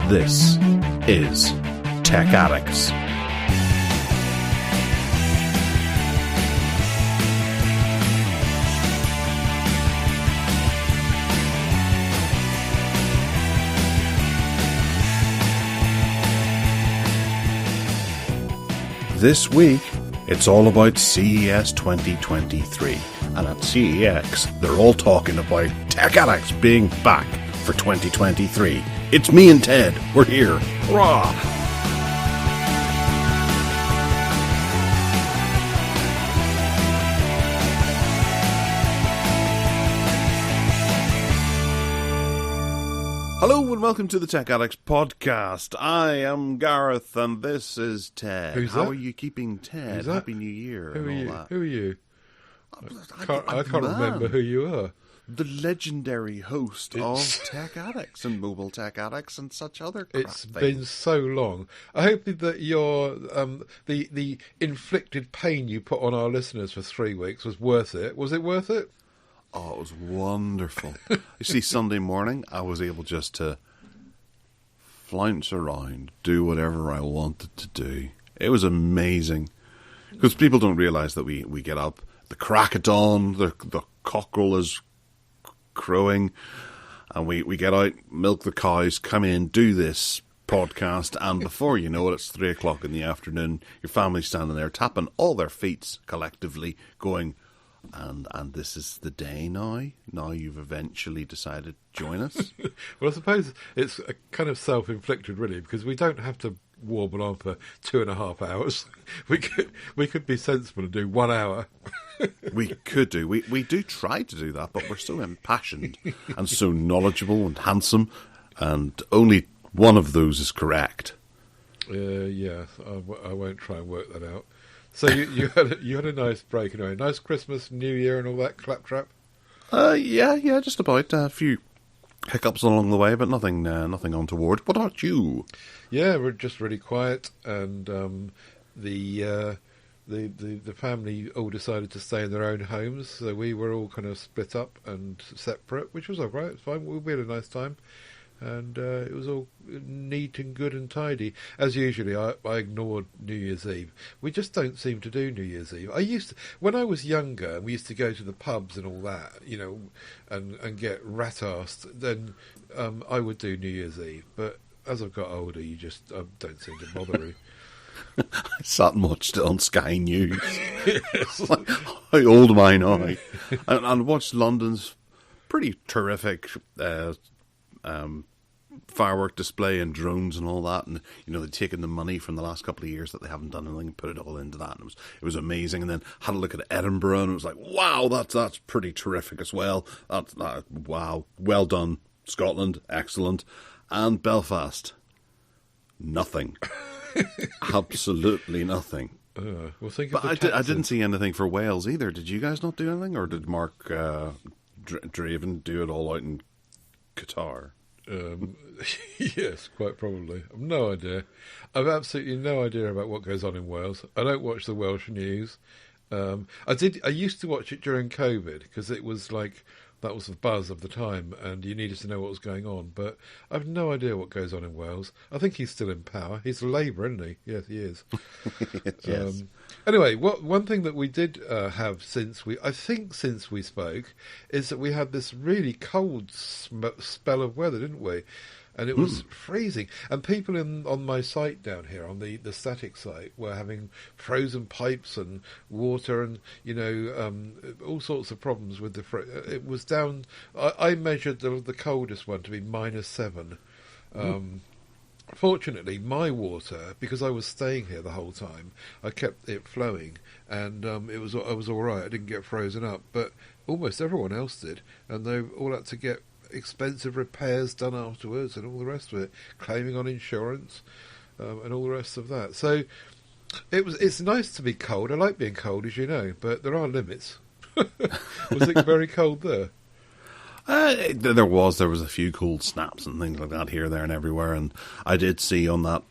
This is Tech Addicts. This week, it's all about CES 2023. And at CES, they're all talking about Tech Addicts being back for 2023. It's me and Ted. We're here. Hurrah! Hello and welcome to the Tech Addicts podcast. I am Gareth and this is Ted. Who's How that? are you keeping, Ted? Who's that? Happy New Year. Who are and you? all that. Who are you? I can't I'm remember who you are. The legendary host of Tech Addicts and Mobile Tech Addicts and such other crap It's things. been so long. I hope that your the inflicted pain you put on our listeners for 3 weeks was worth it. Was it worth it? Oh, it was wonderful. You see, Sunday morning, I was able just to flounce around, do whatever I wanted to do. It was amazing. Because people don't realise that we get up, the crack of dawn, the cockerel is crowing, and we get out, milk the cows, come in, do this podcast, and before you know it, it's 3 o'clock in the afternoon. Your family's standing there, tapping all their feet collectively, going, and this is the day now? Now you've eventually decided to join us? Well, I suppose it's a kind of self-inflicted, really, because we don't have to warble on for 2.5 hours. We could be sensible and do 1 hour. We could do. We do try to do that, but we're so impassioned and so knowledgeable and handsome, and only one of those is correct. Yeah, I won't try and work that out. So you had a nice break anyway. Nice Christmas, New Year, and all that claptrap. Yeah, just about a few hiccups along the way, but nothing untoward. What about you? Yeah, we're just really quiet, and the family all decided to stay in their own homes, so we were all kind of split up and separate, which was all right. It's fine. We had a nice time, and it was all neat and good and tidy. As usually, I ignored New Year's Eve. We just don't seem to do New Year's Eve. I used to, when I was younger, and we used to go to the pubs and all that, you know, and get rat-arsed, then I would do New Year's Eve. But as I've got older, you just don't seem to bother me. I sat and watched it on Sky News. Like, how old am I now? and watched London's pretty terrific firework display and drones and all that, and you know, they'd taken the money from the last couple of years that they haven't done anything and put it all into that, and it was amazing. And then had a look at Edinburgh, and it was like, wow, that's pretty terrific as well. Wow, well done, Scotland, excellent. And Belfast, nothing. Absolutely nothing. Well, think but of the I didn't see anything for Wales either. Did you guys not do anything, or did Mark Draven do it all out in Qatar? Yes, quite probably. I've no idea. I've absolutely no idea about what goes on in Wales. I don't watch the Welsh news. I used to watch it during COVID because it was like that was the buzz of the time, and you needed to know what was going on. But I've no idea what goes on in Wales. I think he's still in power. He's Labour, isn't he? Yes, he is. Yes. Anyway, one thing that we did have since we spoke is that we had this really cold spell of weather, didn't we? And it was freezing. And people on my site down here, on the static site, were having frozen pipes and water and, you know, all sorts of problems with it was down. I measured the coldest one to be -7. Fortunately, my water, because I was staying here the whole time, I kept it flowing, and I was all right. I didn't get frozen up, but almost everyone else did, and they all had to get expensive repairs done afterwards and all the rest of it, claiming on insurance and all the rest of that. So it's nice to be cold. I like being cold, as you know, but there are limits. Was it very cold there? There was a few cold snaps and things like that here, there, and everywhere. And I did see on that,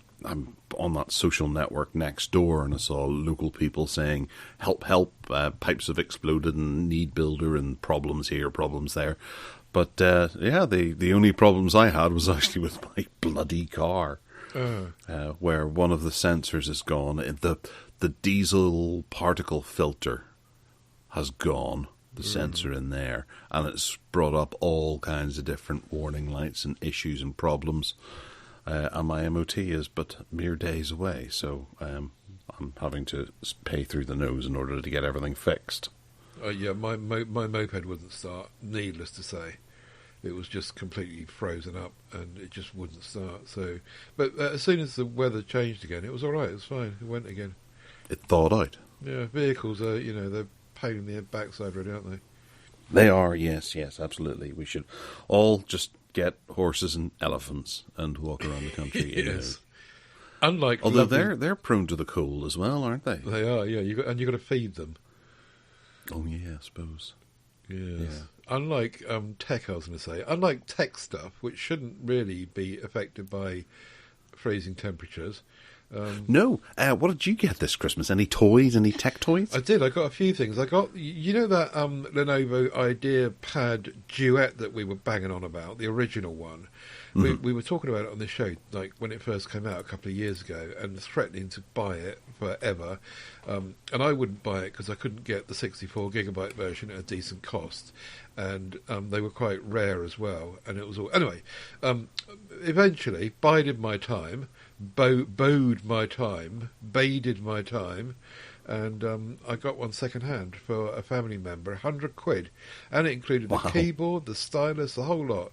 on that social network next door, and I saw local people saying, help, help, pipes have exploded and need builder and problems here, problems there. But, yeah, the only problems I had was actually with my bloody car, where one of the sensors is gone. The diesel particle filter has gone, the sensor in there, and it's brought up all kinds of different warning lights and issues and problems. And my MOT is but mere days away, so I'm having to pay through the nose in order to get everything fixed. Yeah, my moped wouldn't start, needless to say. It was just completely frozen up, and it just wouldn't start. So, but as soon as the weather changed again, it was all right. It was fine. It went again. It thawed out. Yeah, vehicles are, they're pain in the backside, really, aren't they? They are, yes, absolutely. We should all just get horses and elephants and walk around the country. Yes. Unlike, although they're prone to the cold as well, aren't they? They are, yeah. You've got to feed them. Oh yeah, I suppose. Yes. Yeah. Unlike tech, I was going to say, unlike tech stuff, which shouldn't really be affected by freezing temperatures. No. What did you get this Christmas? Any toys? Any tech toys? I did. I got a few things. I got, that Lenovo Idea Pad Duet that we were banging on about, the original one. We were talking about it on the show, like when it first came out a couple of years ago, and threatening to buy it forever. And I wouldn't buy it because I couldn't get the 64 gigabyte version at a decent cost, and they were quite rare as well. And it was all anyway. Eventually, bided my time, bode my time, baded my time. And I got one second hand for a family member, £100, and it included the keyboard, the stylus, the whole lot.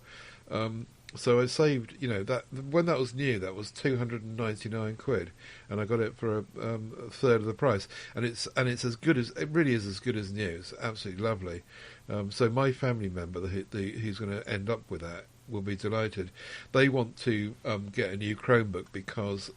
So I saved, that when that was new, that was £299, and I got it for a third of the price. And it's as good as it really is, as good as new. It's absolutely lovely. So my family member, who's going to end up with that, will be delighted. They want to get a new Chromebook because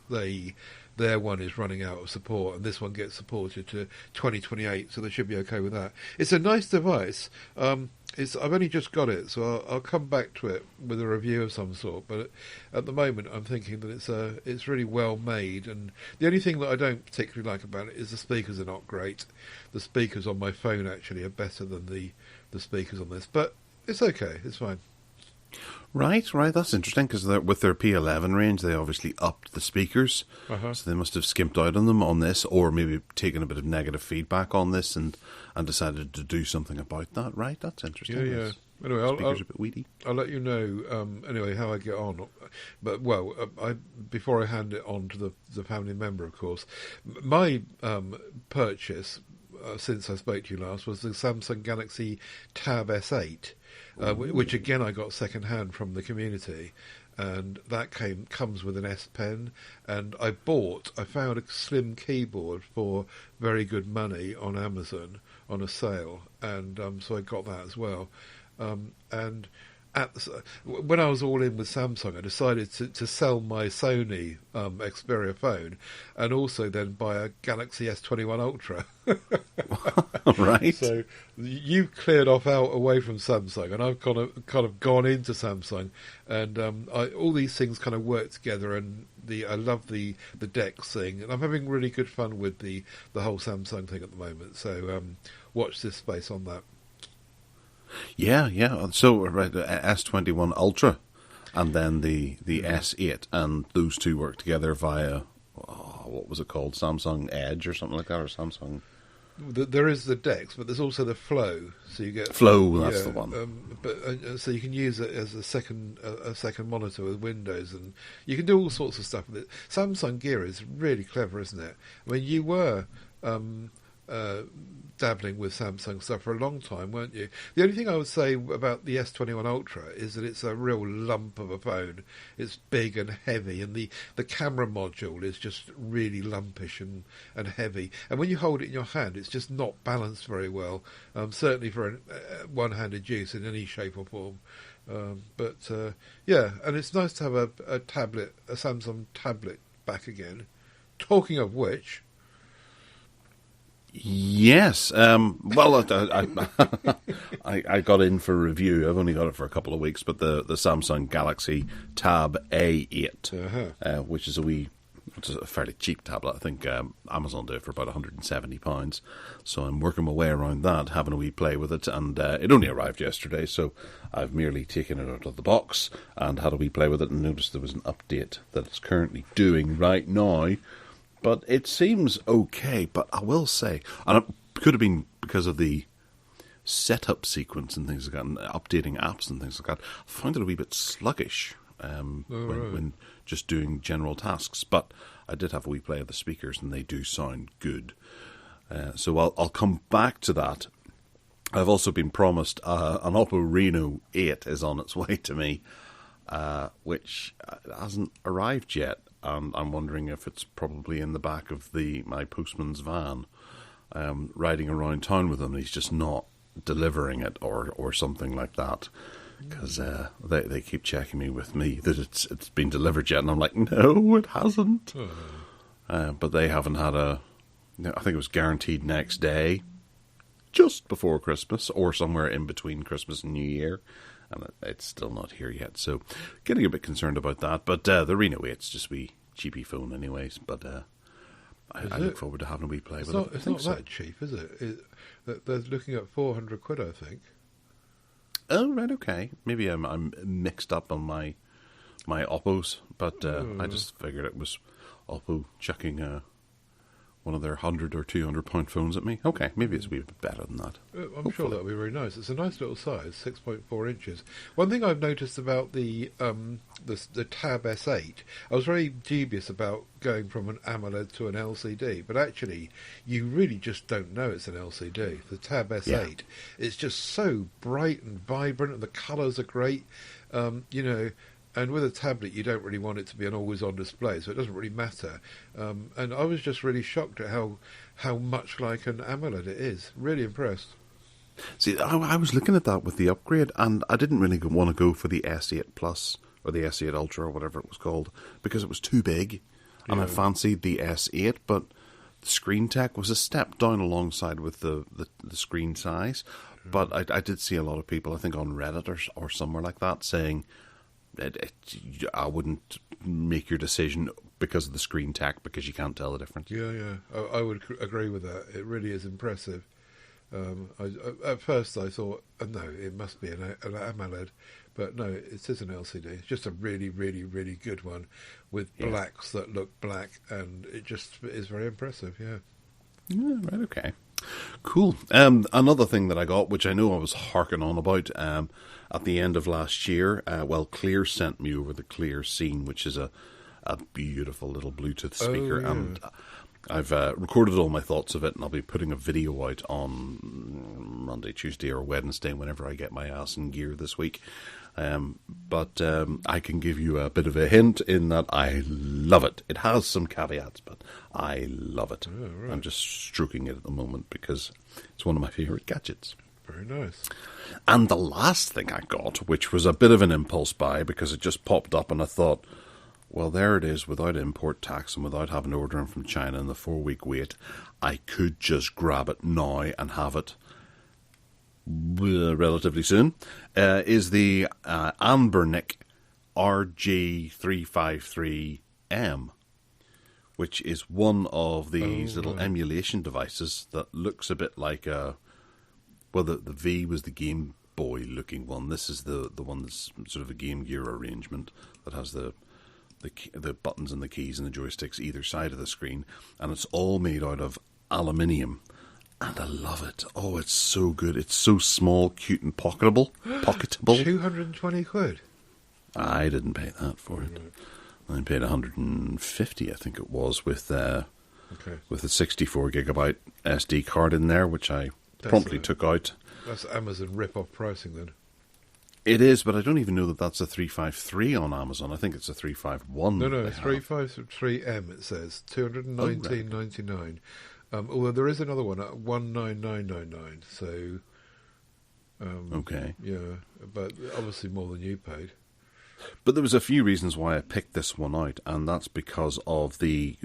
their one is running out of support, and this one gets supported to 2028, so they should be okay with that. It's a nice device. I've only just got it, so I'll come back to it with a review of some sort. But at the moment, I'm thinking that it's really well made. And the only thing that I don't particularly like about it is the speakers are not great. The speakers on my phone actually are better than the speakers on this, but it's okay. It's fine. Right. That's interesting because with their P11 range, they obviously upped the speakers, so they must have skimped out on them on this, or maybe taken a bit of negative feedback on this and decided to do something about that. Right. That's interesting. Yeah. Anyway, speakers are a bit weedy. I'll let you know anyway how I get on. But before I hand it on to the family member, of course, my purchase since I spoke to you last was the Samsung Galaxy Tab S8. Which again I got second hand from the community, and that comes with an S Pen. And I found a slim keyboard for very good money on Amazon on a sale, and so I got that as well. And when I was all in with Samsung, I decided to sell my Sony Xperia phone, and also then buy a Galaxy S21 Ultra. Right. So you cleared off out away from Samsung, and I've kind of gone into Samsung, and all these things kind of work together. And I love the DeX thing, and I'm having really good fun with the whole Samsung thing at the moment. So watch this space on that. Yeah. So S21 Ultra, and then the S8, and those two work together via what was it called? Samsung Edge or something like that, or Samsung. There is the DeX, but there's also the Flow. So you get Flow. That's the one. So you can use it as a second monitor with Windows, and you can do all sorts of stuff with it. Samsung gear is really clever, isn't it? I mean, you were dabbling with Samsung stuff for a long time, weren't you? The only thing I would say about the S21 Ultra is that it's a real lump of a phone. It's big and heavy, and the camera module is just really lumpish and heavy. And when you hold it in your hand, it's just not balanced very well, certainly for one-handed use in any shape or form. Yeah, and it's nice to have a Samsung tablet back again. Talking of which... Yes. Well, I got in for review. I've only got it for a couple of weeks, but the Samsung Galaxy Tab A8, which is a wee it's a fairly cheap tablet. I think Amazon do it for about £170. So I'm working my way around that, having a wee play with it, and it only arrived yesterday, so I've merely taken it out of the box and had a wee play with it, and noticed there was an update that it's currently doing right now. But it seems okay, but I will say, and it could have been because of the setup sequence and things like that, and updating apps and things like that, I found it a wee bit sluggish when just doing general tasks. But I did have a wee play of the speakers, and they do sound good. So I'll come back to that. I've also been promised an Oppo Reno 8 is on its way to me, which hasn't arrived yet. And I'm wondering if it's probably in the back of my postman's van, riding around town with him, and he's just not delivering it or something like that, because they keep checking me that it's been delivered yet, and I'm like, no, it hasn't. But they haven't had I think it was guaranteed next day, just before Christmas, or somewhere in between Christmas and New Year, and it's still not here yet. So getting a bit concerned about that. But the Reno 8's just a wee cheapy phone anyways, but I look forward to having a wee play with it. It's not that cheap, is it? They're looking at £400, I think. Oh, right, okay. Maybe I'm mixed up on my Oppos, but I just figured it was Oppo chucking one of their £100 or £200 phones at me. Okay, maybe it's a wee bit better than that. I'm sure that'll be very nice. It's a nice little size, 6.4 inches. One thing I've noticed about the Tab S8, I was very dubious about going from an AMOLED to an LCD, but actually, you really just don't know it's an LCD. The Tab S8, it's just so bright and vibrant, and the colours are great. And with a tablet, you don't really want it to be an always-on display, so it doesn't really matter. And I was just really shocked at how much like an AMOLED it is. Really impressed. See, I was looking at that with the upgrade, and I didn't really want to go for the S8 Plus or the S8 Ultra or whatever it was called, because it was too big, and I fancied the S8, but the screen tech was a step down alongside with the screen size. But I did see a lot of people, I think on Reddit or somewhere like that, saying I wouldn't make your decision because of the screen tech, because you can't tell the difference. Yeah. I would agree with that. It really is impressive. At first I thought, no, it must be an AMOLED, but no, it is an LCD. It's just a really, really, really good one with blacks that look black, and it just is very impressive. Yeah. Right. Okay. Cool. Another thing that I got, which I know I was harking on about at the end of last year, Clear sent me over the Clear Scene, which is a beautiful little Bluetooth speaker, and I've recorded all my thoughts of it, and I'll be putting a video out on Monday, Tuesday, or Wednesday, whenever I get my ass in gear this week. But I can give you a bit of a hint in that I love it. It has some caveats, but I love it. Oh, right. I'm just stroking it at the moment because it's one of my favourite gadgets. Very nice. And the last thing I got, which was a bit of an impulse buy because it just popped up and I thought, well, there it is, without import tax and without having to order them from China in the 4-week wait, I could just grab it now and have it relatively soon, is the Anbernic RG353M, which is one of these little emulation devices that looks a bit like the V was the Game Boy looking one. This is the one that's sort of a Game Gear arrangement that has the buttons and the keys and the joysticks either side of the screen, and it's all made out of aluminium. And I love it. Oh, it's so good. It's so small, cute, and pocketable. 220 quid. I didn't pay that for it. I paid 150, I think it was, with a 64 gigabyte SD card in there, which I promptly took out. That's Amazon rip-off pricing then. It is, but I don't even know that that's a 353 on Amazon. I think it's a 351. No, it's 353M. It says $219.99. Although there is another one at 199.99. So, yeah, but obviously more than you paid. But there was a few reasons why I picked this one out, and that's because of the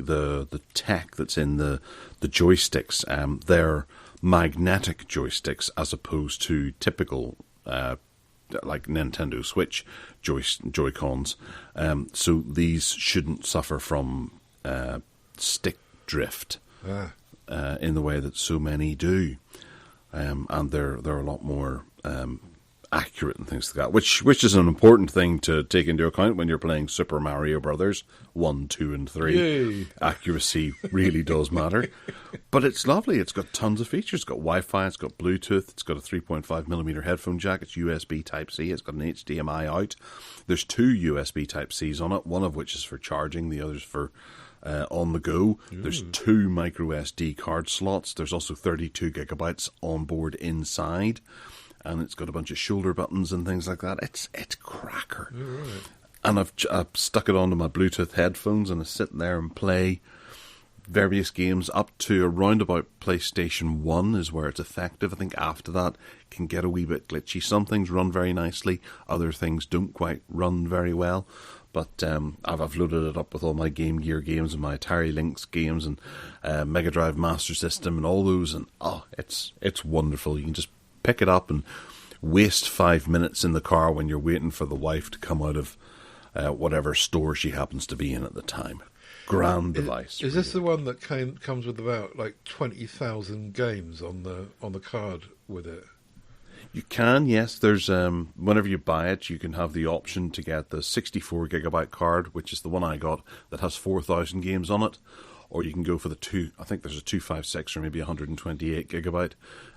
tech that's in the joysticks. They're magnetic joysticks as opposed to typical like Nintendo Switch Joy-Cons. So these shouldn't suffer from stick drift Ah. in the way that so many do. And they're a lot more accurate and things like that, which is an important thing to take into account when you're playing Super Mario Brothers 1, 2, and 3. Yay. Accuracy really does matter. But it's lovely. It's got tons of features. It's got Wi-Fi, it's got Bluetooth, it's got a 3.5mm headphone jack, it's USB Type-C, it's got an HDMI out. There's 2 USB Type-Cs on it, one of which is for charging, the other's for on the go. Ooh. There's 2 micro SD card slots. There's also 32 gigabytes on board inside. And it's got a bunch of shoulder buttons and things like that. It's cracker. Right. And I've stuck it onto my Bluetooth headphones and I sit there and play various games up to around about PlayStation 1 is where it's effective. I think after that it can get a wee bit glitchy. Some things run very nicely. Other things don't quite run very well. But I've loaded it up with all my Game Gear games and my Atari Lynx games and Mega Drive Master System and all those. And it's wonderful. You can just pick it up and waste 5 minutes in the car when you're waiting for the wife to come out of whatever store she happens to be in at the time. Grand device. Is this the one that comes with about like 20,000 games on the card with it? You can, yes. There's whenever you buy it, you can have the option to get the 64 gigabyte card, which is the one I got that has 4,000 games on it. Or you can go for I think there's a 256 or maybe 128 gigabyte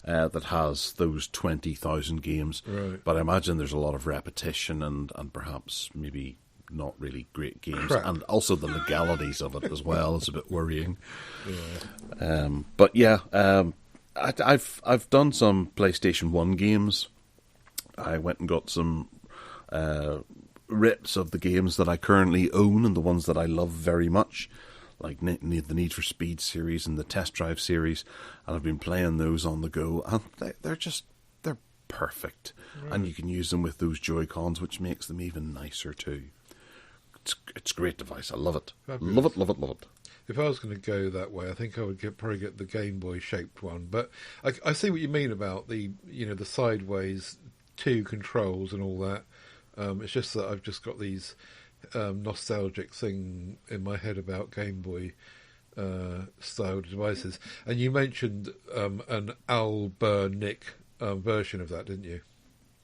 that has those 20,000 games. Right. But I imagine there's a lot of repetition and perhaps maybe not really great games. Crap. And also the legalities of it as well is a bit worrying. Yeah. But yeah, I've done some PlayStation 1 games. I went and got some rips of the games that I currently own and the ones that I love very much, like the Need for Speed series and the Test Drive series, and I've been playing those on the go, and they're perfect. Right. And you can use them with those Joy-Cons, which makes them even nicer too. It's a great device. I love it. Fabulous. Love it. If I was going to go that way, I think I would probably get the Game Boy shaped one. But I see what you mean about the sideways 2 controls and all that. It's just that I've just got these nostalgic thing in my head about Game Boy style devices. And you mentioned an Albernic version of that, didn't you?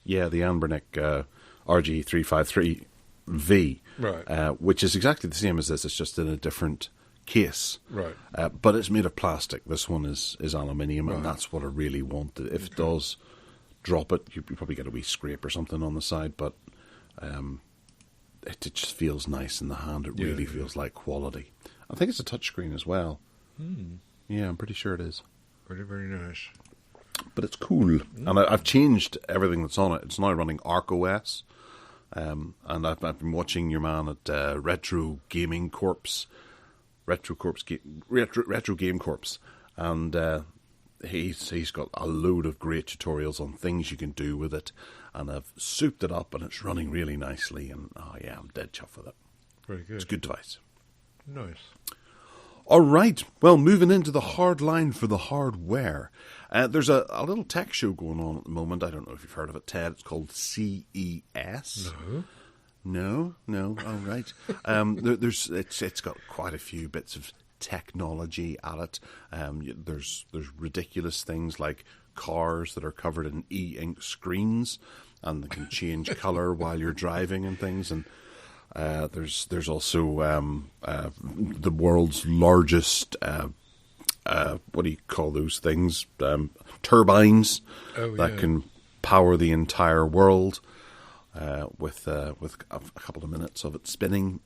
Yeah, the Albernic RG353V, right? Which is exactly the same as this. It's just in a different case, right? But it's made of plastic. This one is aluminium, right. And that's what I really wanted. If it does drop it, you probably get a wee scrape or something on the side, but it just feels nice in the hand. It really feels like quality. I think it's a touchscreen as well. Yeah, I'm pretty sure it is. Very, very nice. But it's cool. And I've changed everything that's on it. It's now running ArcOS. And I've been watching your man at Retro Game Corps, and he's got a load of great tutorials on things you can do with it, and I've souped it up, and it's running really nicely, and I'm dead chuffed with it. Very good. It's a good device. Nice. All right, well, moving into the hard line for the hardware. There's a little tech show going on at the moment. I don't know if you've heard of it, Ted. It's called CES. No. All right. It's got quite a few bits of technology at it. There's ridiculous things like cars that are covered in e-ink screens and they can change color while you're driving and things. And there's also the world's largest what do you call those things? Turbines that can power the entire world with a couple of minutes of it spinning.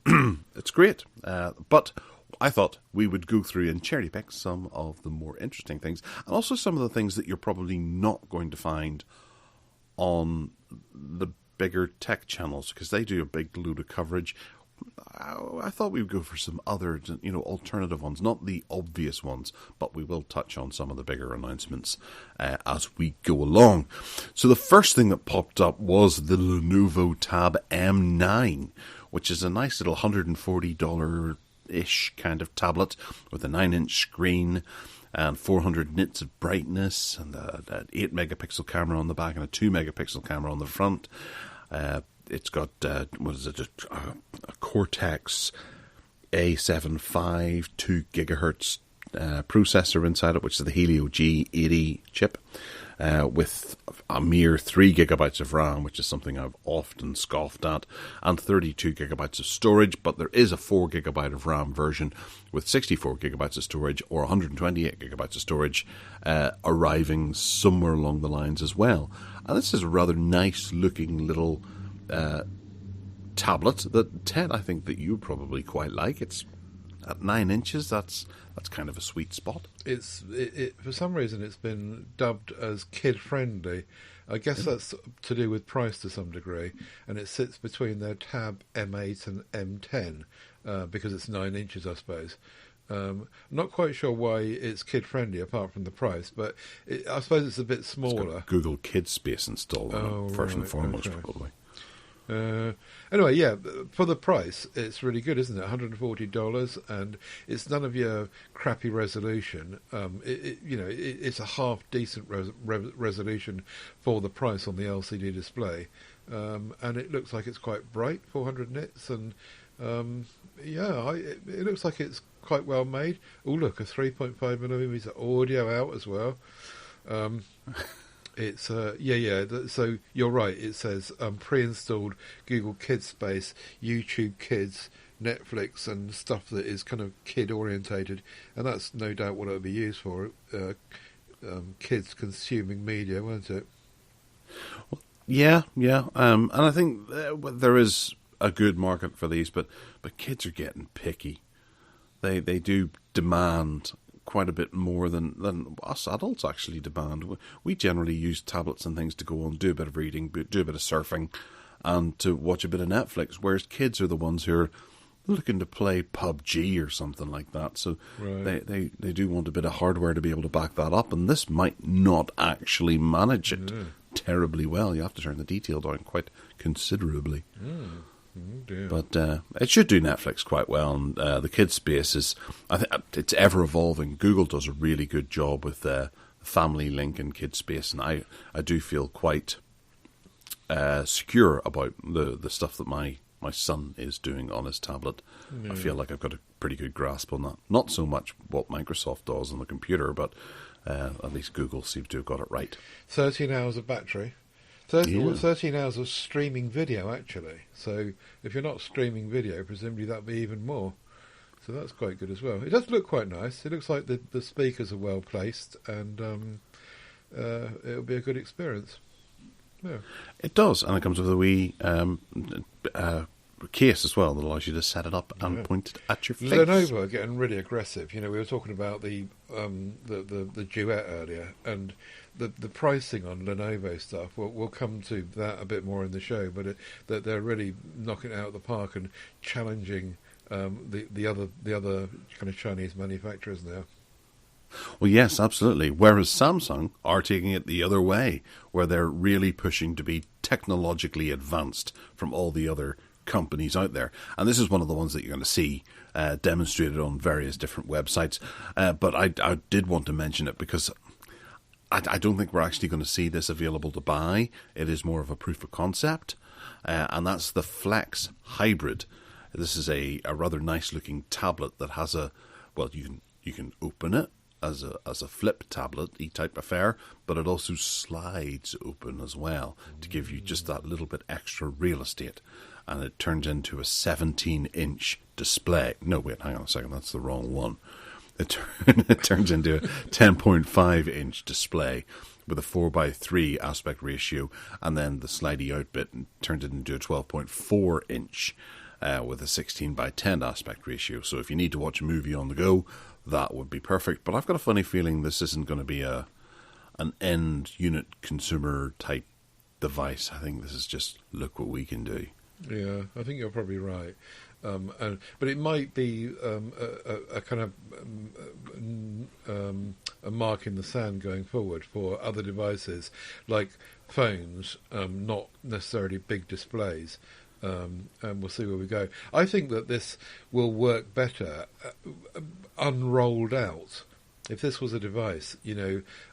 It's great, but I thought we would go through and cherry pick some of the more interesting things, and also some of the things that you're probably not going to find on the bigger tech channels, because they do a big load of coverage. I thought we would go for some other, alternative ones, not the obvious ones, but we will touch on some of the bigger announcements as we go along. So the first thing that popped up was the Lenovo Tab M9, which is a nice little $140-ish kind of tablet with a 9-inch screen and 400 nits of brightness and an 8-megapixel camera on the back and a 2-megapixel camera on the front. It's got, a Cortex A75 2 gigahertz processor inside it, which is the Helio G80 chip, with a mere 3 gigabytes of RAM, which is something I've often scoffed at, and 32 gigabytes of storage. But there is a 4 gigabyte of RAM version with 64 gigabytes of storage, or 128 gigabytes of storage, arriving somewhere along the lines as well. And this is a rather nice looking little tablet that, Ted, I think that you probably quite like. It's at 9 inches. That's kind of a sweet spot. It for some reason it's been dubbed as kid friendly. I guess that's to do with price to some degree, and it sits between their Tab M8 and M10 because it's 9 inches, I suppose. Not quite sure why it's kid friendly apart from the price, but I suppose it's a bit smaller. It's got Google Kids Space installed on it, first and foremost, okay. probably. Anyway, yeah, for the price, it's really good, isn't it? $140, and it's none of your crappy resolution. It's a half decent resolution for the price on the LCD display, and it looks like it's quite bright, 400 nits, and it looks like it's quite well made. Oh, look, a 3.5mm audio out as well. It's so you're right. It says pre-installed Google Kids Space, YouTube Kids, Netflix, and stuff that is kind of kid orientated, and that's no doubt what it'll be used for. Kids consuming media, won't it? Yeah. And I think there is a good market for these, but kids are getting picky. They do demand quite a bit more than us adults actually demand. We generally use tablets and things to go and do a bit of reading, do a bit of surfing, and to watch a bit of Netflix, whereas kids are the ones who are looking to play PUBG or something like that. So right. they do want a bit of hardware to be able to back that up, and this might not actually manage it terribly well. You have to turn the detail down quite considerably. But it should do Netflix quite well, and the kids space is, I think, it's ever evolving. Google does a really good job with the family link and kids space, and I do feel quite secure about the stuff that my son is doing on his tablet. I feel like I've got a pretty good grasp on that. Not so much what Microsoft does on the computer, but at least Google seems to have got it right. 13 hours of battery. 13 hours of streaming video, actually. So if you're not streaming video, presumably that'll be even more. So that's quite good as well. It does look quite nice. It looks like the speakers are well placed, and it'll be a good experience. Yeah. It does, and it comes with a wee case as well that allows you to set it up and point it at your face. Lenovo are getting really aggressive. You know, we were talking about the Duet earlier, and the pricing on Lenovo stuff. We'll come to that a bit more in the show, but that they're really knocking it out of the park and challenging the other kind of Chinese manufacturers now. Well, yes, absolutely. Whereas Samsung are taking it the other way, where they're really pushing to be technologically advanced from all the other companies out there. And this is one of the ones that you're going to see demonstrated on various different websites. But I did want to mention it because I don't think we're actually going to see this available to buy. It is more of a proof of concept. And that's the Flex Hybrid. This is a rather nice looking tablet that has you can open it as a flip tablet type affair, but it also slides open as well to give you just that little bit extra real estate, and it turns into a 17-inch display. No, wait, hang on a second, that's the wrong one. It turns into a 10.5-inch display with a 4:3 aspect ratio, and then the slidey out bit turns it into a 12.4-inch with a 16:10 aspect ratio. So if you need to watch a movie on the go, that would be perfect. But I've got a funny feeling this isn't going to be an end unit consumer type device. I think this is just look what we can do. Yeah, I think you're probably right. But it might be a kind of a mark in the sand going forward for other devices like phones, not necessarily big displays. And we'll see where we go. I think that this will work better unrolled out if this was a device,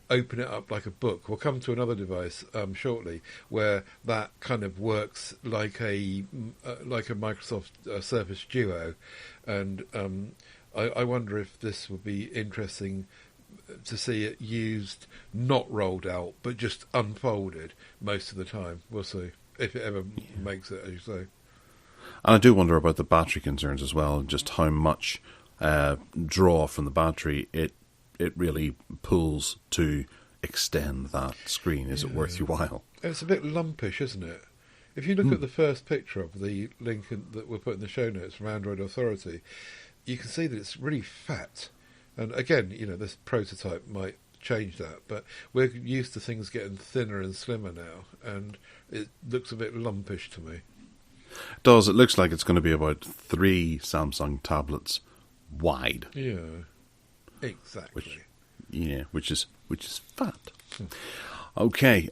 open it up like a book. We'll come to another device shortly where that kind of works like a Microsoft Surface Duo, and I wonder if this would be interesting to see it used, not rolled out, but just unfolded most of the time. We'll see if it ever makes it, as you say. And I do wonder about the battery concerns as well, and just how much draw from the battery it really pulls to extend that screen. Is it worth your while? It's a bit lumpish, isn't it? If you look at the first picture of the link that we'll put in the show notes from Android Authority, you can see that it's really fat. And again, this prototype might change that, but we're used to things getting thinner and slimmer now, and it looks a bit lumpish to me. It does. It looks like it's going to be about 3 Samsung tablets wide. Yeah, exactly. Which is fat. Okay,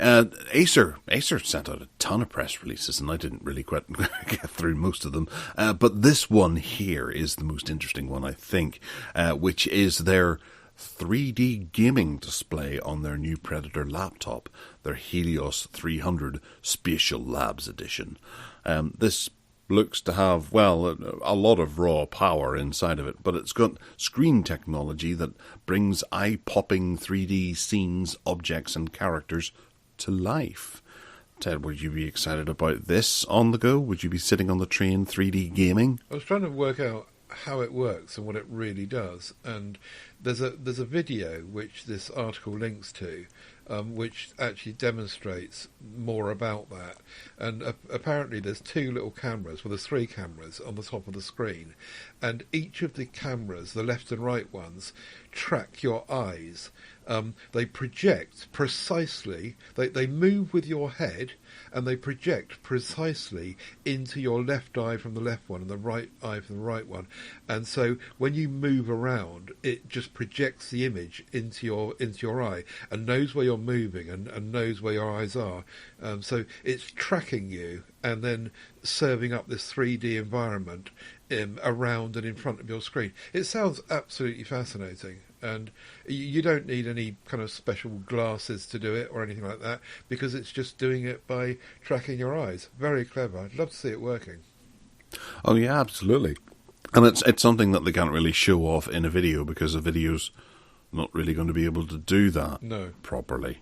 Acer sent out a ton of press releases, and I didn't really quite get through most of them. But this one here is the most interesting one, I think, which is their 3D gaming display on their new Predator laptop, their Helios 300 Spatial Labs Edition. This looks to have, a lot of raw power inside of it, but it's got screen technology that brings eye-popping 3D scenes, objects and characters to life. Ted, would you be excited about this on the go? Would you be sitting on the train 3D gaming? I was trying to work out how it works and what it really does, and there's a video which this article links to, which actually demonstrates more about that. And apparently there's 2 little cameras, there's 3 cameras on the top of the screen, and each of the cameras, the left and right ones, track your eyes. They project precisely, they move with your head, and they project precisely into your left eye from the left one and the right eye from the right one. And so when you move around, it just projects the image into your eye and knows where you're moving and knows where your eyes are. So it's tracking you and then serving up this 3D environment around and in front of your screen. It sounds absolutely fascinating. And you don't need any kind of special glasses to do it or anything like that, because it's just doing it by tracking your eyes. Very clever. I'd love to see it working. Oh yeah, absolutely. And it's something that they can't really show off in a video, because a video's not really going to be able to do that properly,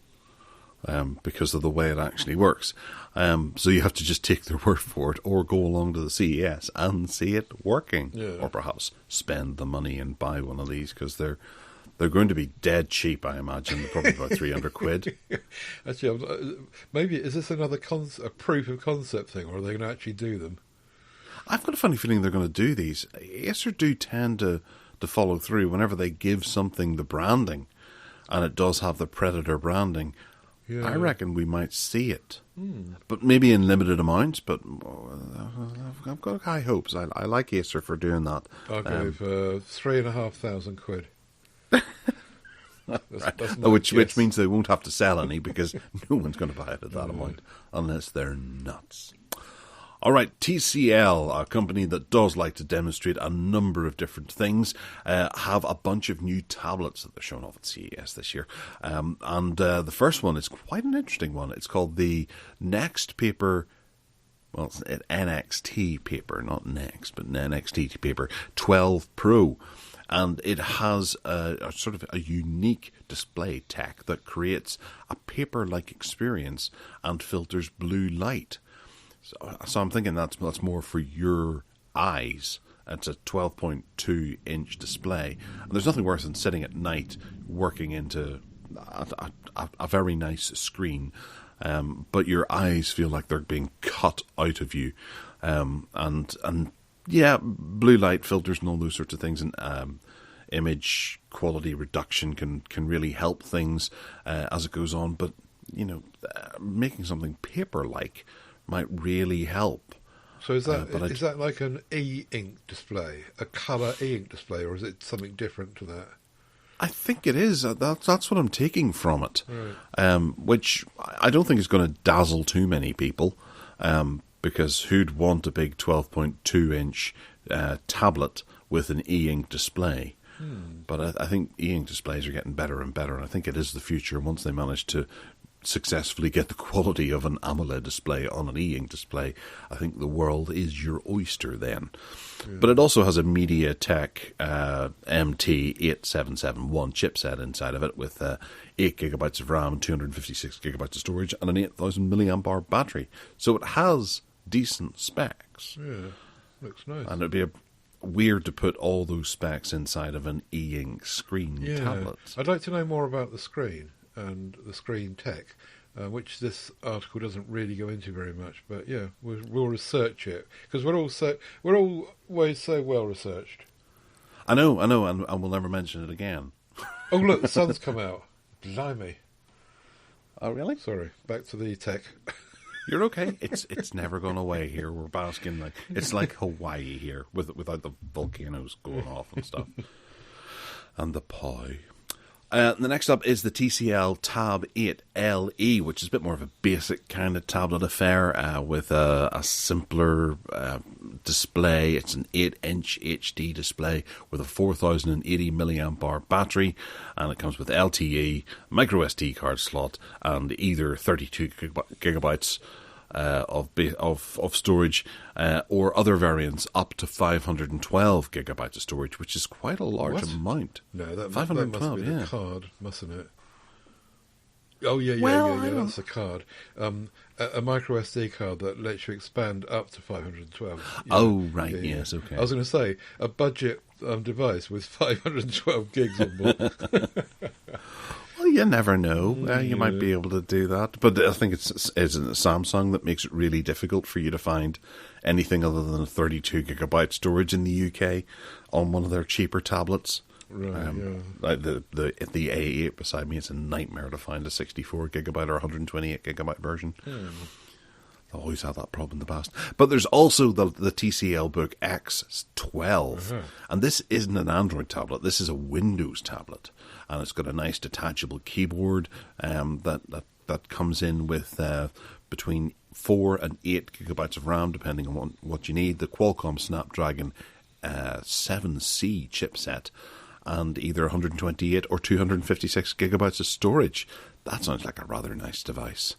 because of the way it actually works. So you have to just take their word for it, or go along to the CES and see it working, or perhaps spend the money and buy one of these, because they're going to be dead cheap, I imagine. They're probably about 300 quid. Actually, maybe is this another a proof of concept thing, or are they going to actually do them? I've got a funny feeling they're going to do these. Acer do tend to follow through whenever they give something the branding, and it does have the Predator branding. Yeah. I reckon we might see it, but maybe in limited amounts. But I've got high hopes. I like Acer for doing that. I'll go for 3,500 quid. That's which means they won't have to sell any, because no one's going to buy it at that amount unless they're nuts. All right, TCL, a company that does like to demonstrate a number of different things, have a bunch of new tablets that they're showing off at CES this year. And the first one is quite an interesting one. It's called the Next Paper, well, it's an NXT Paper, not Next, but NXT Paper 12 Pro. And it has a sort of a unique display tech that creates a paper-like experience and filters blue light. So I'm thinking that's more for your eyes. It's a 12.2-inch display. And there's nothing worse than sitting at night working into a very nice screen, but your eyes feel like they're being cut out of you. And yeah, blue light filters and all those sorts of things, and image quality reduction can really help things as it goes on. But making something paper-like might really help. So is that like an e-ink display, a colour e-ink display, or is it something different to that? I think it is. That's what I'm taking from it, right. Which I don't think is going to dazzle too many people, because who'd want a big 12.2-inch tablet with an e-ink display? But I think e-ink displays are getting better and better, and I think it is the future. Once they manage to successfully get the quality of an AMOLED display on an e-ink display, I think the world is your oyster then. But it also has a MediaTek MT8771 chipset inside of it with 8 gigabytes of RAM and 256 gigabytes of storage and an 8,000 milliamp hour battery. So it has decent specs. Yeah, looks nice. And it'd be weird to put all those specs inside of an e-ink screen tablet. I'd like to know more about the screen and the screen tech, which this article doesn't really go into very much. But yeah, we'll research it because we're always so well researched. I know, and we'll never mention it again. Oh look, the sun's come out. Blimey! Oh really? Sorry. Back to the tech. You're okay. It's never gone away here. We're basking it's like Hawaii here without the volcanoes going off and stuff. And the pie. The next up is the TCL Tab 8 LE, which is a bit more of a basic kind of tablet affair with a simpler display. It's an 8-inch HD display with a 4080 milliamp hour battery, and it comes with LTE, micro SD card slot, and either 32 gigabytes of storage or other variants up to 512 gigabytes of storage, which is quite a large amount. No, that 512, must be the card, mustn't it? Oh yeah, that's the card. A micro SD card that lets you expand up to 512. Oh right, yes, okay. I was going to say a budget device with 512 gigs on board. Well, you never know. You might be able to do that. But I think it's Samsung that makes it really difficult for you to find anything other than a 32 gigabyte storage in the UK on one of their cheaper tablets. Right, like the A8 beside me, it's a nightmare to find a 64 gigabyte or 128 gigabyte version. I always had that problem in the past. But there's also the TCL Book X12. And this isn't an Android tablet. This is a Windows tablet. And it's got a nice detachable keyboard that comes in with between 4 and 8 gigabytes of RAM, depending on what you need. The Qualcomm Snapdragon 7C chipset, and either 128 or 256 gigabytes of storage. That sounds like a rather nice device.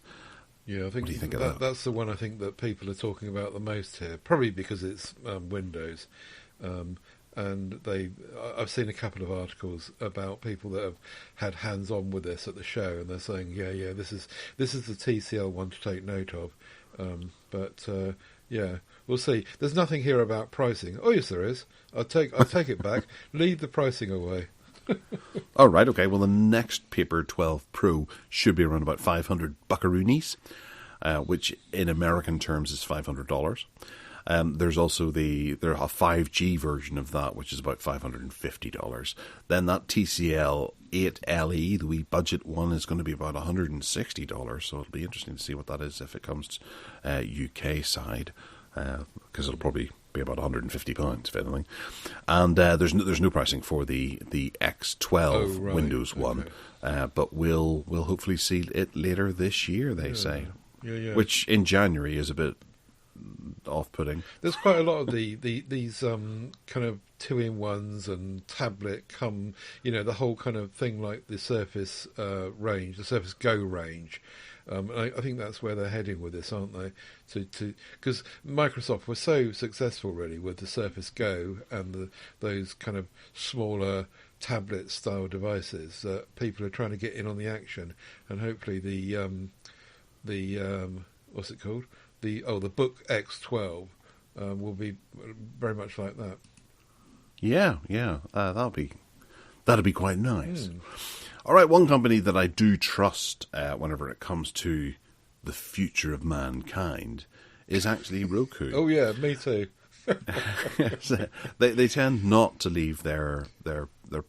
Yeah, I think, what do you think of that? That's the one I think that people are talking about the most here, probably because it's Windows. And I've seen a couple of articles about people that have had hands-on with this at the show, and they're saying, yeah, this is the TCL one to take note of. Yeah, we'll see. There's nothing here about pricing. Oh yes, there is. I'll take it back. Leave the pricing away. All right, okay. Well, the next Paper 12 Pro should be around about 500 buckaroonies, which in American terms is $500. There's also a 5G version of that, which is about $550. Then that TCL 8 LE, the wee budget one, is going to be about $160. So it'll be interesting to see what that is if it comes UK side, because it'll probably be about £150 if anything. And there's no pricing for the X12 Windows one, but we'll hopefully see it later this year. They say, which in January is a bit off-putting. There's quite a lot of these kind of two-in-ones and tablet the whole kind of thing like the Surface range, the Surface Go range. I think that's where they're heading with this, aren't they? Because Microsoft was so successful really with the Surface Go and those kind of smaller tablet-style devices that people are trying to get in on the action, and hopefully the what's it called? The Book X12 will be very much like that. Yeah, that'll be quite nice. All right, one company that I do trust whenever it comes to the future of mankind is actually Roku. Oh yeah, me too. Yes, they tend not to leave their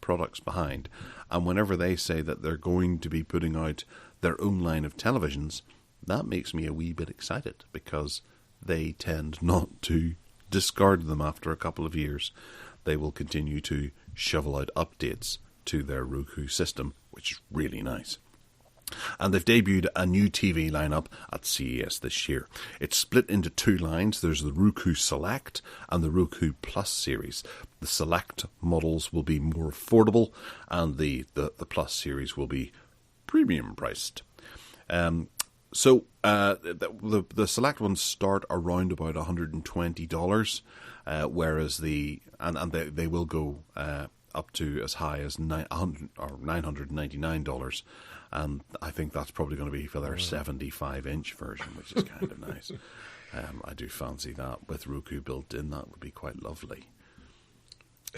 products behind, and whenever they say that they're going to be putting out their own line of televisions, that makes me a wee bit excited, because they tend not to discard them after a couple of years. They will continue to shovel out updates to their Roku system, which is really nice. And they've debuted a new TV lineup at CES this year. It's split into two lines. There's the Roku Select and the Roku Plus series. The Select models will be more affordable, and the Plus series will be premium priced. So the Select ones start around about $120, whereas they will go up to as high as $999, and I think that's probably going to be for their 75-inch version, which is kind of nice. I do fancy that with Roku built in. That would be quite lovely.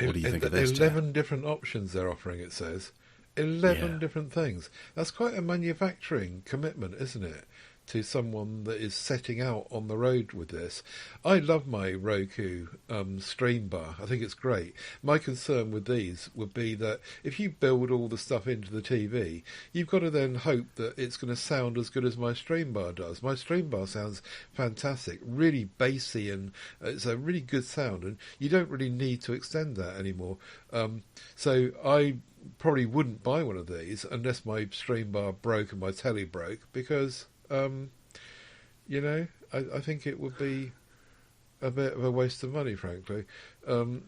What do you think of this? 11 different options they're offering, it says. 11 different things. That's quite a manufacturing commitment, isn't it? To someone that is setting out on the road with this. I love my Roku stream bar. I think it's great. My concern with these would be that if you build all the stuff into the TV, you've got to then hope that it's going to sound as good as my stream bar does. My stream bar sounds fantastic, really bassy, and it's a really good sound, and you don't really need to extend that anymore. So I probably wouldn't buy one of these unless my stream bar broke and my telly broke, because I think it would be a bit of a waste of money, frankly,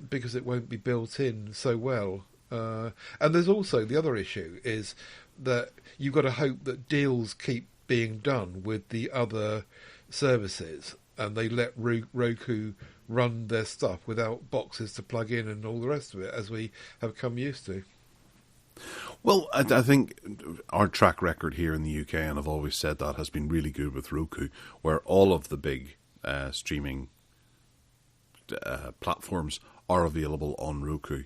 because it won't be built in so well. And there's also the other issue is that you've got to hope that deals keep being done with the other services, and they let Roku run their stuff without boxes to plug in and all the rest of it, as we have come used to. Well, I think our track record here in the UK, and I've always said that, has been really good with Roku, where all of the big streaming platforms are available on Roku.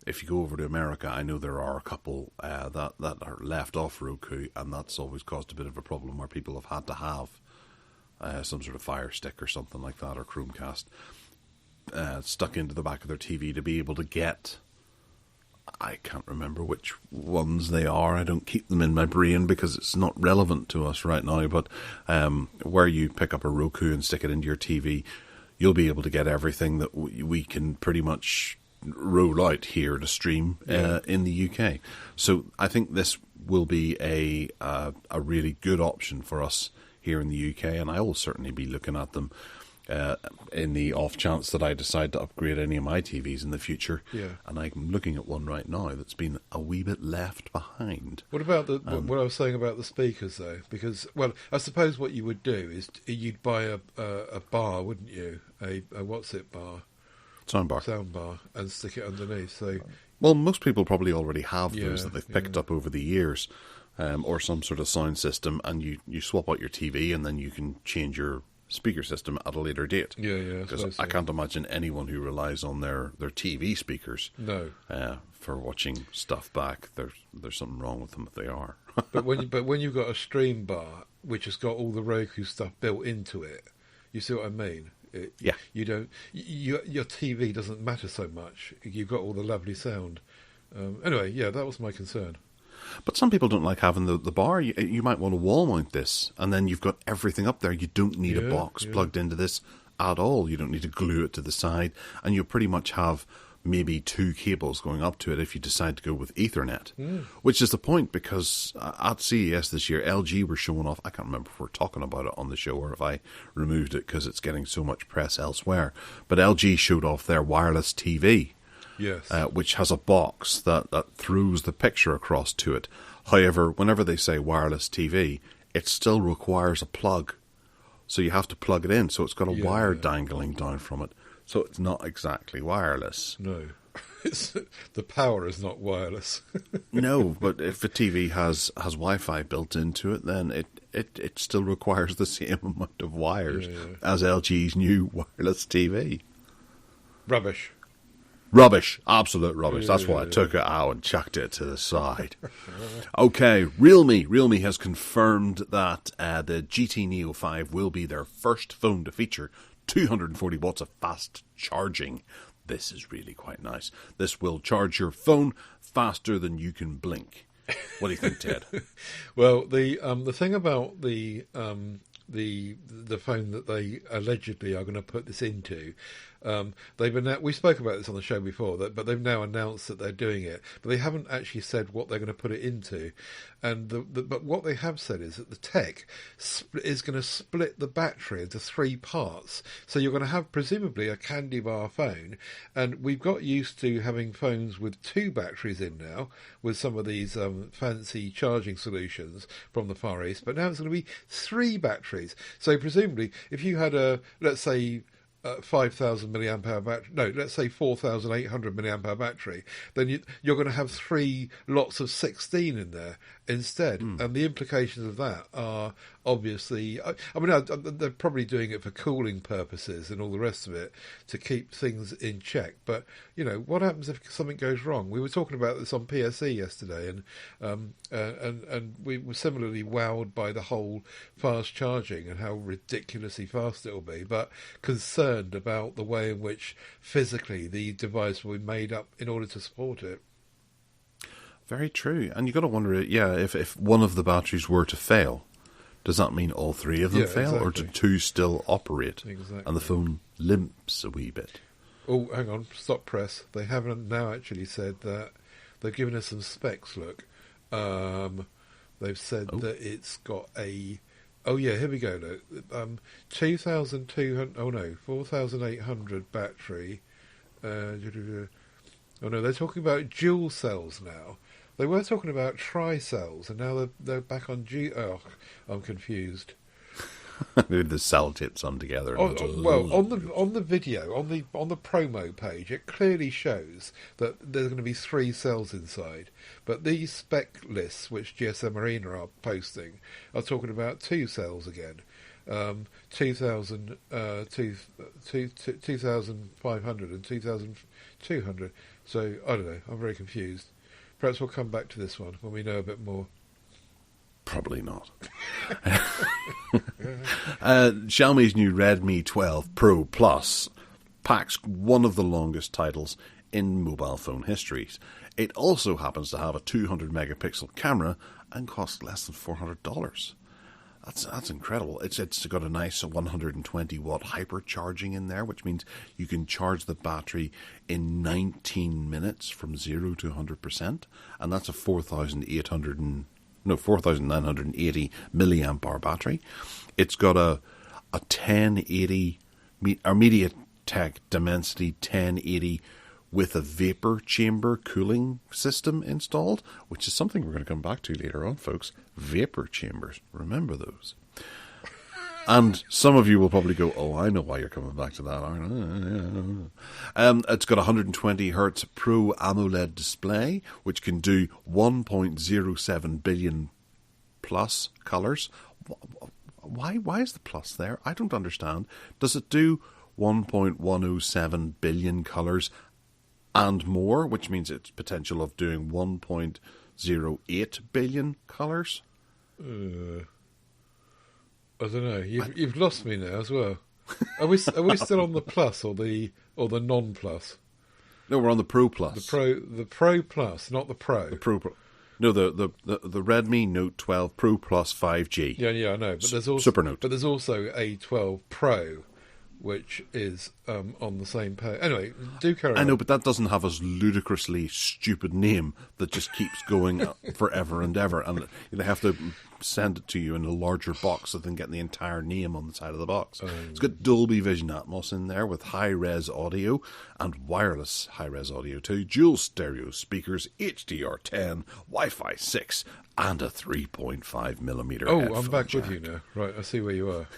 If you go over to America, I know there are a couple that are left off Roku, and that's always caused a bit of a problem where people have had to have some sort of Fire Stick or something like that, or Chromecast, stuck into the back of their TV to be able to get... I can't remember which ones they are. I don't keep them in my brain because it's not relevant to us right now. But where you pick up a Roku and stick it into your TV, you'll be able to get everything that we can pretty much roll out here to stream in the UK. So I think this will be a really good option for us here in the UK, and I will certainly be looking at them in the off chance that I decide to upgrade any of my TVs in the future. Yeah. And I'm looking at one right now that's been a wee bit left behind. What about what I was saying about the speakers, though? Because, well, I suppose what you would do is you'd buy a bar, wouldn't you? A what's it bar? Sound bar, and stick it underneath. So, well, most people probably already have those that they've picked up over the years, or some sort of sound system, and you swap out your TV, and then you can change your speaker system at a later date. Because I can't imagine anyone who relies on their TV speakers for watching stuff back. There's something wrong with them if they are. but when you've got a stream bar which has got all the Roku stuff built into it, you see what I mean? You don't. Your TV doesn't matter so much. You've got all the lovely sound. Anyway, that was my concern. But some people don't like having the bar. You might want to wall mount this, and then you've got everything up there. You don't need a box plugged into this at all. You don't need to glue it to the side, and you pretty much have maybe 2 cables going up to it if you decide to go with Ethernet, which is the point, because at CES this year, LG were showing off. I can't remember if we're talking about it on the show or if I removed it because it's getting so much press elsewhere. But LG showed off their wireless TV. Yes. Which has a box that throws the picture across to it. However, whenever they say wireless TV, it still requires a plug. So you have to plug it in. So it's got a wire dangling down from it. So it's not exactly wireless. No. The power is not wireless. No, but if a TV has Wi-Fi built into it, then it still requires the same amount of wires as LG's new wireless TV. Rubbish, absolute rubbish. That's why I took it out and chucked it to the side. Okay, Realme has confirmed that the GT Neo 5 will be their first phone to feature 240 watts of fast charging. This is really quite nice. This will charge your phone faster than you can blink. What do you think, Ted? Well, the thing about the phone that they allegedly are going to put this into, We spoke about this on the show before, but they've now announced that they're doing it, but they haven't actually said what they're going to put it into. And but what they have said is that the tech is going to split the battery into three parts. So you're going to have presumably a candy bar phone, and we've got used to having phones with two batteries in now, with some of these fancy charging solutions from the Far East. But now it's going to be three batteries. So presumably, if you had let's say 5,000 milliamp hour battery, no, let's say 4,800 milliamp hour battery, then you're going to have three lots of 16 in there instead. And the implications of that are obviously, I mean, they're probably doing it for cooling purposes and all the rest of it to keep things in check. But, you know, what happens if something goes wrong? We were talking about this on PSE yesterday, and we were similarly wowed by the whole fast charging and how ridiculously fast it'll be, but concerned about the way in which physically the device will be made up in order to support it. Very true. And you've got to wonder, if one of the batteries were to fail, does that mean all three of them fail, exactly. or do two still operate Exactly. and the phone limps a wee bit? Oh, hang on, stop press. They haven't now actually said that. They've given us some specs, look. They've said that it's got a... Oh, yeah, here we go, look. 4,800 battery. Oh, no, they're talking about dual cells now. They were talking about tri-cells, and now they're back on Oh, I'm confused. Maybe the cell tips on together. Well, on the video, on the promo page, it clearly shows that there's going to be three cells inside. But these spec lists, which GSM Arena are posting, are talking about two cells again. 2,500 and 2,200. So, I don't know, I'm very confused. Perhaps we'll come back to this one when we know a bit more. Probably not. Xiaomi's new Redmi 12 Pro Plus packs one of the longest titles in mobile phone histories. It also happens to have a 200 megapixel camera and costs less than $400. That's incredible. It's got a nice 120 watt hypercharging in there, which means you can charge the battery in 19 minutes from 0 to 100%, and that's a 4,980 milliamp hour battery. It's got a 1080 MediaTek Dimensity 1080 with a vapor chamber cooling system installed, which is something we're going to come back to later on, folks. Vapor chambers, remember those. And some of you will probably go, oh, I know why you're coming back to that. It's got a 120 hertz Pro AMOLED display, which can do 1.07 billion plus colours. Why is the plus there? I don't understand. Does it do 1.107 billion colours and more, which means its potential of doing 1.08 billion colours? I don't know. You've lost me now as well. Are we still on the plus or the non-plus? No, we're on the Pro Plus. The Pro Plus, not the Pro. The Pro. No, the Redmi Note 12 Pro Plus 5G. Yeah, I know. But there's also Super Note. But there's also a 12 Pro, which is on the same page. Anyway, do carry on. I know, but that doesn't have a ludicrously stupid name that just keeps going forever and ever, and they have to send it to you in a larger box so they can get the entire name on the side of the box. It's got Dolby Vision Atmos in there with high-res audio and wireless high-res audio too, dual stereo speakers, HDR10, Wi-Fi 6, and a 3.5mm Oh, I'm back with you now. Right, I see where you are.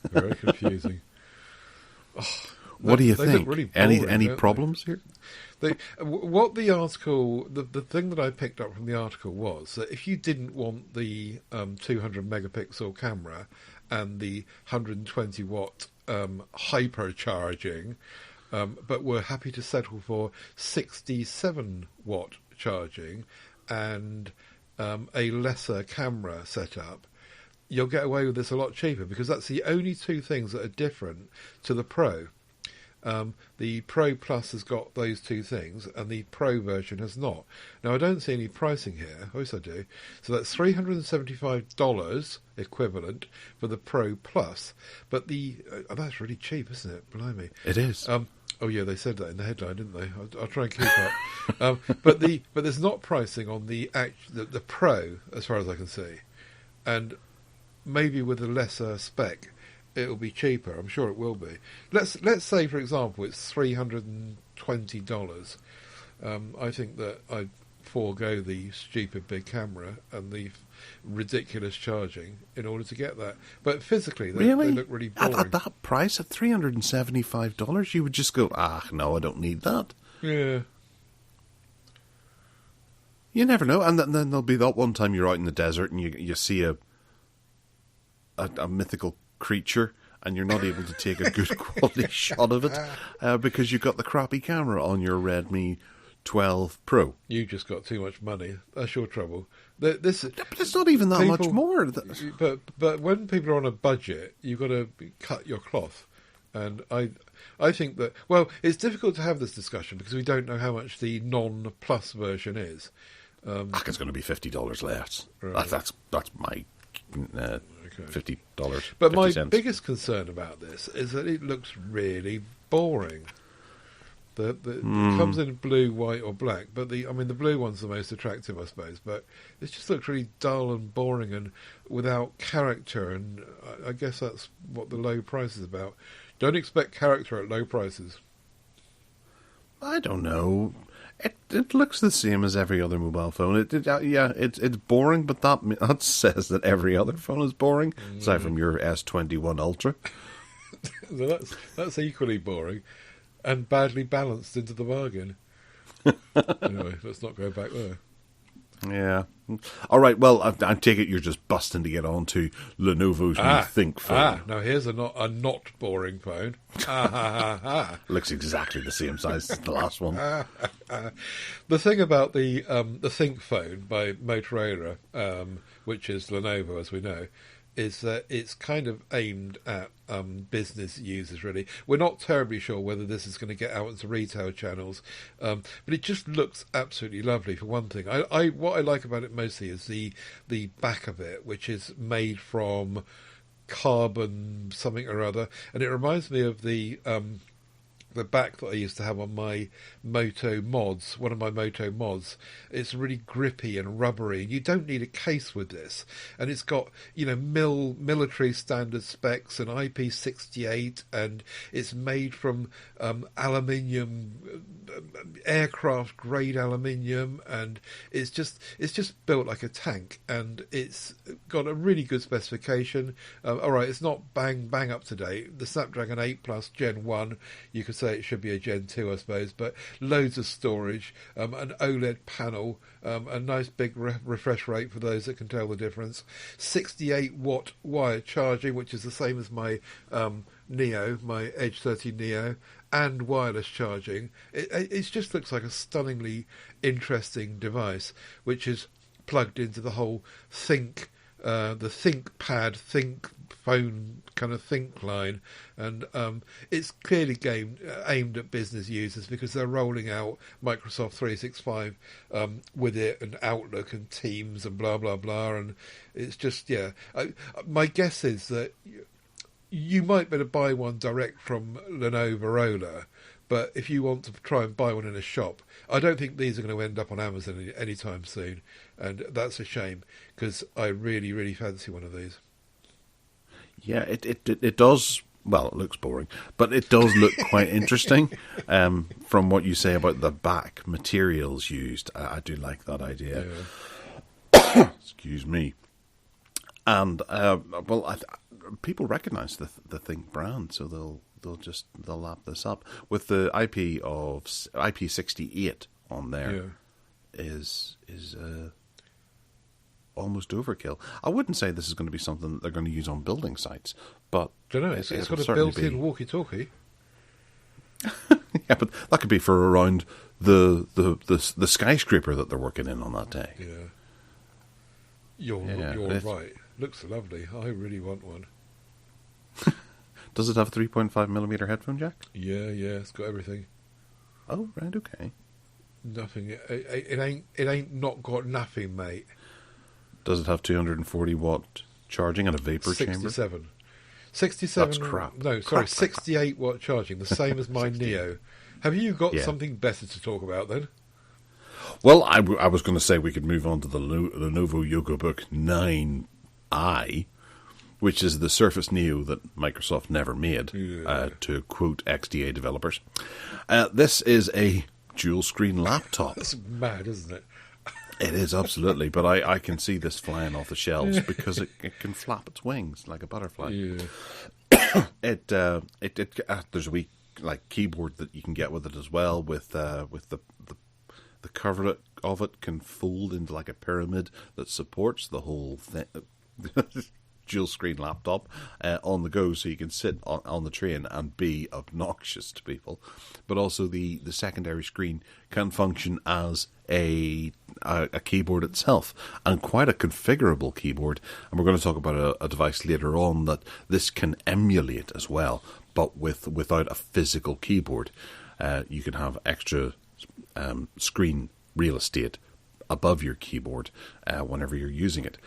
Very confusing. What do you think? Really boring, any problems here? What the article, the thing that I picked up from the article was that if you didn't want the 200 megapixel camera and the 120 watt hypercharging, but were happy to settle for 67 watt charging and a lesser camera setup, you'll get away with this a lot cheaper, because that's the only two things that are different to the Pro. The Pro Plus has got those two things, and the Pro version has not. Now, I don't see any pricing here. Oh, yes, I do. So that's $375 equivalent for the Pro Plus. But that's really cheap, isn't it? Blimey. It is. Oh yeah, they said that in the headline, didn't they? I'll try and keep up. But there's not pricing on the Pro, as far as I can see, and maybe with a lesser spec, it'll be cheaper. I'm sure it will be. Let's say, for example, it's $320. I think that I'd forego the stupid big camera and the ridiculous charging in order to get that. But physically, they look really boring. At that price, at $375, you would just go, no, I don't need that. Yeah. You never know. And then there'll be that one time you're out in the desert and you see a mythical creature and you're not able to take a good quality shot of it because you've got the crappy camera on your Redmi 12 Pro. You just got too much money. That's your trouble. But it's not even that much more. But when people are on a budget, you've got to cut your cloth. And I think that, well, it's difficult to have this discussion because we don't know how much the non-plus version is. It's going to be $50 less. Right. That's my $50. But 50 my cents. biggest concern about this is that it looks really boring. It comes in blue, white, or black, but the blue one's the most attractive, I suppose. But it just looks really dull and boring and without character. And I guess that's what the low price is about. Don't expect character at low prices. I don't know. It looks the same as every other mobile phone. It's boring, but that says that every other phone is boring, aside from your S21 Ultra. So that's equally boring. And badly balanced into the bargain. Anyway, let's not go back there. Yeah. All right, well, I take it you're just busting to get on to Lenovo's new Think phone. Now here's a not boring phone. Looks exactly the same size as the last one. The thing about the Think phone by Motorola, which is Lenovo, as we know, is that it's kind of aimed at business users, really. We're not terribly sure whether this is going to get out into retail channels, but it just looks absolutely lovely, for one thing. What I like about it mostly is the back of it, which is made from carbon something or other, and it reminds me of the back that I used to have on my Moto mods, one of my Moto mods. It's really grippy and rubbery. You don't need a case with this. And it's got, military standard specs and IP68, and it's made from aluminium, aircraft grade aluminium, and it's just built like a tank, and it's got a really good specification. All right, it's not bang up to date. The Snapdragon 8 Plus Gen 1, you could say it should be a Gen 2, I suppose, but loads of storage, an OLED panel, a nice big refresh rate for those that can tell the difference, 68-watt wired charging, which is the same as my Neo, my Edge 30 Neo, and wireless charging. It just looks like a stunningly interesting device, which is plugged into the whole the ThinkPad, Think phone kind of Think line, and it's clearly aimed at business users because they're rolling out Microsoft 365 with it, and Outlook and Teams and blah blah blah, and it's just my guess is that you might better buy one direct from Lenovo, but if you want to try and buy one in a shop, I don't think these are going to end up on Amazon anytime soon, and that's a shame because I really, really fancy one of these. Yeah, it does. Well, it looks boring, but it does look quite interesting. From what you say about the back materials used, I do like that idea. Yeah. Excuse me. And people recognise the Think brand, so they'll lap this up with the IP68 on there. Is almost overkill. I wouldn't say this is going to be something that they're going to use on building sites, but don't know. It's got a built-in walkie-talkie. Yeah, but that could be for around the skyscraper that they're working in on that day. Yeah, you're right. Looks lovely. I really want one. Does it have a 3.5mm headphone jack? Yeah, it's got everything. Oh, right, okay. Nothing. It ain't not got nothing, mate. Does it have 240-watt charging and a vapor chamber? 67. That's crap. No, sorry, Crap. 68-watt charging, the same as my Neo. Have you got Yeah. something better to talk about then? Well, I was going to say we could move on to the Lenovo YogaBook 9i, which is the Surface Neo that Microsoft never made, to quote XDA developers. This is a dual-screen laptop. That's mad, isn't it? It is, absolutely, but I can see this flying off the shelves because it can flap its wings like a butterfly. Yeah. There's a wee keyboard that you can get with it as well, with the cover of it can fold into like a pyramid that supports the whole thing. Dual screen laptop on the go, so you can sit on the train and be obnoxious to people. But also the secondary screen can function as a keyboard itself, and quite a configurable keyboard. And we're going to talk about a device later on that this can emulate as well, but without a physical keyboard. You can have extra screen real estate above your keyboard whenever you're using it.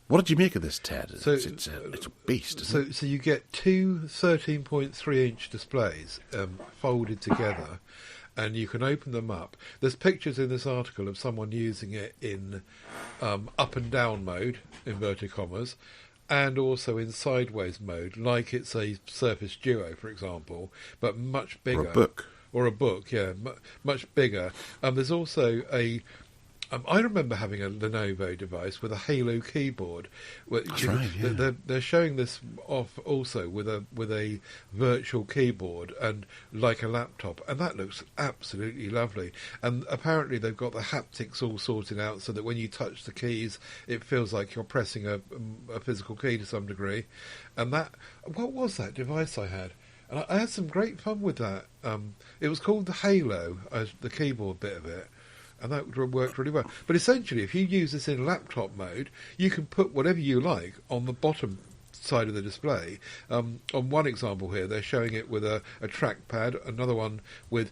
What did you make of this, Ted? It's a beast, isn't it? So you get two 13.3-inch displays folded together, and you can open them up. There's pictures in this article of someone using it in up and down mode, inverted commas, and also in sideways mode, like it's a Surface Duo, for example, but much bigger. Or a book, yeah, much bigger. There's also a... I remember having a Lenovo device with a Halo keyboard. That's right, yeah. They're showing this off also with a virtual keyboard and like a laptop, and that looks absolutely lovely. And apparently they've got the haptics all sorted out so that when you touch the keys, it feels like you're pressing a physical key to some degree. And what was that device I had? And I had some great fun with that. It was called the Halo, the keyboard bit of it. And that worked really well. But essentially, if you use this in laptop mode, you can put whatever you like on the bottom side of the display. On one example here, they're showing it with a trackpad, another one with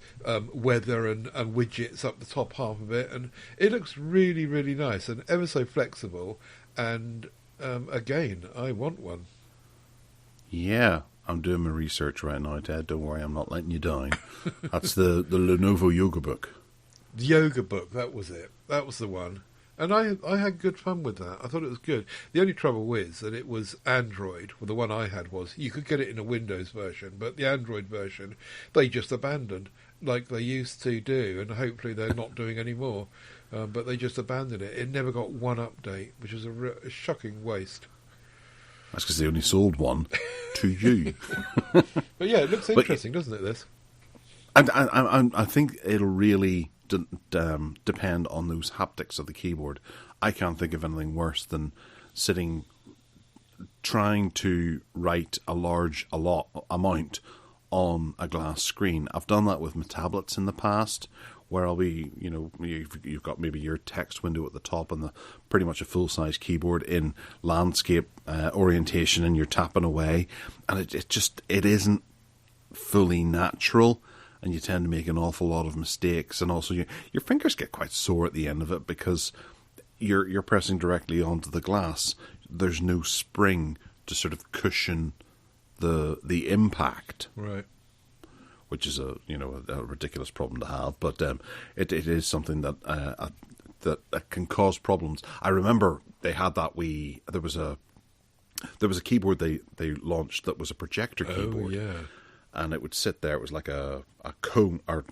weather and widgets up the top half of it. And it looks really, really nice and ever so flexible. And again, I want one. Yeah, I'm doing my research right now, Ted. Don't worry, I'm not letting you down. That's the Lenovo YogaBook. The Yoga Book, that was it. That was the one. And I had good fun with that. I thought it was good. The only trouble is that it was Android. Well, the one I had was, you could get it in a Windows version, but the Android version, they just abandoned, like they used to do, and hopefully they're not doing any more. But they just abandoned it. It never got one update, which is a shocking waste. That's because they only sold one to you. But yeah, it looks interesting, doesn't it, this? I think it'll really depend on those haptics of the keyboard. I can't think of anything worse than trying to write a large amount on a glass screen. I've done that with my tablets in the past, where I'll be, you've got maybe your text window at the top and pretty much a full-size keyboard in landscape orientation, and you're tapping away, and it isn't fully natural. And you tend to make an awful lot of mistakes, and also your fingers get quite sore at the end of it because you're pressing directly onto the glass. There's no spring to sort of cushion the impact, right? Which is a ridiculous problem to have, but it is something that can cause problems. I remember they had that there was a keyboard they launched that was a projector keyboard. Oh yeah. And it would sit there. It was like a cone or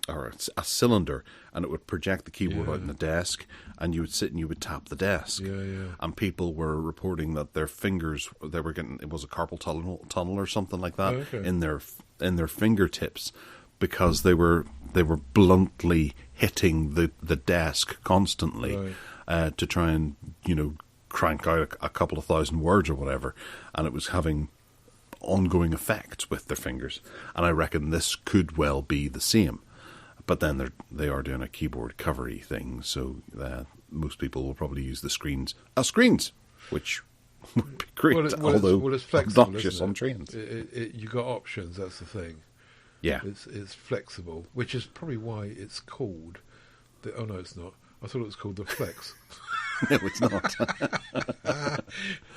a cylinder, and it would project the keyboard out on the desk, and you would sit and you would tap the desk. Yeah, yeah. And people were reporting that their fingers, it was a carpal tunnel or something like that in their fingertips, because they were bluntly hitting the desk constantly to try and crank out a couple of thousand words or whatever, and it was having ongoing effects with their fingers. And I reckon this could well be the same, but then they are doing a keyboard covery thing, so most people will probably use the screens as screens, which would be great, although it's flexible, obnoxious isn't it? on trains. You got options, that's the thing. Yeah. It's flexible, which is probably why it's called oh no, it's not. I thought it was called the Flex. No, it's not.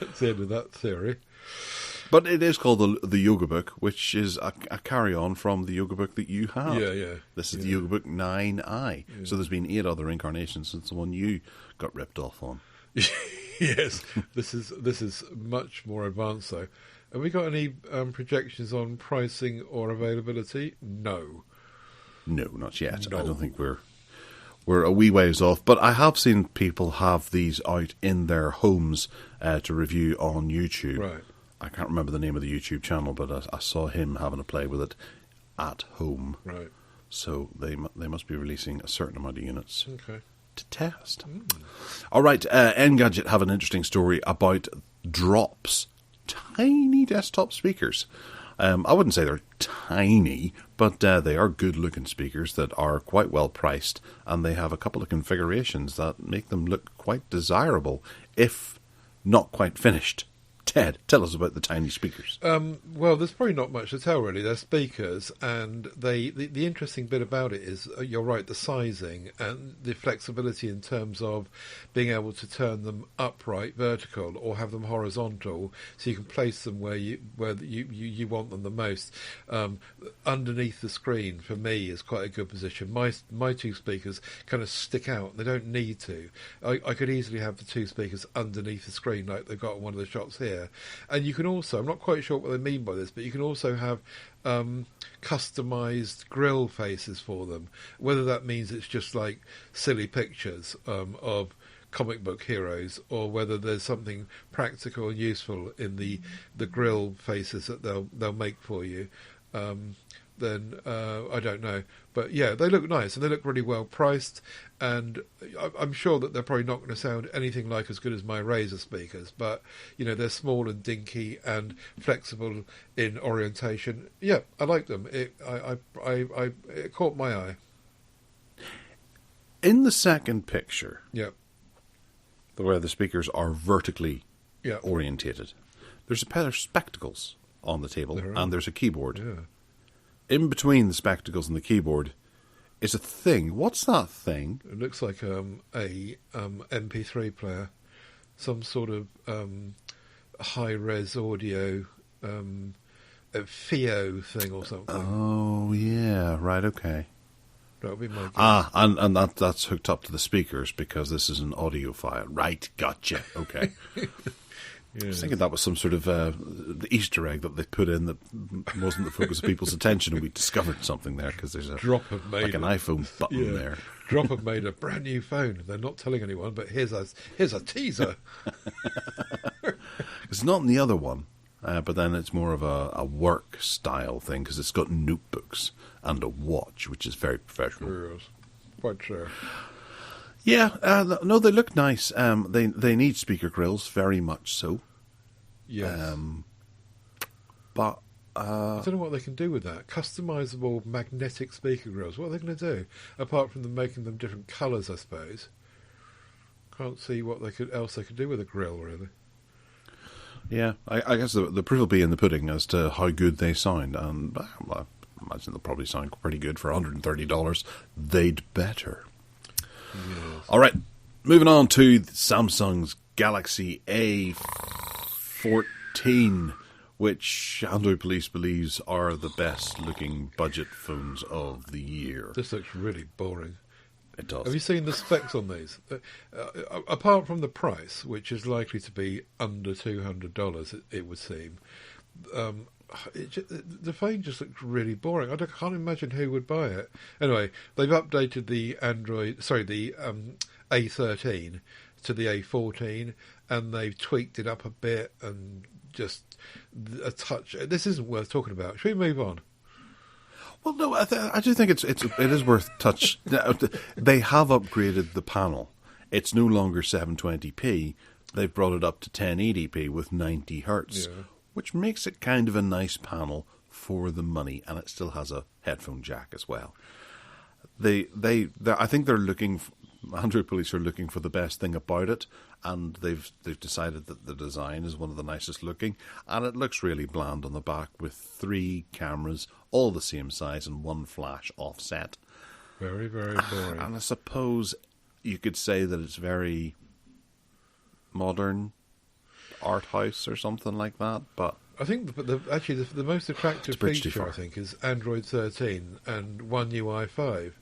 That's the end of that theory. But it is called the Yoga Book, which is a carry-on from the Yoga Book that you have. Yeah. This is the Yoga Book 9i. Yeah. So there's been 8 other incarnations since the one you got ripped off on. Yes, this is much more advanced though. Have we got any projections on pricing or availability? No. No, not yet. No. I don't think we're a wee ways off. But I have seen people have these out in their homes to review on YouTube. Right. I can't remember the name of the YouTube channel, but I saw him having a play with it at home. Right. So they must be releasing a certain amount of units Okay. to test. All right, Engadget have an interesting story about Drops, tiny desktop speakers. I wouldn't say they're tiny, but they are good-looking speakers that are quite well priced, and they have a couple of configurations that make them look quite desirable, if not quite finished. Ted, tell us about the tiny speakers. Well, there's probably not much to tell, really. They're speakers, and the interesting bit about it is, you're right, the sizing and the flexibility in terms of being able to turn them upright, vertical, or have them horizontal, so you can place them where you want them the most. Underneath the screen, for me, is quite a good position. My two speakers kind of stick out. They don't need to. I could easily have the two speakers underneath the screen, like they've got in one of the shots here. And you can also, I'm not quite sure what they mean by this, but you can also have customised grill faces for them. Whether that means it's just like silly pictures of comic book heroes, or whether there's something practical and useful in the grill faces that they'll make for you. Then I don't know. But yeah, they look nice, and they look really well priced, and I'm sure that they're probably not going to sound anything like as good as my Razer speakers, but they're small and dinky and flexible in orientation. Yeah, I like them. It caught my eye. In the second picture, Yeah. where the speakers are vertically Yeah. orientated, there's a pair of spectacles on the table, and there's a keyboard. Yeah. In between the spectacles and the keyboard is a thing. What's that thing? It looks like a MP3 player, some sort of high-res audio a FIO thing or something. Oh, yeah. Right, okay. That would be my guess. And that's hooked up to the speakers because this is an audio file. Right, gotcha. Okay. I was thinking that was some sort of the Easter egg that they put in that wasn't the focus of people's attention, and we discovered something there because there's an iPhone button there. Drop have made a brand new phone. They're not telling anyone, but here's a teaser. It's not in the other one, but then it's more of a work style thing because it's got notebooks and a watch, which is very professional. Yes, quite sure. Yeah, no, they look nice. They need speaker grills, very much so. Yes. But I don't know what they can do with that. Customizable magnetic speaker grills. What are they going to do? Apart from them making them different colours, I suppose. Can't see what else they could do with a grill, really. Yeah, I guess the proof will be in the pudding as to how good they sound. And I imagine they'll probably sound pretty good for $130. They'd better. Yes. All right, moving on to Samsung's Galaxy A14, which Android Police believes are the best-looking budget phones of the year. This looks really boring. It does. Have you seen the specs on these? Apart from the price, which is likely to be under $200, it would seem. The phone just looks really boring. I can't imagine who would buy it. Anyway, they've updated the A13 to the A14, and they've tweaked it up a bit and just a touch. This isn't worth talking about. Should we move on? Well, no, I do think it is worth touch. They have upgraded the panel. It's no longer 720p. They've brought it up to 1080p with 90 hertz. Yeah. Which makes it kind of a nice panel for the money, and it still has a headphone jack as well. I think they're looking Android police are looking for the best thing about it, and they've decided that the design is one of the nicest looking, and it looks really bland on the back with 3 cameras, all the same size, and 1 flash offset. Very, very boring. And I suppose you could say that it's very modern art house or something like that, but I think the most attractive bridge too feature, far. I think, is Android 13 and One UI 5.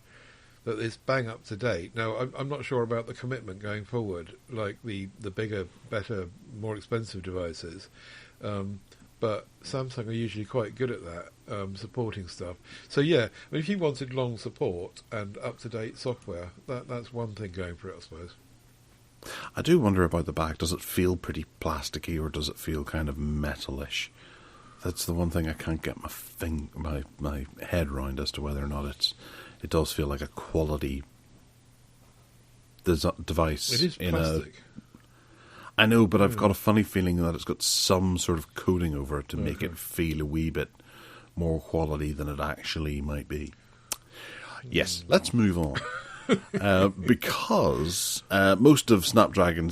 That is bang up to date. Now, I'm not sure about the commitment going forward, like the bigger, better, more expensive devices. But Samsung are usually quite good at that, supporting stuff. So yeah, I mean, if you wanted long support and up-to-date software, that's one thing going for it, I suppose. I do wonder about the back. Does it feel pretty plasticky, or does it feel kind of metalish? That's the one thing I can't get my head around as to whether or not it does feel like a quality device. It is plastic. I know, but I've got a funny feeling that it's got some sort of coating over it to make it feel a wee bit more quality than it actually might be. Yes, let's move on. Because most of the Snapdragon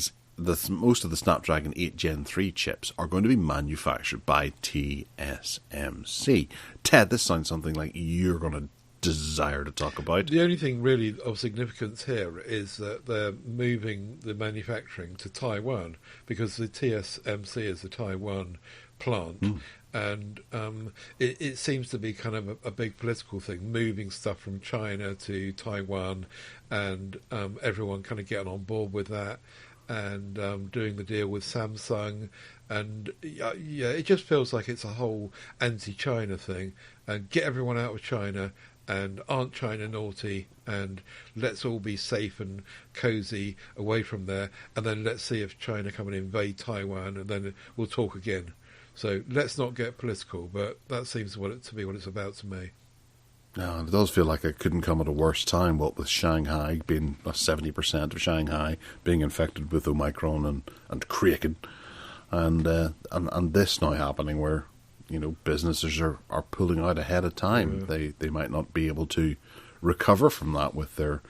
8 Gen 3 chips are going to be manufactured by TSMC. Ted, this sounds something like you're going to desire to talk about. The only thing really of significance here is that they're moving the manufacturing to Taiwan, because the TSMC is the Taiwan plant. And it seems to be kind of a big political thing, moving stuff from China to Taiwan, and everyone kind of getting on board with that, and doing the deal with Samsung. And yeah, it just feels like it's a whole anti-China thing, and get everyone out of China, and aren't China naughty, and let's all be safe and cosy away from there, and then let's see if China come and invade Taiwan, and then we'll talk again. So let's not get political, but that seems to be what it's about to me. No, it does feel like it couldn't come at a worse time, what with Shanghai being 70% of Shanghai being infected with Omicron and Kraken, and this now happening where, you know, businesses are pulling out ahead of time. Yeah. They might not be able to recover from that with their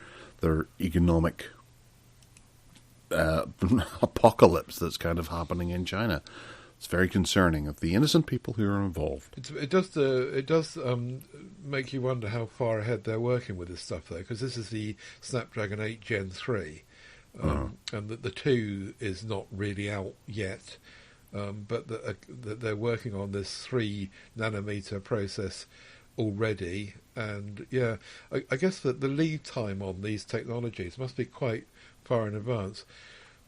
economic apocalypse that's kind of happening in China. It's very concerning of the innocent people who are involved. It does make you wonder how far ahead they're working with this stuff, though, because this is the Snapdragon 8 Gen 3, and the 2 is not really out yet, but they're working on this 3-nanometer process already, and yeah, I guess that the lead time on these technologies must be quite far in advance.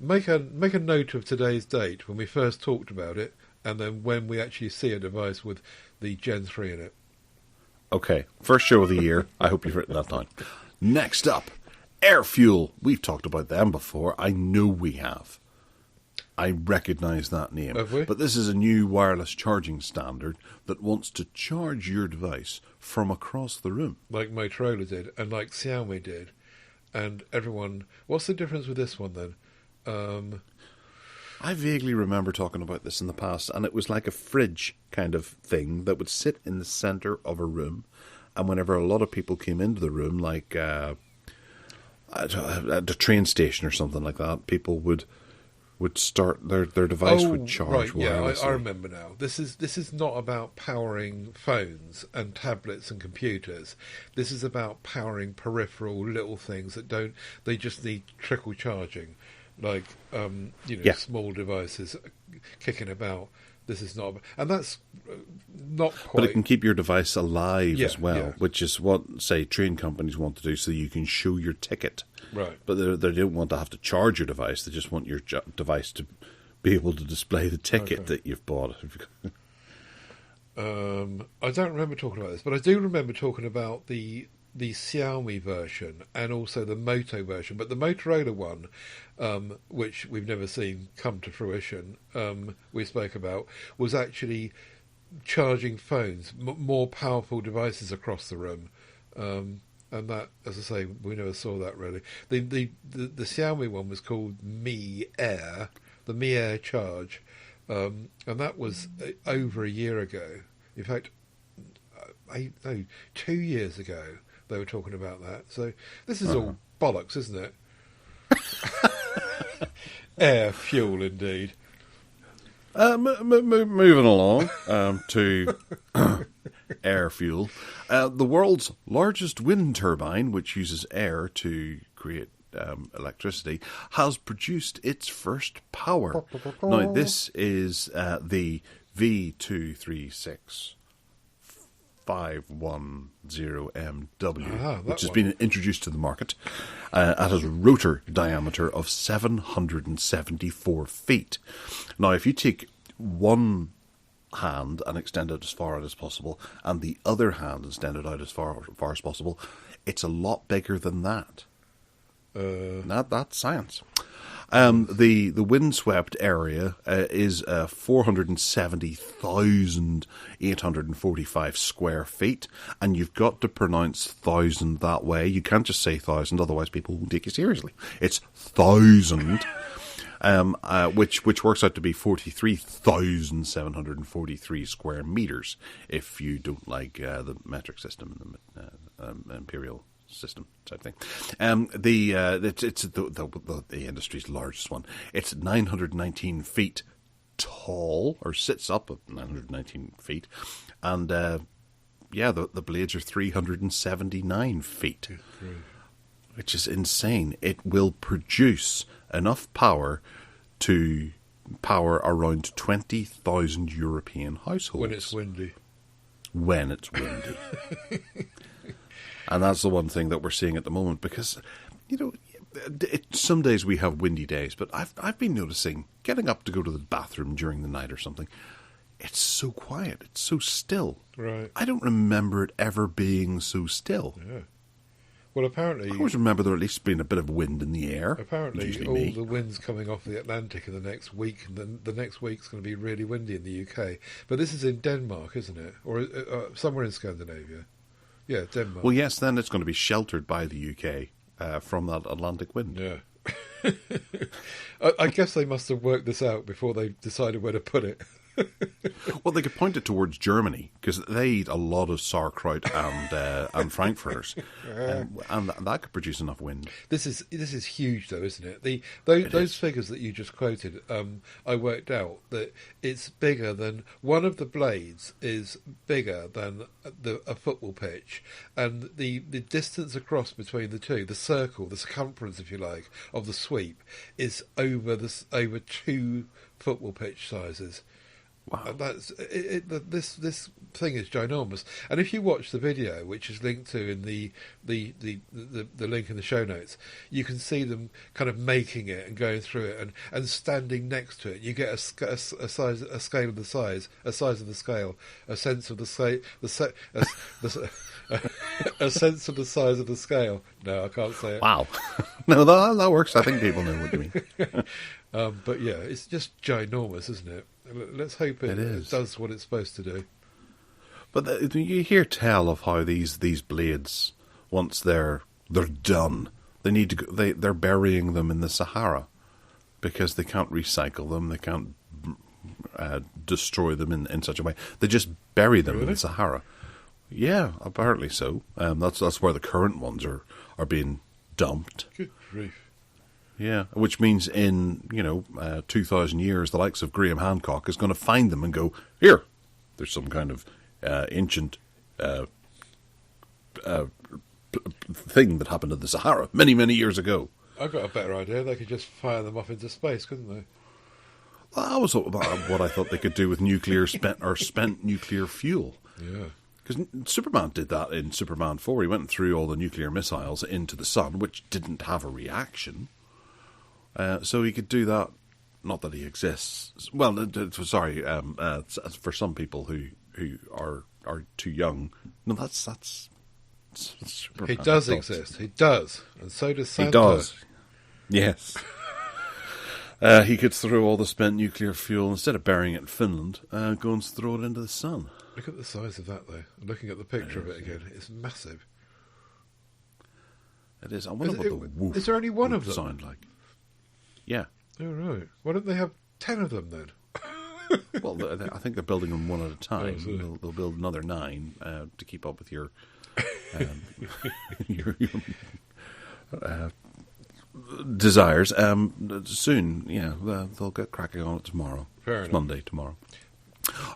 Make a note of today's date when we first talked about it, and then when we actually see a device with the Gen 3 in it. Okay, first show of the year. I hope you've written that down. Next up, AirFuel. We've talked about them before. I know we have. I recognise that name. Have we? But this is a new wireless charging standard that wants to charge your device from across the room. Like Motorola did, and like Xiaomi did. And everyone... What's the difference with this one, then? I vaguely remember talking about this in the past, and it was like a fridge kind of thing that would sit in the centre of a room, and whenever a lot of people came into the room, like at the train station or something like that, people would start their device would charge wirelessly. Yeah, I remember now. This is not about powering phones and tablets and computers. This is about powering peripheral little things they just need trickle charging. Like, small devices kicking about. This is not... And that's not quite... But it can keep your device alive as well, which is what, say, train companies want to do, so you can show your ticket. Right. But they don't want to have to charge your device. They just want your device to be able to display the ticket that you've bought. I don't remember talking about this, but I do remember talking about the Xiaomi version and also the Moto version. But the Motorola one, which we've never seen come to fruition, we spoke about, was actually charging phones, more powerful devices across the room. And that, as I say, we never saw that really. The Xiaomi one was called Mi Air, the Mi Air Charge, and that was over a year ago. In fact, 2 years ago they were talking about that. So this is all bollocks, isn't it? Air fuel, indeed. Moving along to air fuel. The world's largest wind turbine, which uses air to create electricity, has produced its first power. Now, this is the V236-510MW, which has been introduced to the market. It has a rotor diameter of 774 feet. Now, if you take one hand and extend it as far out as possible, and the other hand and extend it out as far as possible, it's a lot bigger than that. That's science. The windswept area is 470,845 square feet, and you've got to pronounce thousand that way. You can't just say thousand, otherwise people won't take you seriously. It's thousand, which works out to be 43,743 square meters if you don't like the metric system and the imperial system type thing. It's the industry's largest one. It's 919 feet tall, or sits up at 919 feet, and the blades are 379 feet, which is insane. It will produce enough power to power around 20,000 European households. When it's windy. And that's the one thing that we're seeing at the moment, because, some days we have windy days, but I've been noticing getting up to go to the bathroom during the night or something, it's so quiet, it's so still. Right. I don't remember it ever being so still. Yeah. Well, apparently... I always remember there at least being a bit of wind in the air. Apparently all the wind's coming off the Atlantic in the next week, and then the next week's going to be really windy in the UK. But this is in Denmark, isn't it? Or somewhere in Scandinavia. Yeah, Denmark. Well, yes, then it's going to be sheltered by the UK from that Atlantic wind. Yeah. I guess they must have worked this out before they decided where to put it. Well, they could point it towards Germany, because they eat a lot of sauerkraut and frankfurters, and that could produce enough wind. This is huge, though, isn't it? Those figures that you just quoted, I worked out that it's bigger than one of the blades is bigger than a football pitch, and the distance across between the two, the circumference, if you like, of the sweep is over 2 football pitch sizes. Wow. This thing is ginormous, and if you watch the video, which is linked to in the link in the show notes, you can see them kind of making it and going through it and standing next to it. You get a sense of the scale, a sense of the size of the scale. No, I can't say it. Wow, no, that works. I think people know what you mean. But yeah, it's just ginormous, isn't it? Let's hope it does what it's supposed to do. But you hear tell of how these blades, once they're done, they need to go, they're burying them in the Sahara, because they can't recycle them, they can't destroy them in such a way. They just bury them in the Sahara. Yeah, apparently so. That's where the current ones are being dumped. Good grief. Yeah, which means in 2,000 years, the likes of Graham Hancock is going to find them and go, here, there's some kind of ancient thing that happened in the Sahara many, many years ago. I've got a better idea. They could just fire them off into space, couldn't they? Well, that was what I thought they could do with spent nuclear fuel. Yeah. Because Superman did that in Superman 4. He went through all the nuclear missiles into the sun, which didn't have a reaction. So he could do that. Not that he exists. Well, sorry. For some people who are too young, no, that's Superman. He does exist. He does, and so does Santa. He does. Yes. He could throw all the spent nuclear fuel, instead of burying it in Finland, go and throw it into the sun. Look at the size of that, though. I'm looking at the picture of it again. It's massive. It is. I wonder what the woof is there only one of them? Sound like. Yeah. Oh, right. Why don't they have 10 of them then? Well, I think they're building them one at a time. Oh, they'll build another 9 to keep up with your desires. Soon, yeah, they'll get cracking on it tomorrow. Fair It's enough. Monday tomorrow.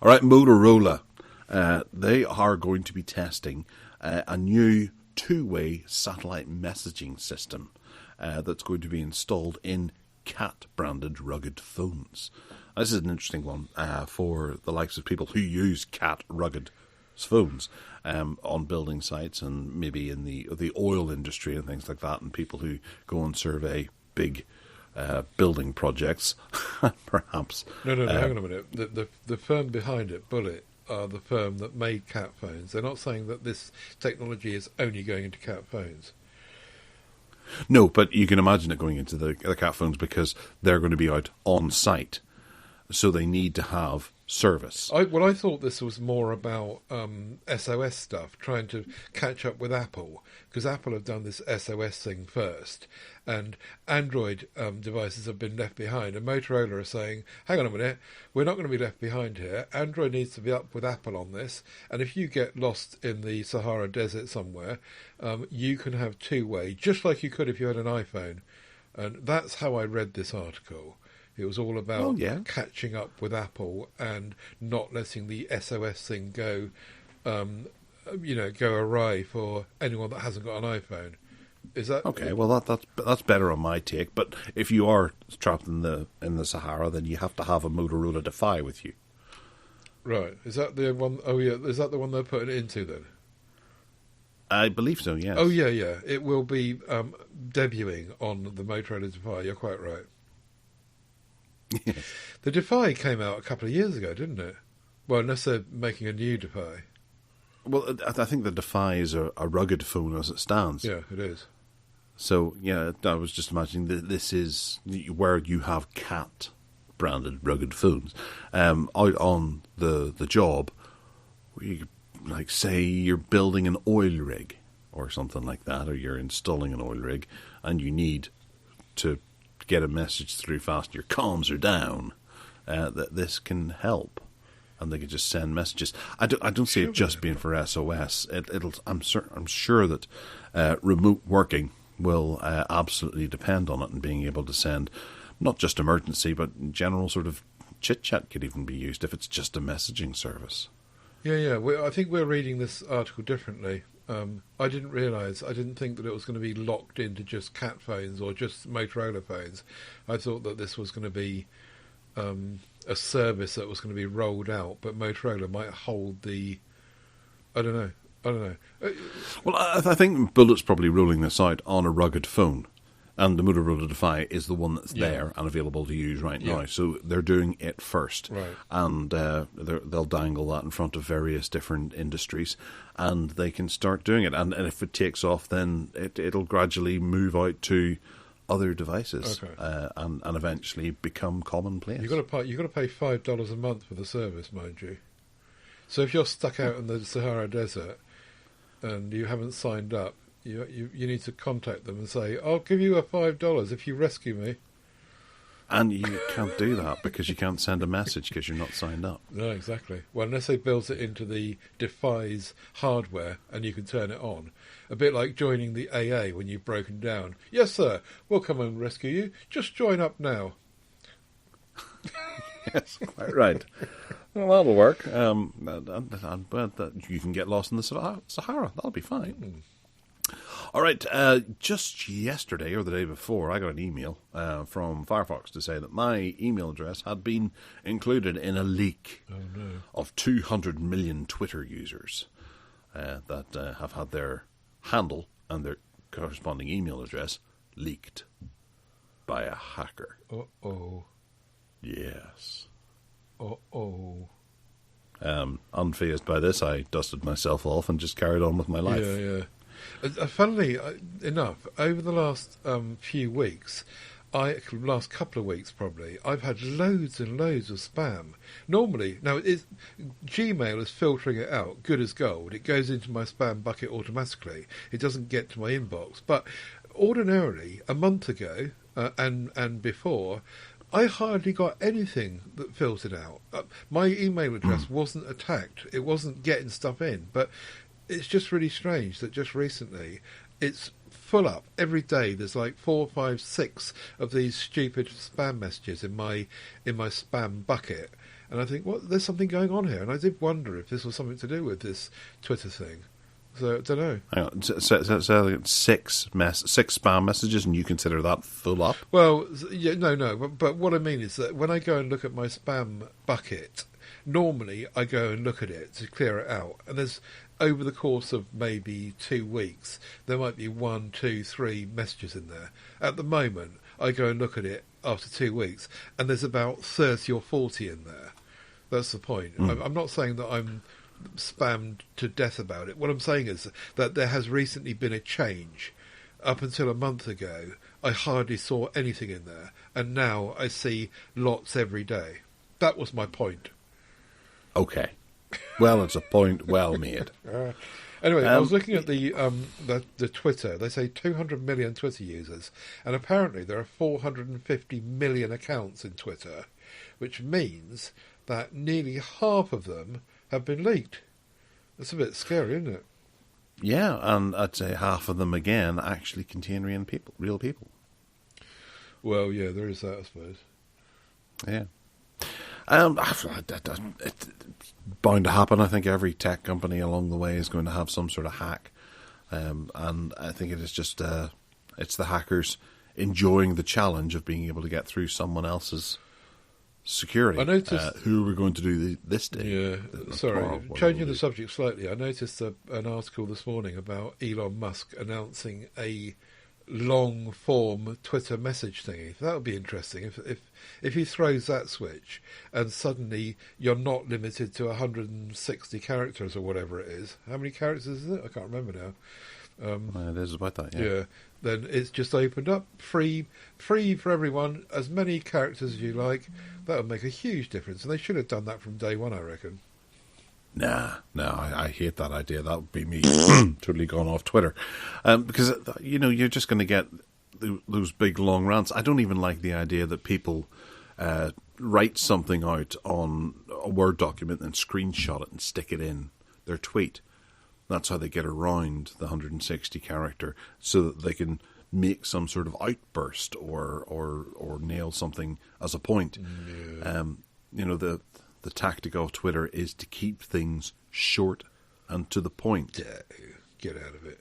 All right, Motorola. They are going to be testing a new two-way satellite messaging system that's going to be installed in Cat-branded rugged phones. This is an interesting one for the likes of people who use Cat rugged phones on building sites and maybe in the oil industry and things like that, and people who go and survey big building projects, perhaps. No, hang on a minute. The firm behind it, Bullet, are the firm that made cat phones. They're not saying that this technology is only going into cat phones. No, but you can imagine it going into the cat phones because they're going to be out on site, so they need to have service. I thought this was more about SOS stuff, trying to catch up with Apple, because Apple have done this SOS thing first, and Android devices have been left behind, and Motorola are saying, hang on a minute, we're not going to be left behind here. Android needs to be up with Apple on this, and if you get lost in the Sahara Desert somewhere, you can have two-way, just like you could if you had an iPhone. And that's how I read this article. It was all about catching up with Apple and not letting the SOS thing go, go awry for anyone that hasn't got an iPhone. Is that okay? Well, that's better on my take. But if you are trapped in the Sahara, then you have to have a Motorola Defy with you. Right? Is that the one? Oh yeah, is that the one they're putting it into then? I believe so. Yes. Oh yeah. It will be debuting on the Motorola Defy. You're quite right. The Defy came out a couple of years ago, didn't it? Well, unless they're making a new Defy. Well, I think the Defy is a rugged phone as it stands. Yeah, it is. So, yeah, I was just imagining that this is where you have Cat-branded rugged phones out on the job, where you, like, say you're building an oil rig or something like that, or you're installing an oil rig, and you need to get a message through fast, your comms are down, that this can help, and they can just send messages. I don't see it just being for SOS. I'm sure that remote working will absolutely depend on it, and being able to send not just emergency but general sort of chit chat could even be used if it's just a messaging service. Yeah. I think we're reading this article differently. I didn't think that it was going to be locked into just cat phones or just Motorola phones. I thought that this was going to be a service that was going to be rolled out, but Motorola might hold the... I don't know. Well, I think Bullet's probably rolling this out on a rugged phone, and the Motorola Defy is the one that's there and available to use right now. So they're doing it first, right? And they'll dangle that in front of various different industries, and they can start doing it. And if it takes off, then it'll gradually move out to other devices, and eventually become commonplace. You've got to pay $5 a month for the service, mind you. So if you're stuck out in the Sahara Desert and you haven't signed up, you need to contact them and say, I'll give you $5 if you rescue me. And you can't do that because you can't send a message because you're not signed up. No, exactly. Well, unless they built it into the Defy's hardware and you can turn it on. A bit like joining the AA when you've broken down. Yes, sir, we'll come and rescue you. Just join up now. Yes, quite right. Well, that'll work. You can get lost in the Sahara. That'll be fine. All right, just yesterday or the day before, I got an email from Firefox to say that my email address had been included in a leak of 200 million Twitter users that have had their handle and their corresponding email address leaked by a hacker. Uh-oh. Yes. Uh-oh. Unfazed by this, I dusted myself off and just carried on with my life. Yeah. Funnily enough, over the last few weeks, last couple of weeks probably, I've had loads and loads of spam. Normally, now Gmail is filtering it out, good as gold. It goes into my spam bucket automatically. It doesn't get to my inbox. But ordinarily, a month ago and before, I hardly got anything that filtered out. My email address wasn't attacked. It wasn't getting stuff in. But it's just really strange that just recently it's full up every day. There's like 4, 5, 6 of these stupid spam messages in my spam bucket, and I think, well, there's something going on here. And I did wonder if this was something to do with this Twitter thing. So I don't know. Hang on, so six spam messages, and you consider that full up? Well, yeah, no. But what I mean is that when I go and look at my spam bucket, normally I go and look at it to clear it out, and there's, over the course of maybe 2 weeks, there might be 1, 2, 3 messages in there. At the moment, I go and look at it after 2 weeks, and there's about 30 or 40 in there. That's the point. I'm not saying that I'm spammed to death about it. What I'm saying is that there has recently been a change. Up until a month ago, I hardly saw anything in there, and now I see lots every day. That was my point. Okay. Well, it's a point well made. Anyway, I was looking at the Twitter. They say 200 million Twitter users, and apparently there are 450 million accounts in Twitter, which means that nearly half of them have been leaked. That's a bit scary, isn't it? Yeah, and I'd say half of them, again, actually contain real people. Well, yeah, there is that, I suppose. Yeah. It's bound to happen. I think every tech company along the way is going to have some sort of hack. And I think it is just, it's the hackers enjoying the challenge of being able to get through someone else's security. I noticed who we're going to do this day. Yeah, sorry, changing the subject slightly. I noticed an article this morning about Elon Musk announcing a long form Twitter message thingy. That would be interesting if he throws that switch and suddenly you're not limited to 160 characters or whatever it is. How many characters is it? I can't remember now. It is about that. Yeah. Then it's just opened up, free for everyone, as many characters as you like. That would make a huge difference, and they should have done that from day one, I reckon. I hate that idea. That would be me totally gone off Twitter, because you're just going to get those big long rants. I don't even like the idea that people write something out on a Word document and screenshot it and stick it in their tweet. That's how they get around the 160 character, so that they can make some sort of outburst or nail something as a point. Yeah. The tactic of Twitter is to keep things short and to the point. Yeah, get out of it.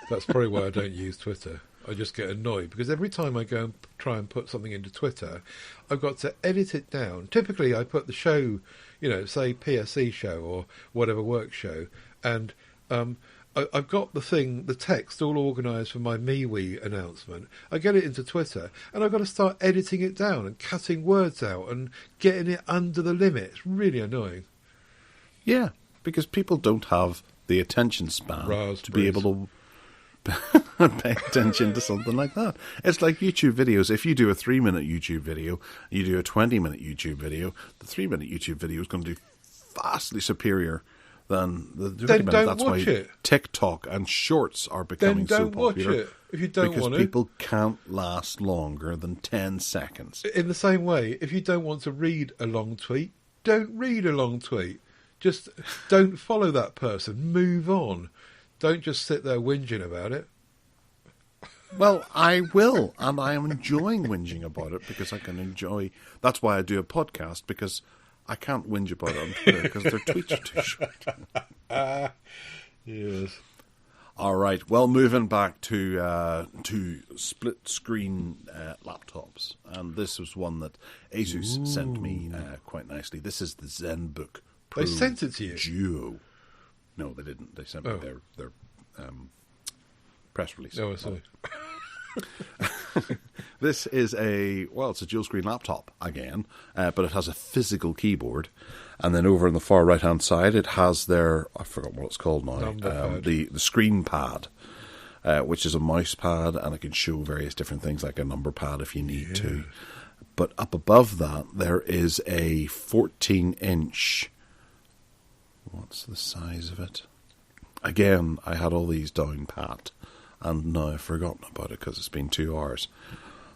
That's probably why I don't use Twitter. I just get annoyed because every time I go and try and put something into Twitter, I've got to edit it down. Typically, I put the show, say PSE show or whatever work show, and I've got the text all organised for my MeWe announcement. I get it into Twitter, and I've got to start editing it down and cutting words out and getting it under the limit. It's really annoying. Yeah, because people don't have the attention span to be able to pay attention to something like that. It's like YouTube videos. If you do a 3-minute YouTube video, you do a 20-minute YouTube video, the 3-minute YouTube video is going to do vastly superior than the 20 minutes. That's why it. TikTok and Shorts are becoming so popular. Then don't watch it if you don't want to. Because people can't last longer than 10 seconds. In the same way, if you don't want to read a long tweet, don't read a long tweet. Just don't follow that person. Move on. Don't just sit there whinging about it. Well, I will, and I am enjoying whinging about it because I can enjoy... That's why I do a podcast, because I can't whinge about it on Twitter because their tweets are too short. Yes. All right. Well, moving back to split-screen laptops, and this was one that Asus sent me quite nicely. This is the ZenBook Pro. They sent it to you? Duo. No, they didn't. They sent me their press release. Oh, I see. This is it's a dual screen laptop again, but it has a physical keyboard, and then over on the far right hand side it has I forgot what it's called now, the screen pad, which is a mouse pad, and it can show various different things like a number pad if you need to. But up above that there is a 14-inch. What's the size of it? Again, I had all these down pat, and now I've forgotten about it because it's been 2 hours.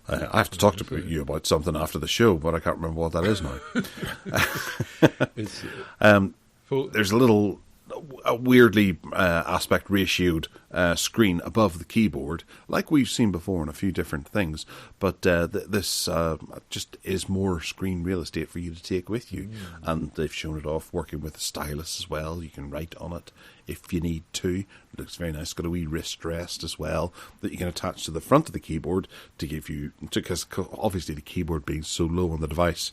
I have to talk to you about something after the show, but I can't remember what that is now. There's a little a weirdly aspect ratioed screen above the keyboard, like we've seen before in a few different things. But this just is more screen real estate for you to take with you. And they've shown it off working with a stylus as well. You can write on it if you need to. It looks very nice. Got a wee wrist rest as well that you can attach to the front of the keyboard to give you, because obviously the keyboard being so low on the device,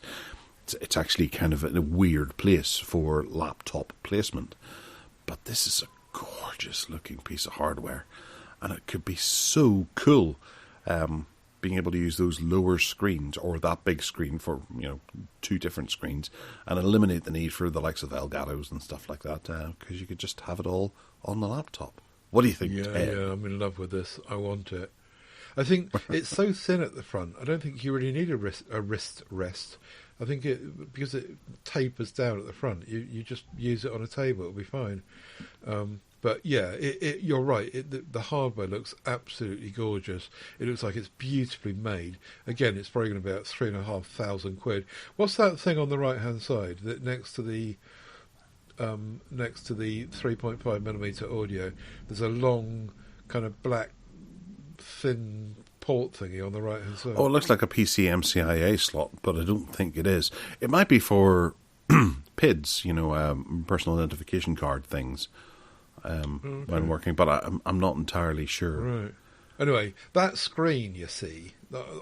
it's actually kind of in a weird place for laptop placement. But this is a gorgeous looking piece of hardware, and it could be so cool being able to use those lower screens or that big screen for, you know, two different screens, and eliminate the need for the likes of Elgatos and stuff like that, because you could just have it all on the laptop. What do you think, Ted? Yeah, I'm in love with this. I want it. I think it's so thin at the front. I don't think you really need a wrist rest. I think because it tapers down at the front, you just use it on a table, it'll be fine. But yeah, you're right. The hardware looks absolutely gorgeous. It looks like it's beautifully made. Again, it's probably going to be about £3,500. What's that thing on the right hand side that next to the 3.5mm audio? There's a long kind of black thin port thingy on the right hand side. Oh, it looks like a PCMCIA slot, but I don't think it is. It might be for PIDs, you know, personal identification card things. When working, but I'm not entirely sure. Right. Anyway, that screen you see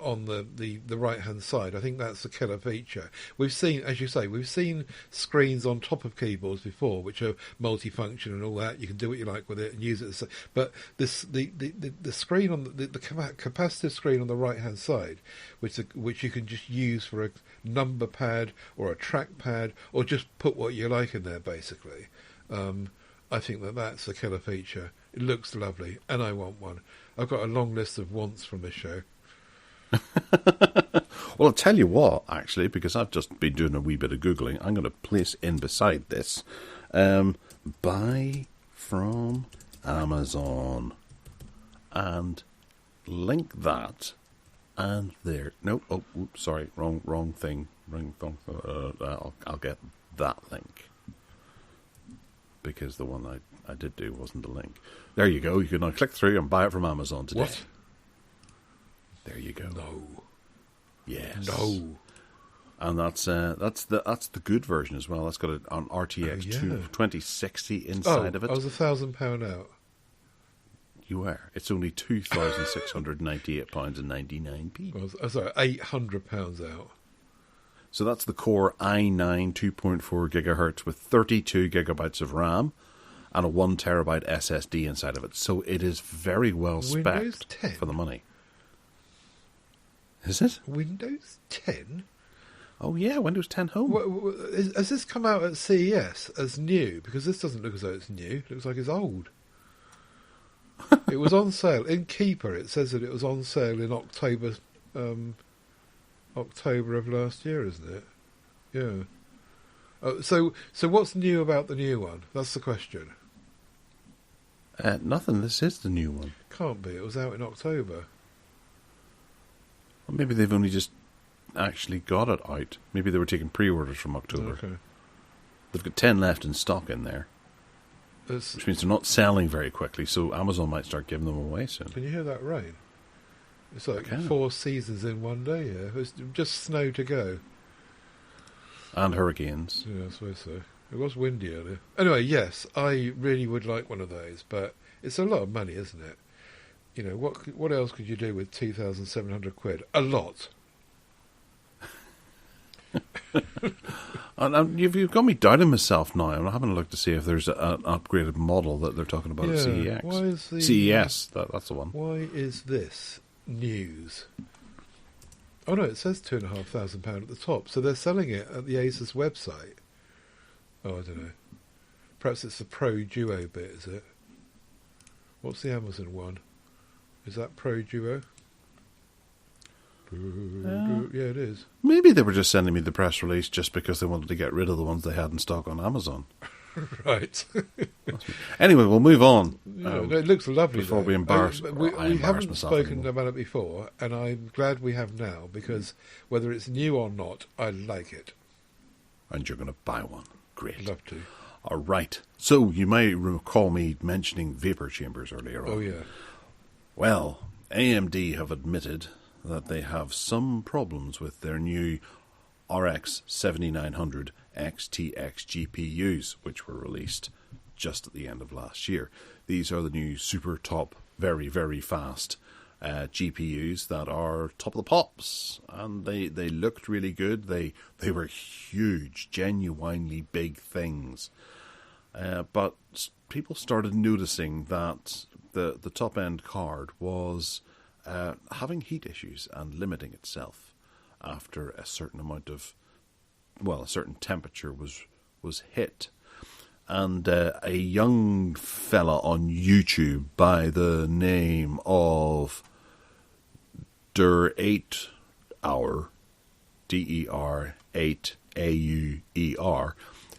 on the right hand side, I think that's the killer feature. We've seen, as you say, we've seen screens on top of keyboards before, which are multifunction and all that. You can do what you like with it and use it. But the screen on the capacitive screen on the right hand side, which you can just use for a number pad or a track pad, or just put what you like in there, basically. I think that's a killer feature. It looks lovely, and I want one. I've got a long list of wants from this show. Well, I'll tell you what, actually, because I've just been doing a wee bit of Googling, I'm going to place in beside this, buy from Amazon, and link that, and there. No, oh, oops, sorry, wrong thing. I'll get that link. Because the one I did do wasn't a link. There you go. You can now click through and buy it from Amazon today. What? There you go. No. Yes. No. And that's the good version as well. That's got an RTX 2060 inside of it. I was £1,000 out. You were. It's only £2,698.99p. Sorry, £800 out. So that's the Core i9 2.4 gigahertz with 32 gigabytes of RAM and a 1 terabyte SSD inside of it. So it is very well spec'd for the money. Is it? Windows 10? Oh yeah, Windows 10 Home. Has this come out at CES as new? Because this doesn't look as though it's new. It looks like it's old. It was on sale. In Keeper, it says that it was on sale in October of last year, isn't it? Yeah. So what's new about the new one? That's the question. Nothing. This is the new one. Can't be. It was out in October. Well, maybe they've only just actually got it out. Maybe they were taking pre-orders from October. Okay. They've got 10 left in stock in there. Which means they're not selling very quickly, so Amazon might start giving them away soon. Can you hear that rain? It's like 4 seasons in one day, yeah. It's just snow to go. And hurricanes. Yeah, I suppose so. It was windy earlier. Anyway, yes, I really would like one of those, but it's a lot of money, isn't it? You know, what else could you do with £2,700? A lot. And you've got me doubting myself now. I'm having a look to see if there's an upgraded model that they're talking about at CES. Why is CES, that's the one. Why is this news? Oh no, it says £2,500 at the top. So they're selling it at the Asus website. Oh, I don't know. Perhaps it's the Pro Duo bit, is it? What's the Amazon one? Is that Pro Duo? Yeah, it is. Maybe they were just sending me the press release just because they wanted to get rid of the ones they had in stock on Amazon. Right. Anyway, we'll move on. No, it looks lovely. Before we embarrass, we haven't spoken anymore about it before, and I'm glad we have now, because whether it's new or not, I like it. And you're going to buy one. Great. Love to. All right. So you may recall me mentioning vapor chambers earlier on. Oh, yeah. Well, AMD have admitted that they have some problems with their new RX 7900 XTX GPUs, which were released just at the end of last year. These are the new super top, very, very fast GPUs that are top of the pops, and they looked really good. They were huge, genuinely big things. But people started noticing that the top end card was having heat issues and limiting itself after a certain a certain temperature was hit. And a young fella on YouTube by the name of Der8Auer, DER8AUER,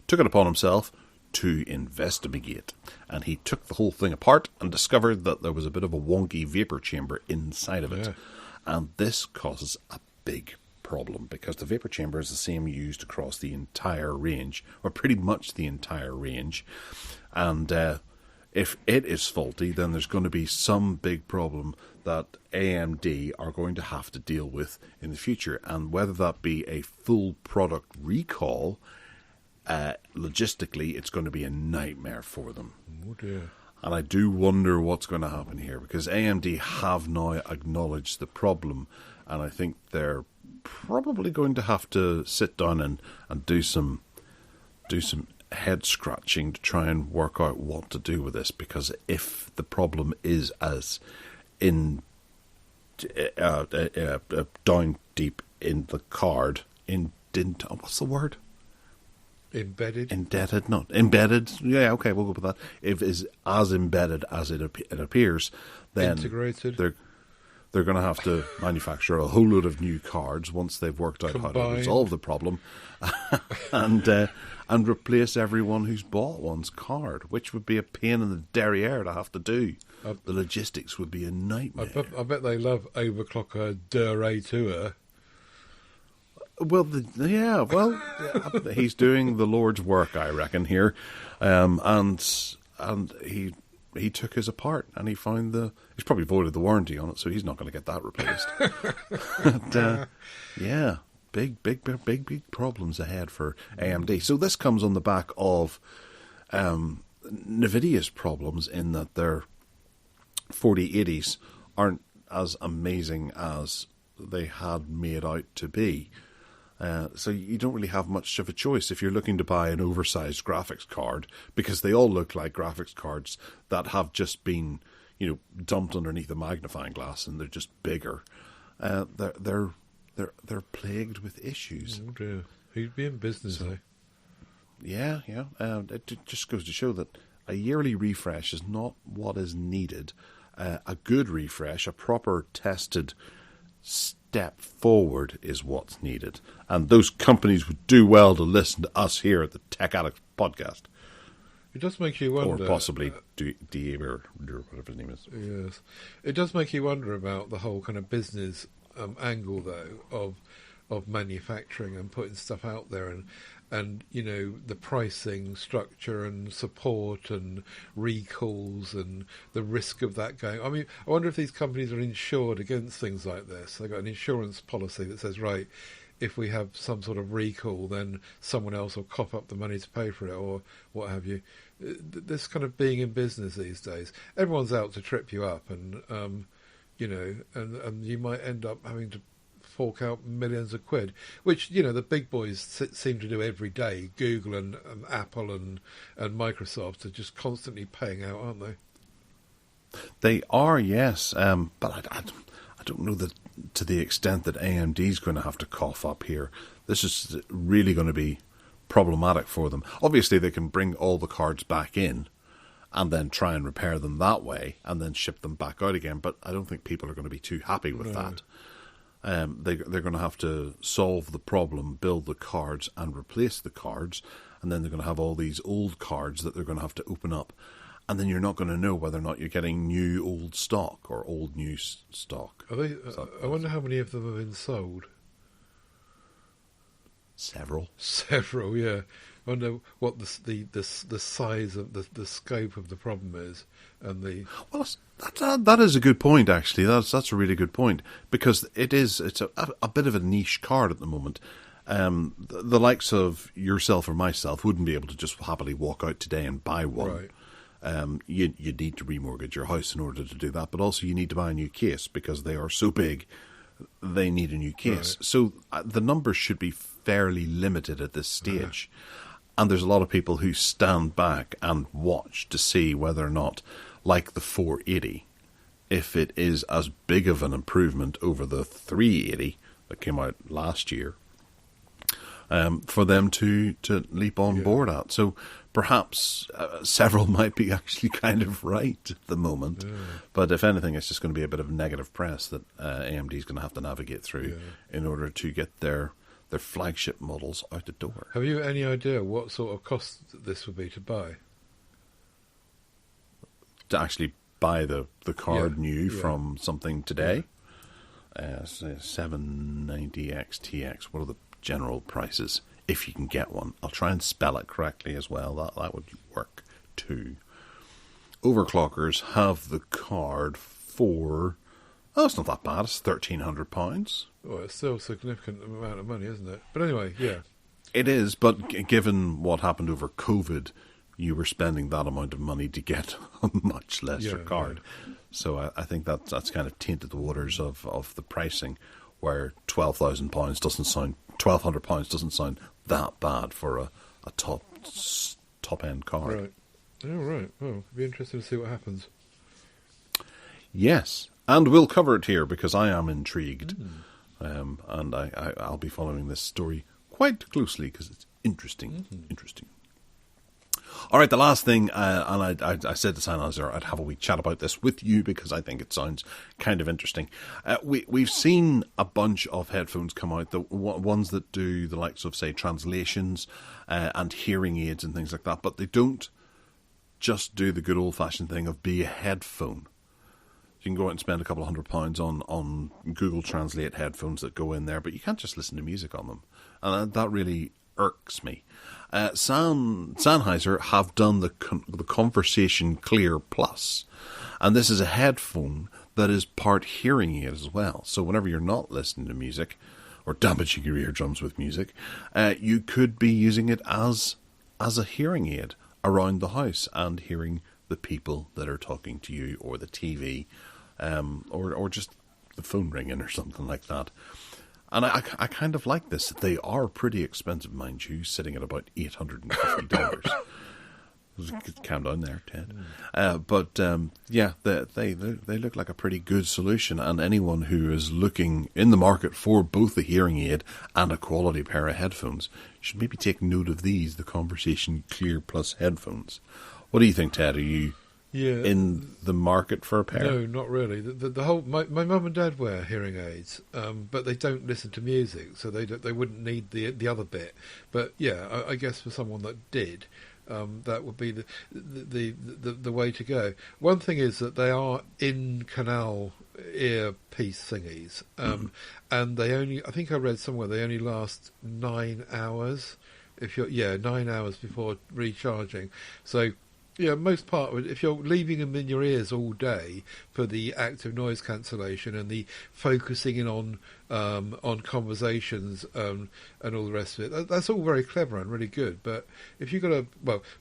took it upon himself to investigate. And he took the whole thing apart and discovered that there was a bit of a wonky vapor chamber inside of it. Yeah. And this causes a big problem because the vapor chamber is the same used across the entire range, or pretty much the entire range. And if it is faulty, then there's going to be some big problem that AMD are going to have to deal with in the future. And whether that be a full product recall, logistically, it's going to be a nightmare for them. Oh, dear. And I do wonder what's going to happen here, because AMD have now acknowledged the problem, and I think they're probably going to have to sit down and do some head scratching to try and work out what to do with this, because if the problem is as in down deep in the card, what's the word? Embedded? Indebted? No. Embedded? Yeah, okay, we'll go with that. If it's as embedded as it appears, then integrated. They're going to have to manufacture a whole load of new cards once they've worked out how to resolve the problem, and replace everyone who's bought one's card, which would be a pain in the derriere to have to do. The logistics would be a nightmare. I bet they love overclocker Der8Auer. Well, he's doing the Lord's work, I reckon, here, and he took his apart and he found he's probably voided the warranty on it, so he's not going to get that replaced. And, yeah, big problems ahead for AMD. So this comes on the back of NVIDIA's problems in that their 4080s aren't as amazing as they had made out to be. So you don't really have much of a choice if you're looking to buy an oversized graphics card, because they all look like graphics cards that have just been, dumped underneath a magnifying glass, and they're just bigger. They're plagued with issues. Oh dear, he'd be in business, eh? Yeah. It just goes to show that a yearly refresh is not what is needed. A good refresh, a proper tested step forward, is what's needed, and those companies would do well to listen to us here at the Tech Addict podcast. It does make you wonder, or possibly Dave or whatever his name is. Yes, it does make you wonder about the whole kind of business angle, though, of manufacturing and putting stuff out there, and the pricing structure and support and recalls and the risk of that going. I mean, I wonder if these companies are insured against things like this. They've got an insurance policy that says, right, if we have some sort of recall, then someone else will cough up the money to pay for it, or what have you. This kind of being in business these days, everyone's out to trip you up, and and you might end up having to fork out millions of quid, which the big boys seem to do every day. Google and Apple and Microsoft are just constantly paying out, aren't they? They are, yes, but I don't know that to the extent that AMD is going to have to cough up here. This is really going to be problematic for them. Obviously, they can bring all the cards back in and then try and repair them that way and then ship them back out again, but I don't think people are going to be too happy with that. They're going to have to solve the problem, build the cards and replace the cards, and then they're going to have all these old cards that they're going to have to open up, and then you're not going to know whether or not you're getting new old stock or old new stock. Are they? I wonder how many of them have been sold. Several, yeah. I wonder what the size of the scope of the problem is, and the Well, that is a good point. Actually, that's a really good point, because it's a bit of a niche card at the moment. The likes of yourself or myself wouldn't be able to just happily walk out today and buy one. right. You need to remortgage your house in order to do that, but also you need to buy a new case because they are so big. They need a new case. Right. So the numbers should be fairly limited at this stage. And there's a lot of people who stand back and watch to see whether or not, like the 480, if it is as big of an improvement over the 380 that came out last year, for them to leap on board at. So perhaps several might be actually kind of right at the moment. Yeah. But if anything, it's just going to be a bit of negative press that AMD is going to have to navigate through in order to get their flagship models out the door. Have you any idea what sort of cost this would be to buy? To actually buy the card new Yeah. from something today, 790 XTX, what are the general prices? If you can get one. I'll try and spell it correctly as well. That would work too. Overclockers have the card for... Oh, it's not that bad. It's £1,300. Well, it's still a significant amount of money, isn't it? But anyway, yeah. It is, but given what happened over COVID, you were spending that amount of money to get a much lesser card. Yeah. So I think that's kind of tainted the waters of the pricing, where £12,000 doesn't sound... £1,200 doesn't sound that bad for a top end card. Right. Oh, right. Well, it'd be interesting to see what happens. Yes, and we'll cover it here because I am intrigued, and I'll be following this story quite closely because it's interesting. Interesting. All right, the last thing, and I said to Sennheiser I'd have a wee chat about this with you because I think it sounds kind of interesting. We've seen a bunch of headphones come out, the ones that do the likes of, say, translations and hearing aids and things like that, but they don't just do the good old-fashioned thing of be a headphone. You can go out and spend a couple of £100 on Google Translate headphones that go in there, but you can't just listen to music on them. And that really irks me. Sennheiser have done the Conversation Clear Plus, and this is a headphone that is part hearing aid as well. So whenever you're not listening to music or damaging your eardrums with music, you could be using it as a hearing aid around the house and hearing the people that are talking to you, or the TV, or just the phone ringing or something like that. And I kind of like this. They are pretty expensive, mind you, sitting at about $850. Calm down there, Ted. Yeah, they look like a pretty good solution. And anyone who is looking in the market for both a hearing aid and a quality pair of headphones should maybe take note of these, the Conversation Clear Plus headphones. What do you think, Ted? Are you in the market for a pair? No, not really. The whole my mum and dad wear hearing aids, but they don't listen to music, so they wouldn't need the other bit. But yeah, I guess for someone that did, that would be the way to go. One thing is that they are in canal earpiece thingies, and they only, I think I read somewhere, they only last 9 hours. 9 hours before recharging. So, yeah, most part of it, if you're leaving them in your ears all day for the active noise cancellation and the focusing in on conversations and all the rest of it, that's all very clever and really good. But if you've got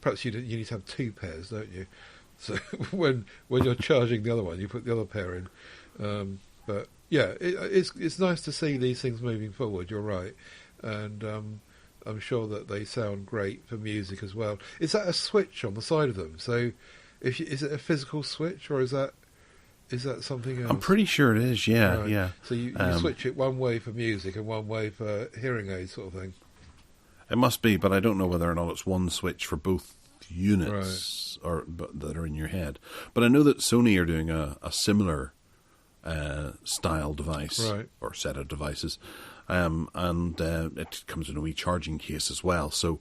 perhaps you need to have two pairs, don't you? So when you're charging the other one, you put the other pair in. But yeah, it's nice to see these things moving forward. You're right, and I'm sure that they sound great for music as well. Is that a switch on the side of them? So, is it a physical switch, or is that something else? I'm pretty sure it is. Yeah, right. yeah. So you switch it one way for music and one way for hearing aids, sort of thing. It must be, but I don't know whether or not it's one switch for both units that are in your head. But I know that Sony are doing a similar style device or set of devices. And it comes in a wee charging case as well. So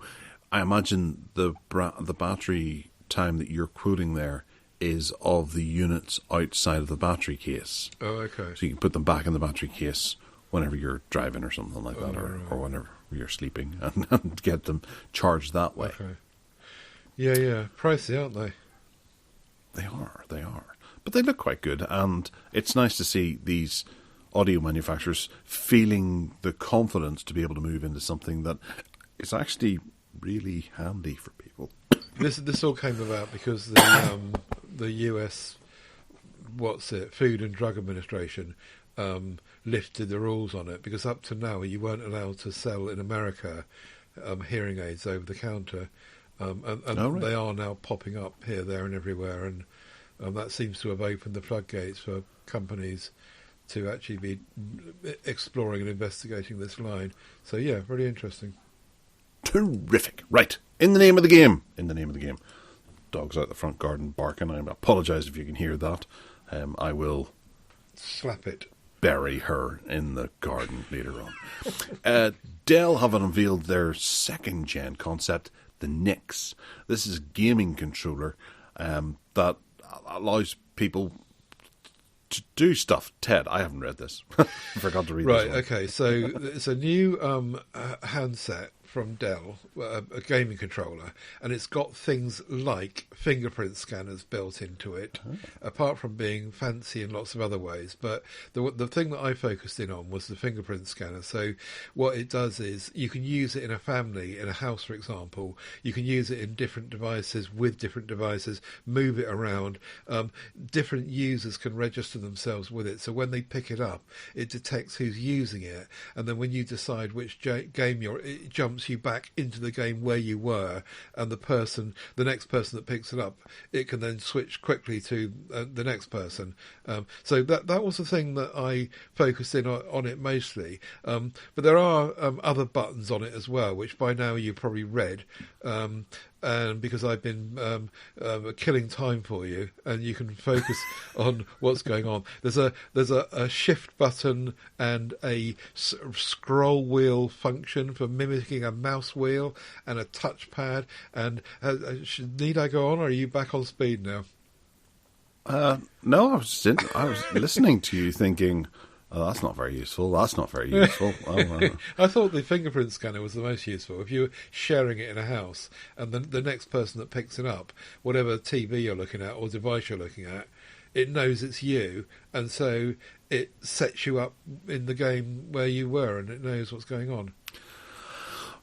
I imagine the battery time that you're quoting there is of the units outside of the battery case. Oh, okay. So you can put them back in the battery case whenever you're driving or something like that, or you're sleeping and get them charged that way. Okay. Yeah. Pricey, aren't they? They are. But they look quite good, and it's nice to see these audio manufacturers feeling the confidence to be able to move into something that is actually really handy for people. This all came about because the US, Food and Drug Administration lifted the rules on it, because up to now you weren't allowed to sell in America hearing aids over the counter, and right. They are now popping up here, there, and everywhere, and that seems to have opened the floodgates for companies to actually be exploring and investigating this line. So yeah, really interesting. Terrific. Right. In the name of the game. Dog's out the front garden barking. I apologise if you can hear that. I will slap it. Bury her in the garden later on. Dell have unveiled their second-gen concept, the Nix. This is a gaming controller that allows people to do stuff. Ted, I haven't read this. I forgot to read this one. Right, okay. So it's a new handset from Dell, a gaming controller, and it's got things like fingerprint scanners built into it, apart from being fancy in lots of other ways. But the thing that I focused in on was the fingerprint scanner. So what it does is you can use it in a family, in a house, for example. You can use it in different devices, with different devices, move it around. Different users can register themselves with it. So when they pick it up, it detects who's using it. And then when you decide which game it jumps you back into the game where you were, and the next person that picks it up, it can then switch quickly to the next person. So that was the thing that I focused in on it mostly. But there are other buttons on it as well, which by now you've probably read. And because I've been killing time for you, and you can focus on what's going on. There's a shift button and a scroll wheel function for mimicking a mouse wheel, and a touchpad. And need I go on, or are you back on speed now? No, I was listening to you thinking, oh, that's not very useful. That's not very useful. I thought the fingerprint scanner was the most useful. If you were sharing it in a house, and the next person that picks it up, whatever TV you're looking at or device you're looking at, it knows it's you, and so it sets you up in the game where you were, and it knows what's going on.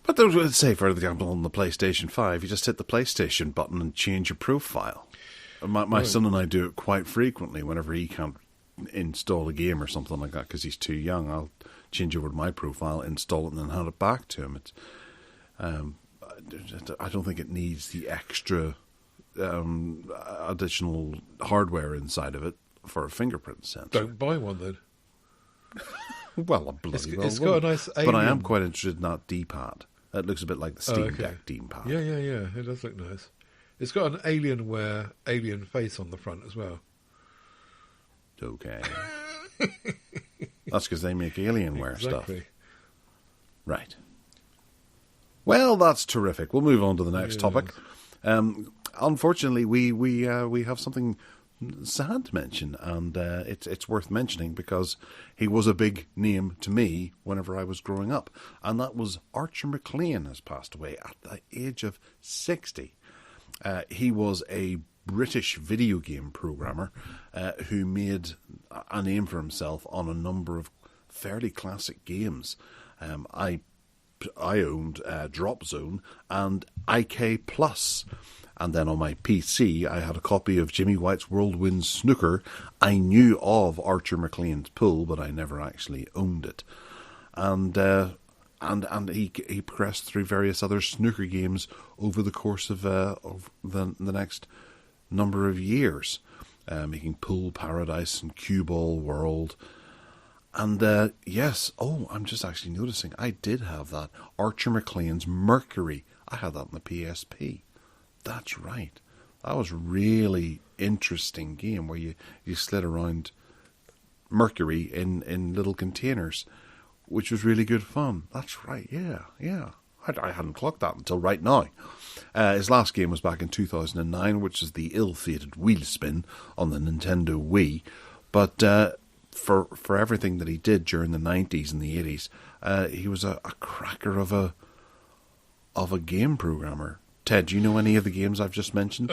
But let's say, for example, on the PlayStation 5, you just hit the PlayStation button and change your profile. My son and I do it quite frequently whenever he can't install a game or something like that because he's too young. I'll change over to my profile, install it, and then hand it back to him. I don't think it needs the extra additional hardware inside of it for a fingerprint sensor. Don't buy one then. Well, I bloody well it's got a nice alien. But I am quite interested in that D-pad. It looks a bit like the Steam Deck D-pad. Yeah. It does look nice. It's got an alien face on the front as well. Okay. That's because they make Alienware stuff. Right. Well, that's terrific. We'll move on to the next topic. Unfortunately, we have something sad to mention, and it's worth mentioning because he was a big name to me whenever I was growing up, and that was Archer McLean has passed away at the age of 60. He was a British video game programmer who made a name for himself on a number of fairly classic games. I owned Drop Zone and IK Plus, and then on my PC I had a copy of Jimmy White's Whirlwind Snooker. I knew of Archer McLean's Pool, but I never actually owned it. And he progressed through various other snooker games over the course of the next number of years, making Pool Paradise and Cue Ball World. And yes, I'm just actually noticing I did have that Archer McLean's Mercury. I had that on the PSP. That's right. That was a really interesting game where you slid around Mercury in little containers, which was really good fun. That's right, yeah. I hadn't clocked that until right now. His last game was back in 2009, which is the ill-fated Wheel Spin on the Nintendo Wii. But for everything that he did during the 90s and the 80s, he was a cracker of a game programmer. Ted, do you know any of the games I've just mentioned?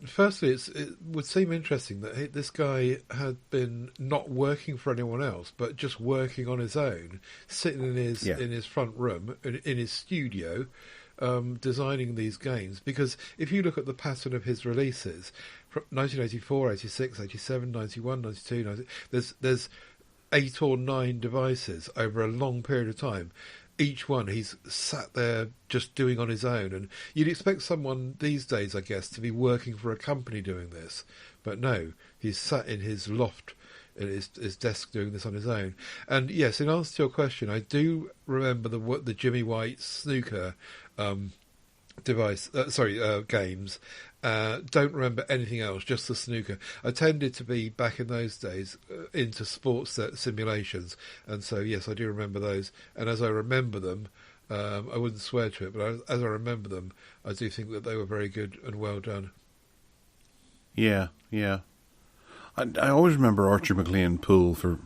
Firstly, it would seem interesting that this guy had been not working for anyone else, but just working on his own, sitting in his front room, in his studio, designing these games. Because if you look at the pattern of his releases, from 1984, 86, 87, 91, 92, 90, there's 8 or 9 devices over a long period of time. Each one he's sat there just doing on his own, and you'd expect someone these days, I guess, to be working for a company doing this, but no, he's sat in his loft at his desk doing this on his own. And yes, in answer to your question, I do remember the Jimmy White snooker games. Don't remember anything else, just the snooker. I tended to be, back in those days, into sports simulations, and so yes, I do remember those. And as I remember them, I wouldn't swear to it, but as I remember them, I do think that they were very good and well done. Yeah. I always remember Archer McLean Poole it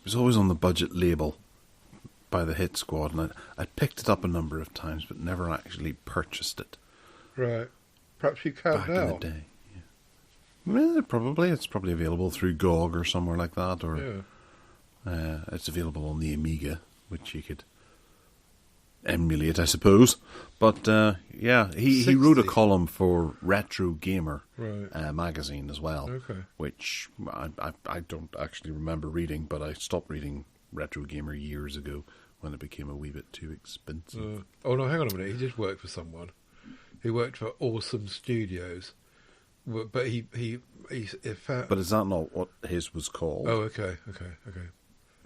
was always on the budget label by the Hit Squad, and I picked it up a number of times, but never actually purchased it. Right. Perhaps you can back now. in the day. Yeah. Well, probably. It's probably available through GOG or somewhere like that, or it's available on the Amiga, which you could emulate, I suppose. But he wrote a column for Retro Gamer magazine as well, which I don't actually remember reading, but I stopped reading Retro Gamer years ago when it became a wee bit too expensive. Oh no, hang on a minute. He did work for someone. He worked for Awesome Studios, but he But is that not what his was called? Oh, okay.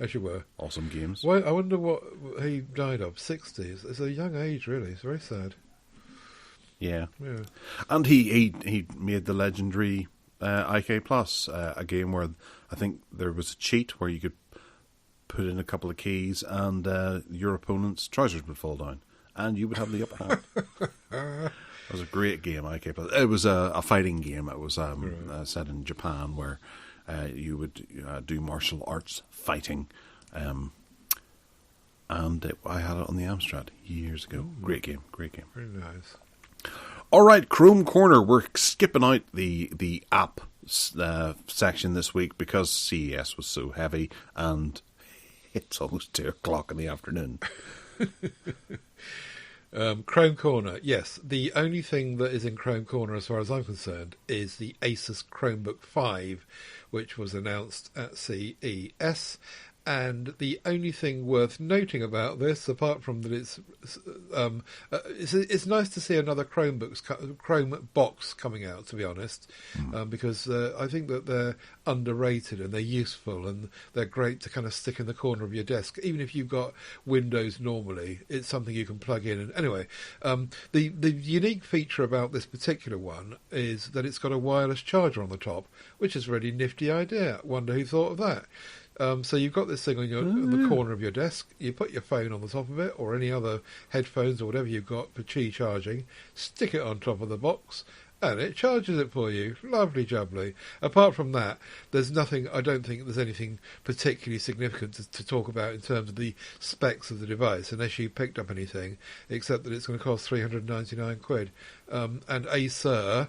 As you were. Awesome Games. Well, I wonder what he died of. 60s. It's a young age, really. It's very sad. Yeah. And he made the legendary IK Plus, a game where I think there was a cheat where you could put in a couple of keys and your opponent's trousers would fall down, and you would have the upper hand. It was a great game, IK Plus. It was a fighting game. It was set in Japan, where you would do martial arts fighting. I had it on the Amstrad years ago. Ooh. Great game. Very nice. All right, Chrome Corner. We're skipping out the app section this week because CES was so heavy, and it's almost 2:00 in the afternoon. Chrome Corner, yes. The only thing that is in Chrome Corner, as far as I'm concerned, is the Asus Chromebook 5, which was announced at CES. And the only thing worth noting about this, apart from that it's nice to see another Chrome box coming out, to be honest, because I think that they're underrated and they're useful and they're great to kind of stick in the corner of your desk. Even if you've got Windows normally, it's something you can plug in. And anyway, the unique feature about this particular one is that it's got a wireless charger on the top, which is a really nifty idea. Wonder who thought of that. So you've got this thing on the corner of your desk. You put your phone on the top of it, or any other headphones or whatever you've got for Qi charging. Stick it on top of the box, and it charges it for you. Lovely jubbly. Apart from that, there's nothing. I don't think there's anything particularly significant to talk about in terms of the specs of the device, unless you picked up anything, except that it's going to cost £399. And Asus.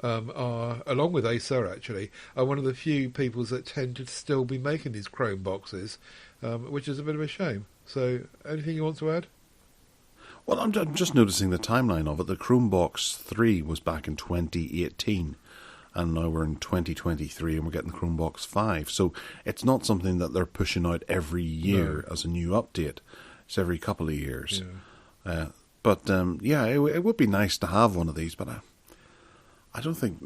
Are, along with Acer actually, are one of the few people that tend to still be making these Chrome boxes, which is a bit of a shame. So, anything you want to add? Well, I'm just noticing the timeline of it. The Chromebox 3 was back in 2018, and now we're in 2023, and we're getting the Chromebox 5. So, it's not something that they're pushing out every year as a new update. It's every couple of years. Yeah. It would be nice to have one of these, but I don't think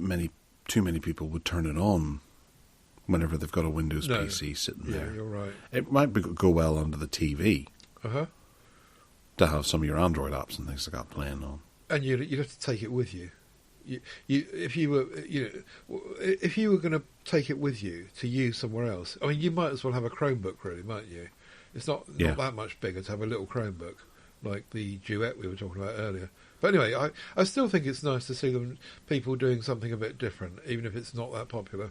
too many people would turn it on whenever they've got a Windows PC sitting there. Yeah, you're right. It might go well under the TV to have some of your Android apps and things like that playing on. And you'd have to take it with you. If you were going to take it with you to use somewhere else, I mean, you might as well have a Chromebook, really, mightn't you? It's not that much bigger to have a little Chromebook like the Duet we were talking about earlier. But anyway, I still think it's nice to see people doing something a bit different, even if it's not that popular.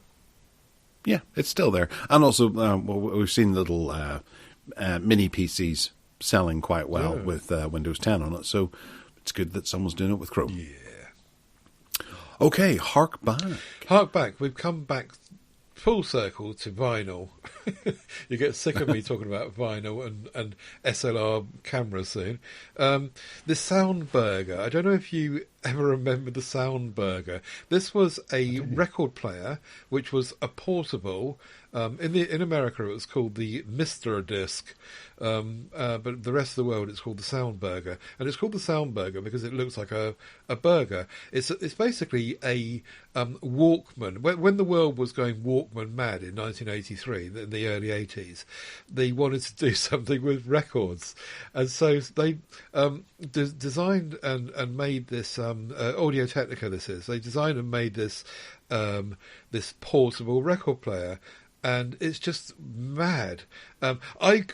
Yeah, it's still there. And also, we've seen little mini PCs selling quite well with Windows 10 on it, so it's good that someone's doing it with Chrome. Yeah. Okay, hark back. Hark back. We've come back full circle to vinyl. You get sick of me talking about vinyl and SLR cameras soon. The Soundburger. I don't know if you ever remember the Soundburger. This was a record player which was a portable. In America it was called the Mr. Disc, but the rest of the world it's called the Soundburger, and it's called the Soundburger because it looks like a burger. It's basically a Walkman. When the world was going Walkman mad in 1983, in the early 80s, they wanted to do something with records, and so they designed and made this Audio Technica. They designed and made this this portable record player. And it's just mad. I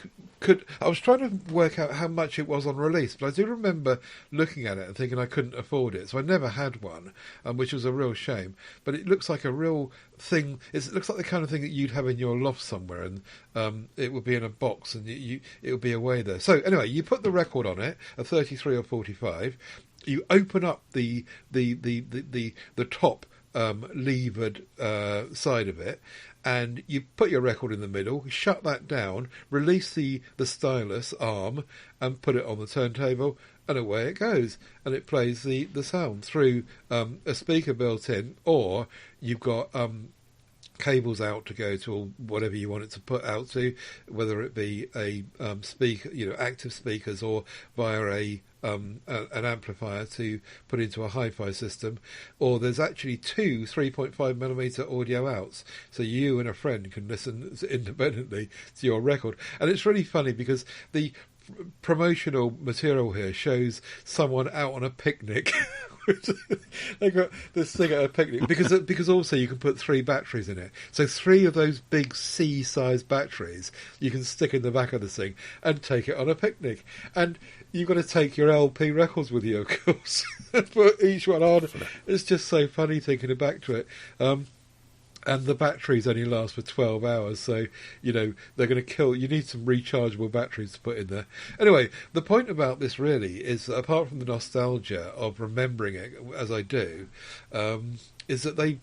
was trying to work out how much it was on release, but I do remember looking at it and thinking I couldn't afford it, so I never had one, which was a real shame. But it looks like a real thing. It looks like the kind of thing that you'd have in your loft somewhere, and it would be in a box, and it would be away there. So anyway, you put the record on it, a 33 or 45. You open up the top levered side of it, and you put your record in the middle, shut that down, release the stylus arm, and put it on the turntable, and away it goes. And it plays the sound through a speaker built in, or you've got cables out to go to or whatever you want it to put out to, whether it be a speaker, active speakers, or via an amplifier to put into a hi-fi system, or there's actually two 3.5mm audio outs, so you and a friend can listen independently to your record. And it's really funny because the promotional material here shows someone out on a picnic. They got this thing at a picnic because also you can put 3 batteries in it. So 3 of those big C-sized batteries you can stick in the back of the thing and take it on a picnic. And you've got to take your LP records with you, of course, and put each one on. It's just so funny thinking back to it. And the batteries only last for 12 hours, so, they're going to kill... You need some rechargeable batteries to put in there. Anyway, the point about this really is, apart from the nostalgia of remembering it, as I do, is that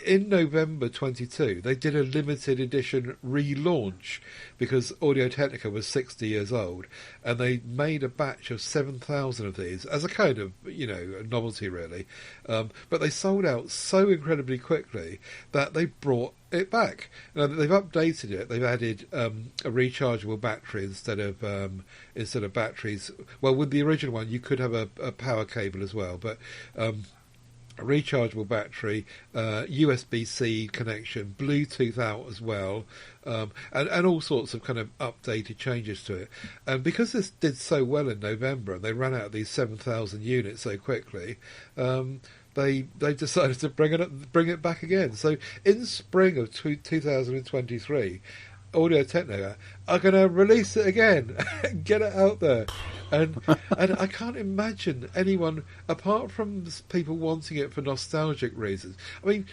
in November 22, they did a limited edition relaunch because Audio Technica was 60 years old, and they made a batch of 7,000 of these as a kind of, a novelty really. But they sold out so incredibly quickly that they brought it back. Now they've updated it. They've added a rechargeable battery instead of batteries. Well, with the original one, you could have a power cable as well, but a rechargeable battery, USB-C connection, Bluetooth out as well, and all sorts of kind of updated changes to it. And because this did so well in November, and they ran out of these 7,000 units so quickly, they decided to bring it back again. So in spring of 2023, Audio Technica are going to release it again, get it out there, and I can't imagine anyone apart from people wanting it for nostalgic reasons. I mean,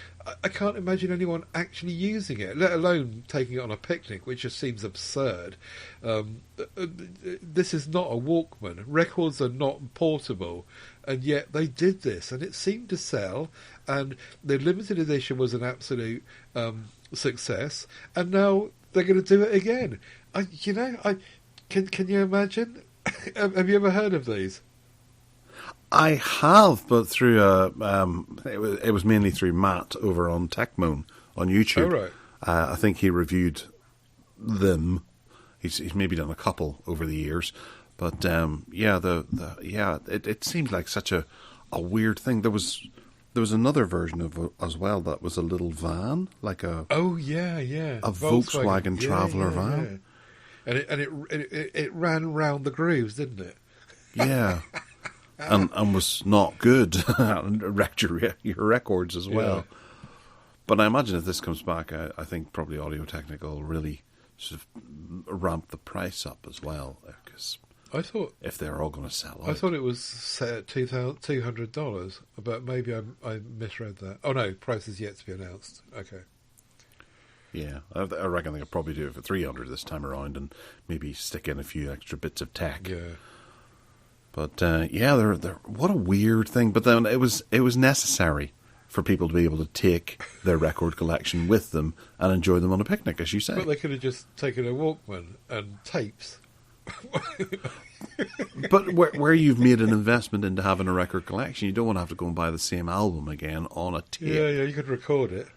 I can't imagine anyone actually using it, let alone taking it on a picnic, which just seems absurd. This is not a Walkman. Records are not portable, and yet they did this, and it seemed to sell. And the limited edition was an absolute success, and now they're going to do it again. Can you imagine? Have you ever heard of these? I have, but through it was mainly through Matt over on TechMoan on YouTube. Oh, right. I think he reviewed them. He's maybe done a couple over the years, but it seems like such a weird thing. There was another version of it as well that was a little van, like a Volkswagen Traveller van, and it ran round the grooves, didn't it? Yeah, and was not good, and wrecked your records as well. Yeah. But I imagine if this comes back, I think probably Audio Technica will really sort of ramp the price up as well, because I thought if they're all going to sell out. I thought it was set at $200, but maybe I misread that. Oh no, price is yet to be announced. Okay. Yeah, I reckon they could probably do it for 300 this time around, and maybe stick in a few extra bits of tech. Yeah. But yeah, they're what a weird thing. But then it was necessary for people to be able to take their record collection with them and enjoy them on a picnic, as you say. But they could have just taken a Walkman and tapes. But where you've made an investment into having a record collection, you don't want to have to go and buy the same album again on a tape. Yeah, you could record it.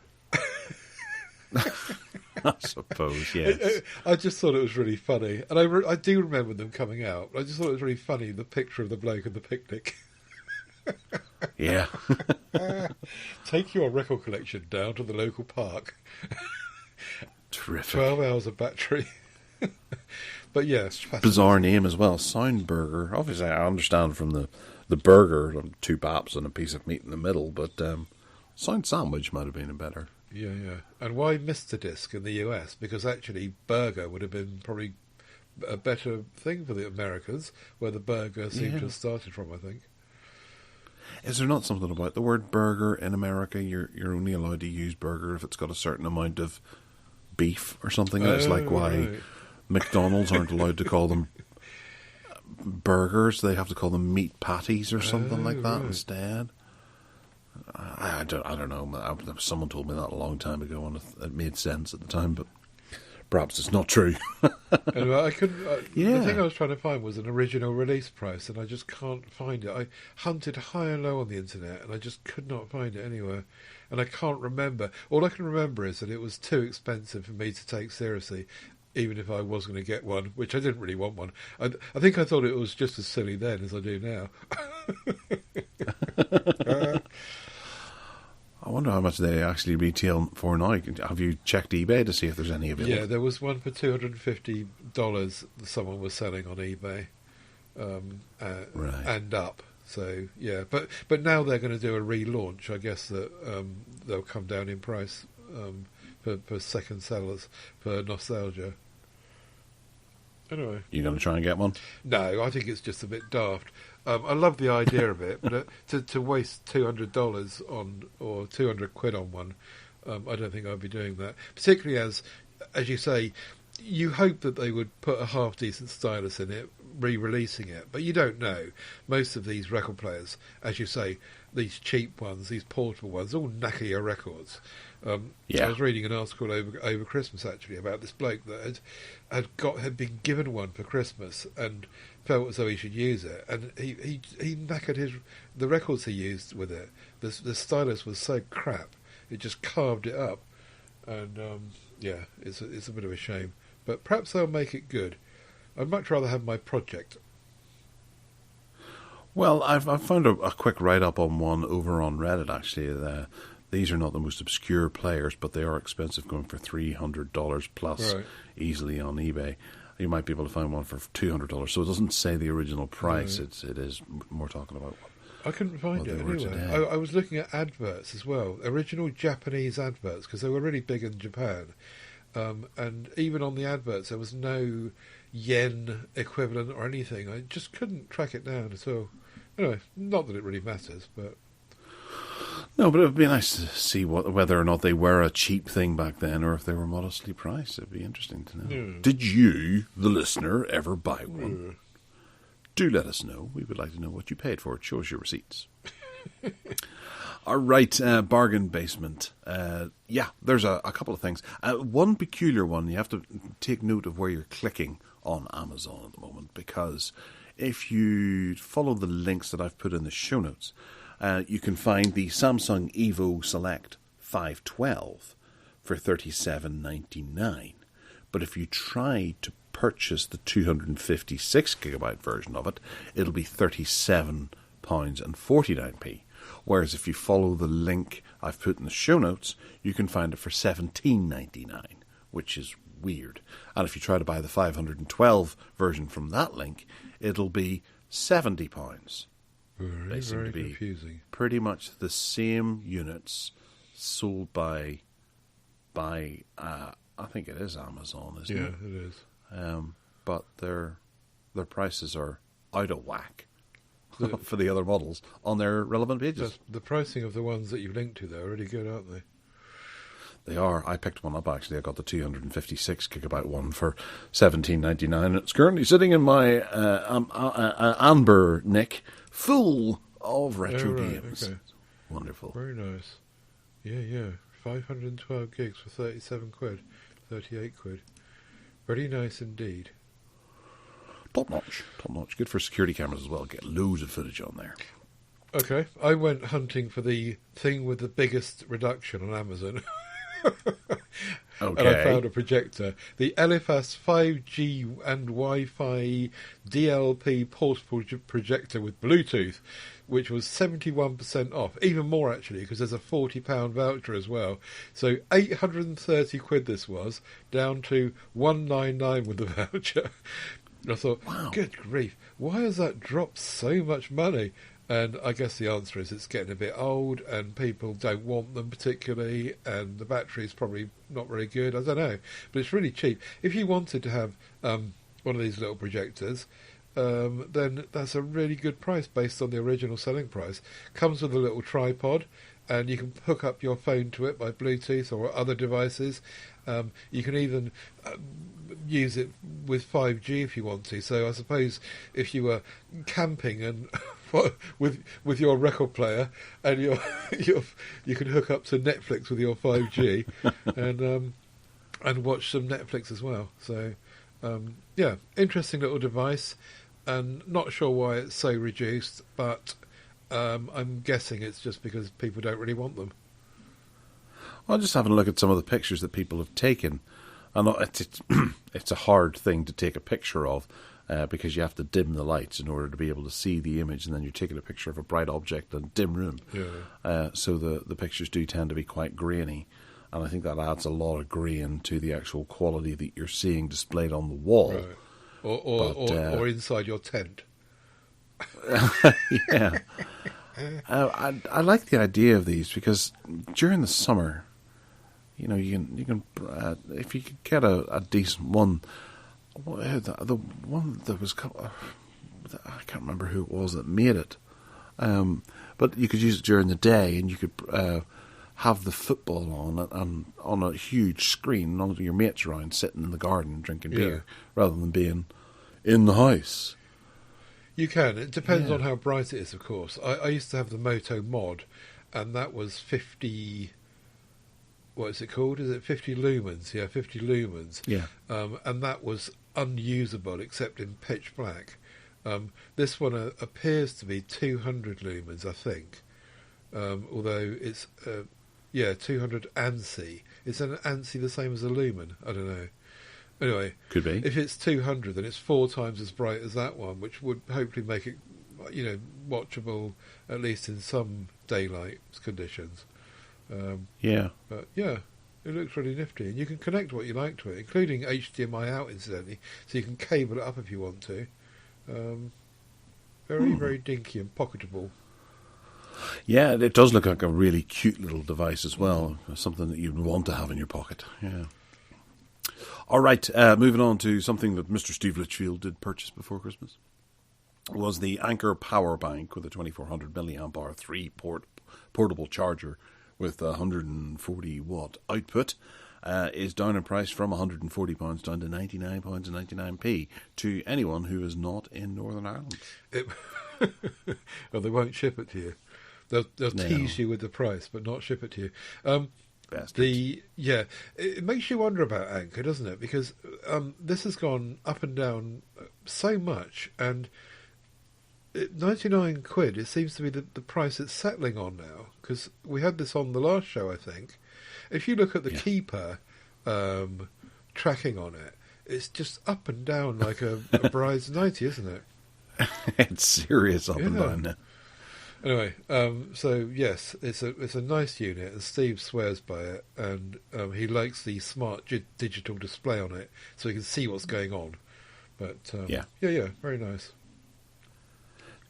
I suppose, yes. I just thought it was really funny. And I do remember them coming out. I just thought it was really funny, the picture of the bloke at the picnic. Yeah. Take your record collection down to the local park. Terrific. 12 hours of battery. But yeah. Bizarre name as well, Sound Burger. Obviously, I understand from the burger, 2 baps and a piece of meat in the middle, but Sound Sandwich might have been a better. Yeah. And why Mr. Disc in the US? Because actually burger would have been probably a better thing for the Americans, where the burger seemed to have started from, I think. Is there not something about the word burger in America? You're only allowed to use burger if it's got a certain amount of beef or something. It's like why McDonald's aren't allowed to call them burgers. They have to call them meat patties or something like that instead. I don't know. Someone told me that a long time ago, and it made sense at the time, but perhaps it's not true. Anyway, I couldn't. The thing I was trying to find was an original release price, and I just can't find it. I hunted high and low on the internet, and I just could not find it anywhere. And I can't remember. All I can remember is that it was too expensive for me to take seriously, even if I was going to get one, which I didn't really want one. I think I thought it was just as silly then as I do now. I wonder how much they actually retail for now. Have you checked eBay to see if there's any available? Yeah, there was one for $250 that someone was selling on eBay, and up. So yeah, but now they're going to do a relaunch. I guess that they'll come down in price for second sellers for nostalgia. Anyway, You going to try and get one? No, I think it's just a bit daft. I love the idea of it, but to waste $200 on or £200 on one, I don't think I'd be doing that. Particularly as you say, you hope that they would put a half decent stylus in it, re-releasing it, but you don't know. Most of these record players, as you say, these cheap ones, these portable ones, all knacker your records. I was reading an article over Christmas actually about this bloke that had been given one for Christmas and felt as though he should use it, and he knackered the records he used with it. The stylus was so crap, it just carved it up, and it's a bit of a shame. But perhaps they'll make it good. I'd much rather have my project. Well, I've found a quick write-up on one over on Reddit, actually. These are not the most obscure players, but they are expensive, going for $300 plus easily on eBay. You might be able to find one for $200, so it doesn't say the original price. No. It is more talking about I couldn't find it anywhere. I was looking at adverts as well, original Japanese adverts, because they were really big in Japan. And even on the adverts, there was no yen equivalent or anything. I just couldn't track it down at all. Anyway, not that it really matters, but... No, but it would be nice to see whether or not they were a cheap thing back then, or if they were modestly priced. It would be interesting to know. Yeah. Did you, the listener, ever buy one? Yeah. Do let us know. We would like to know what you paid for it. Show us your receipts. All right, bargain basement. There's a couple of things. One peculiar one, you have to take note of where you're clicking on Amazon at the moment, because if you follow the links that I've put in the show notes, you can find the Samsung Evo Select 512 for $37.99. But if you try to purchase the 256GB version of it, it'll be £37.49. Whereas if you follow the link I've put in the show notes, you can find it for $17.99, which is weird. And if you try to buy the 512 version from that link, it'll be £70. They seem to be confusing. Pretty much the same units sold by I think it is Amazon, isn't it? Yeah, it is. But they're their prices are out of whack The- for the other models on their relevant pages. The pricing of the ones that you linked to, they're really good, aren't they? They are. I picked one up, actually. I got the 256 gigabyte one for $17.99. It's currently sitting in my Amber Nick, full of retro games. Okay. Wonderful. Very nice. Yeah. 512 gigs for 37 quid. 38 quid. Very nice indeed. Top notch. Good for security cameras as well. Get loads of footage on there. Okay. I went hunting for the thing with the biggest reduction on Amazon. Okay. And I found a projector. The Eliphas 5G and Wi-Fi DLP portable projector with Bluetooth, which was 71% off. Even more, actually, because there's a £40 voucher as well. So 830 quid this was, down to 199 with the voucher. And I thought, Wow. good grief, why has that dropped so much money? And I guess the answer is it's getting a bit old and people don't want them particularly, and the battery's probably not very good. I don't know. But it's really cheap. If you wanted to have one of these little projectors, then that's a really good price based on the original selling price. Comes with a little tripod, and you can hook up your phone to it by Bluetooth or other devices. You can even use it with 5G if you want to. So I suppose if you were camping and with your record player and you can hook up to Netflix with your 5G and watch some Netflix as well. So yeah, interesting little device, and not sure why it's so reduced, but I'm guessing it's just because people don't really want them. Well, just having a look at some of the pictures that people have taken. I know it's a hard thing to take a picture of because you have to dim the lights in order to be able to see the image, and then you're taking a picture of a bright object in a dim room. Yeah. So the pictures do tend to be quite grainy, and I think that adds a lot of grain to the actual quality that you're seeing displayed on the wall. Right. Or inside your tent. Yeah. I like the idea of these because during the summer, you know, you can if you could get a decent one, the one that was, I can't remember who it was that made it, but you could use it during the day, and you could have the football on and on a huge screen, and your mates around sitting in the garden drinking beer, rather than being in the house. You can. It depends on how bright it is, of course. I used to have the Moto Mod, and that was 50... What is it called? Is it 50 lumens? Yeah, 50 lumens. Yeah. And that was unusable except in pitch black. This one appears to be 200 lumens, I think. Although it's, 200 ANSI. Is an ANSI the same as a lumen? I don't know. Anyway, Could be. if it's 200, then it's 4 times as bright as that one, which would hopefully make it, watchable at least in some daylight conditions. Yeah. But yeah, it looks really nifty, and you can connect what you like to it, including HDMI out, incidentally, so you can cable it up if you want to. Very dinky and pocketable. Yeah, it does look like a really cute little device as well. Something that you'd want to have in your pocket. Yeah. All right, moving on to something that Mr. Steve Litchfield did purchase before Christmas. Was the Anker power bank with a 2400 milliamp hour 3-port portable charger with 140 watt output. Is down in price from £140 down to £99.99 to anyone who is not in Northern Ireland. Well, they won't ship it to you. They'll tease you with the price, but not ship it to you. It makes you wonder about Anker, doesn't it? Because this has gone up and down so much, and 99 quid, it seems to be the price it's settling on now, because we had this on the last show, I think. If you look at the Keeper tracking on it, it's just up and down like a bride's 90, isn't it? It's serious up and down now. Anyway, so yes, it's a nice unit, and Steve swears by it, and he likes the smart digital display on it, so he can see what's going on. But very nice.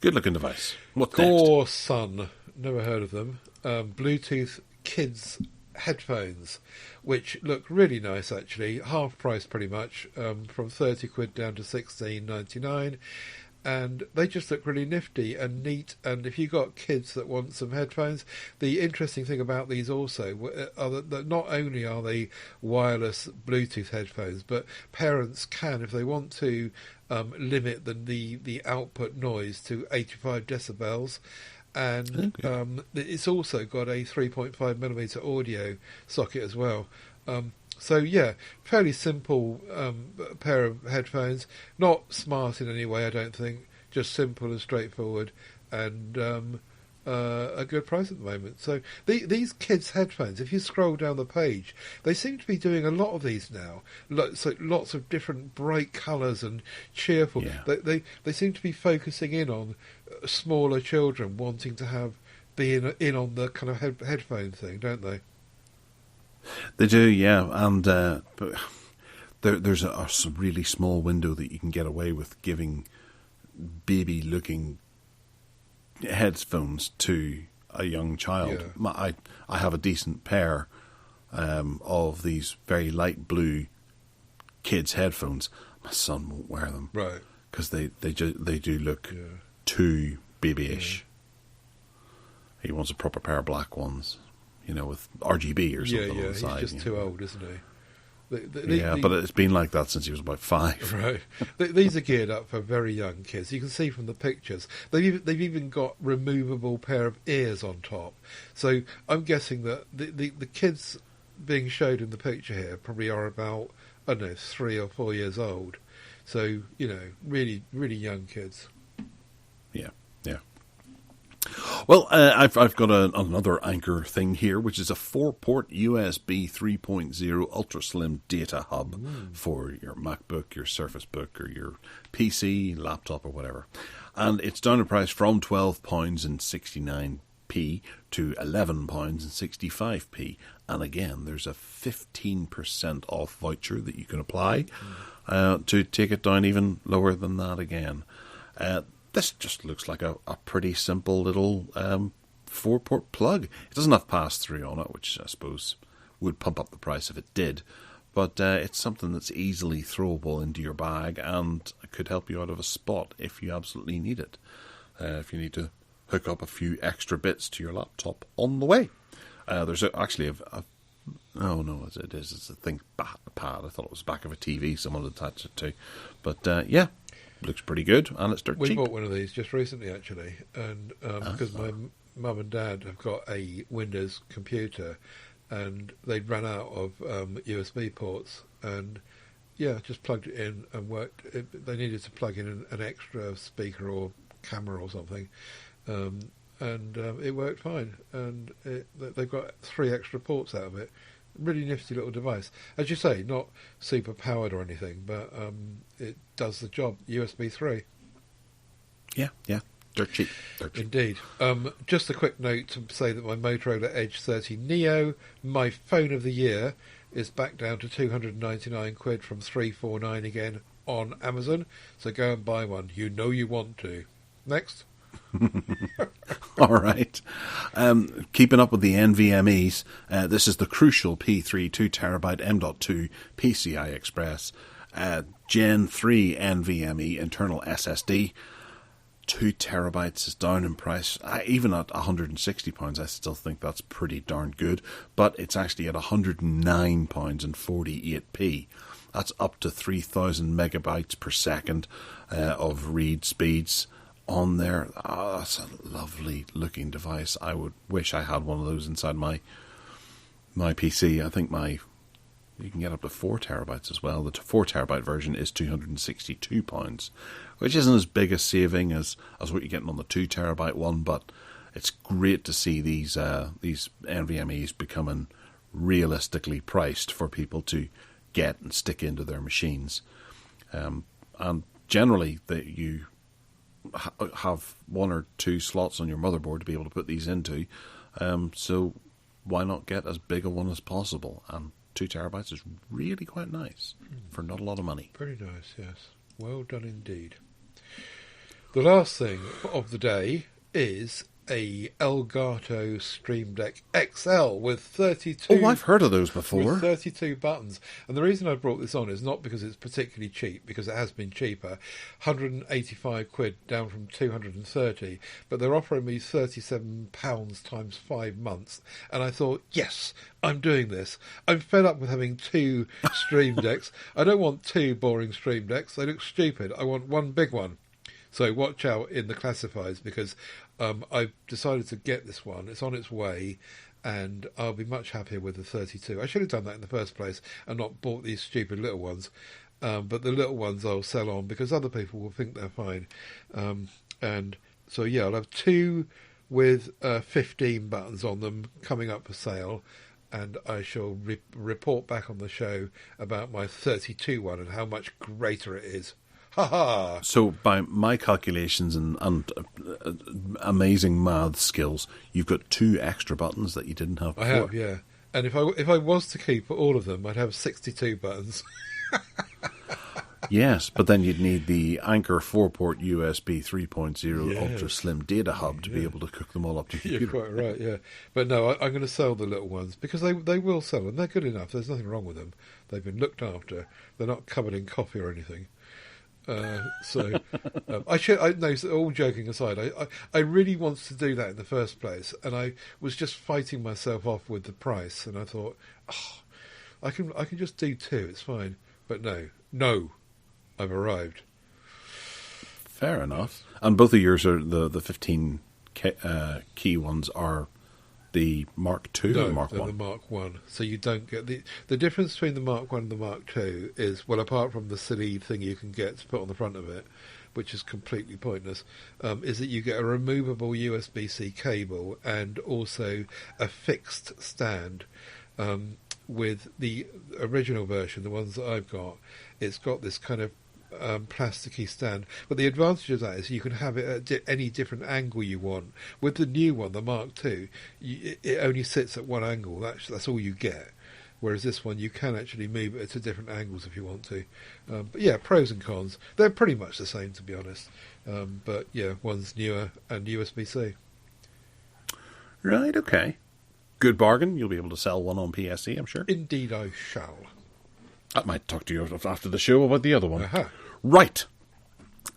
Good looking device. What's Gore Sun, never heard of them. Bluetooth Kids headphones, which look really nice actually, half price pretty much, from 30 quid down to 16.99. And they just look really nifty and neat. And if you've got kids that want some headphones, the interesting thing about these also are that not only are they wireless Bluetooth headphones, but parents can, if they want to, limit the output noise to 85 decibels. And it's also got a 3.5mm audio socket as well. So yeah, fairly simple pair of headphones. Not smart in any way, I don't think. Just simple and straightforward, and a good price at the moment. So these kids' headphones, if you scroll down the page, they seem to be doing a lot of these now. So lots of different bright colours and cheerful. Yeah. They seem to be focusing in on smaller children wanting to be in on the kind of headphone thing, don't they? They do, yeah, and but there's a really small window that you can get away with giving baby-looking headphones to a young child. Yeah. I have a decent pair of these very light blue kids' headphones. My son won't wear them, Right? because they do look too babyish. He wants a proper pair of black ones. With RGB or something on the side. He's just too old, isn't he? But it's been like that since he was about 5. Right. These are geared up for very young kids. You can see from the pictures. They've even got removable pair of ears on top. So I'm guessing that the kids being showed in the picture here probably are about, I don't know, 3 or 4 years old. So, really, really young kids. Yeah. Well, I've got another Anchor thing here, which is a 4-port USB 3.0 ultra slim data hub for your MacBook, your Surface Book, or your PC, laptop, or whatever. And it's down in price from £12.69 to £11.65. And again, there's a 15% off voucher that you can apply to take it down even lower than that again. This just looks like a pretty simple little 4-port plug. It doesn't have pass-through on it, which I suppose would pump up the price if it did. But it's something that's easily throwable into your bag and could help you out of a spot if you absolutely need it. If you need to hook up a few extra bits to your laptop on the way. There's actually it's a ThinkPad. I thought it was the back of a TV someone attached it to. But yeah. Looks pretty good, and it's dirt cheap. We bought one of these just recently, actually, and because my mum and dad have got a Windows computer, and they'd run out of USB ports, and just plugged it in and worked. They needed to plug in an extra speaker or camera or something, and it worked fine. And they've got 3 extra ports out of it. Really nifty little device. As you say, not super powered or anything, but it does the job. USB 3. Yeah. Dirt cheap. Indeed. Just a quick note to say that my Motorola Edge 30 Neo, my phone of the year, is back down to 299 quid from 349 again on Amazon. So go and buy one. You know you want to. Next. All right. Keeping up with the NVMEs, this is the Crucial P3 2TB M.2 PCI Express Gen 3 NVMe internal SSD. 2 terabytes is down in price. Even at £160, I still think that's pretty darn good. But it's actually at £109.48. That's up to 3,000 megabytes per second of read speeds on there. That's a lovely looking device. I would wish I had one of those inside my PC. I think you can get up to 4 terabytes as well. The 4 terabyte version is £262, which isn't as big a saving as what you're getting on the 2 terabyte one, but it's great to see these NVMEs becoming realistically priced for people to get and stick into their machines. And generally, you have 1 or 2 slots on your motherboard to be able to put these into, so why not get as big a one as possible? And 2 terabytes is really quite nice for not a lot of money. Very nice, yes. Well done indeed. The last thing of the day is a Elgato Stream Deck XL with 32. Oh, I've heard of those before. With 32 buttons. And the reason I brought this on is not because it's particularly cheap, because it has been cheaper. 185 quid down from 230. But they're offering me £37 times 5 months. And I thought, yes, I'm doing this. I'm fed up with having 2 Stream Decks. I don't want 2 boring Stream Decks. They look stupid. I want one big one. So watch out in the classifieds, because I've decided to get this one. It's on its way, and I'll be much happier with the 32. I should have done that in the first place and not bought these stupid little ones. But the little ones I'll sell on because other people will think they're fine. And so, yeah, I'll have 2 with 15 buttons on them coming up for sale. And I shall report back on the show about my 32 one and how much greater it is. Ha-ha. So by my calculations and amazing math skills, you've got 2 extra buttons that you didn't have before. I have, yeah. And if I was to keep all of them, I'd have 62 buttons. Yes, but then you'd need the Anker 4-port USB 3.0 ultra slim data hub to be able to cook them all up to your computer. You're quite right, yeah. But no, I'm going to sell the little ones because they will sell and they're good enough. There's nothing wrong with them. They've been looked after. They're not covered in coffee or anything. All joking aside, I really wanted to do that in the first place, and I was just fighting myself off with the price, and I thought, I can just do 2, it's fine. But no, I've arrived. Fair enough. And both of yours are the 15 key ones are the Mark II or Mark I? The Mark 1. So you don't get the difference between the Mark 1 and the Mark II is, well, apart from the silly thing you can get to put on the front of it, which is completely pointless, is that you get a removable USB-C cable and also a fixed stand. With the original version, the ones that I've got, it's got this kind of plasticky stand, but the advantage of that is you can have it at any different angle you want. With the new one, the Mark II, it only sits at one angle. That's all you get. Whereas this one, you can actually move it to different angles if you want to. But yeah, pros and cons. They're pretty much the same, to be honest. But yeah, one's newer and USB-C. Right, okay. Good bargain. You'll be able to sell one on PSE, I'm sure. Indeed I shall. I might talk to you after the show about the other one. Uh-huh. Right.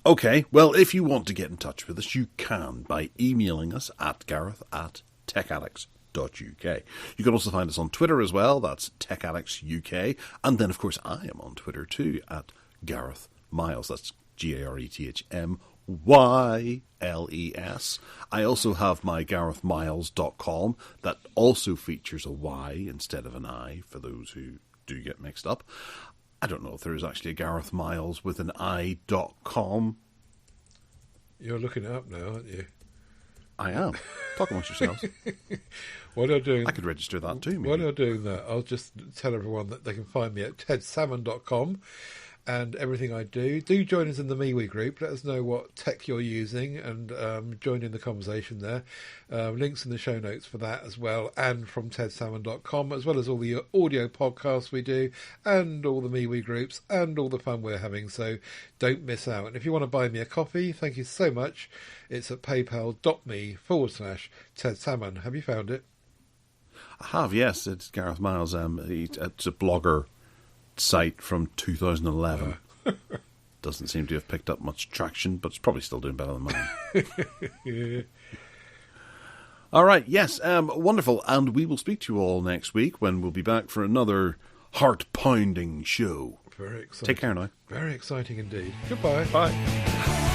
Okay, well, if you want to get in touch with us, you can by emailing us at gareth@techaddicts.uk. You can also find us on Twitter as well. That's techaddictsuk. And then, of course, I am on Twitter too at Gareth Miles. That's GarethMyles. I also have my GarethMiles.com that also features a Y instead of an I for those who do get mixed up. I don't know if there is actually a Gareth Miles with an I.com. You're looking it up now, aren't you? I am. Talk amongst yourselves. While you're doing, I could register that too. Maybe. While you're doing that, I'll just tell everyone that they can find me at tedsalmon.com. And everything I do. Do join us in the MeWe group. Let us know what tech you're using and join in the conversation there. Links in the show notes for that as well, and from tedsalmon.com, as well as all the audio podcasts we do, and all the MeWe groups, and all the fun we're having. So don't miss out. And if you want to buy me a coffee, thank you so much. It's at paypal.me/tedsalmon. Have you found it? I have, yes. It's Gareth Miles. It's a blogger site from 2011. Doesn't seem to have picked up much traction, but it's probably still doing better than mine. Yeah. All right, yes, wonderful. And we will speak to you all next week when we'll be back for another heart-pounding show. Very exciting. Take care now. Very exciting indeed. Goodbye. Bye.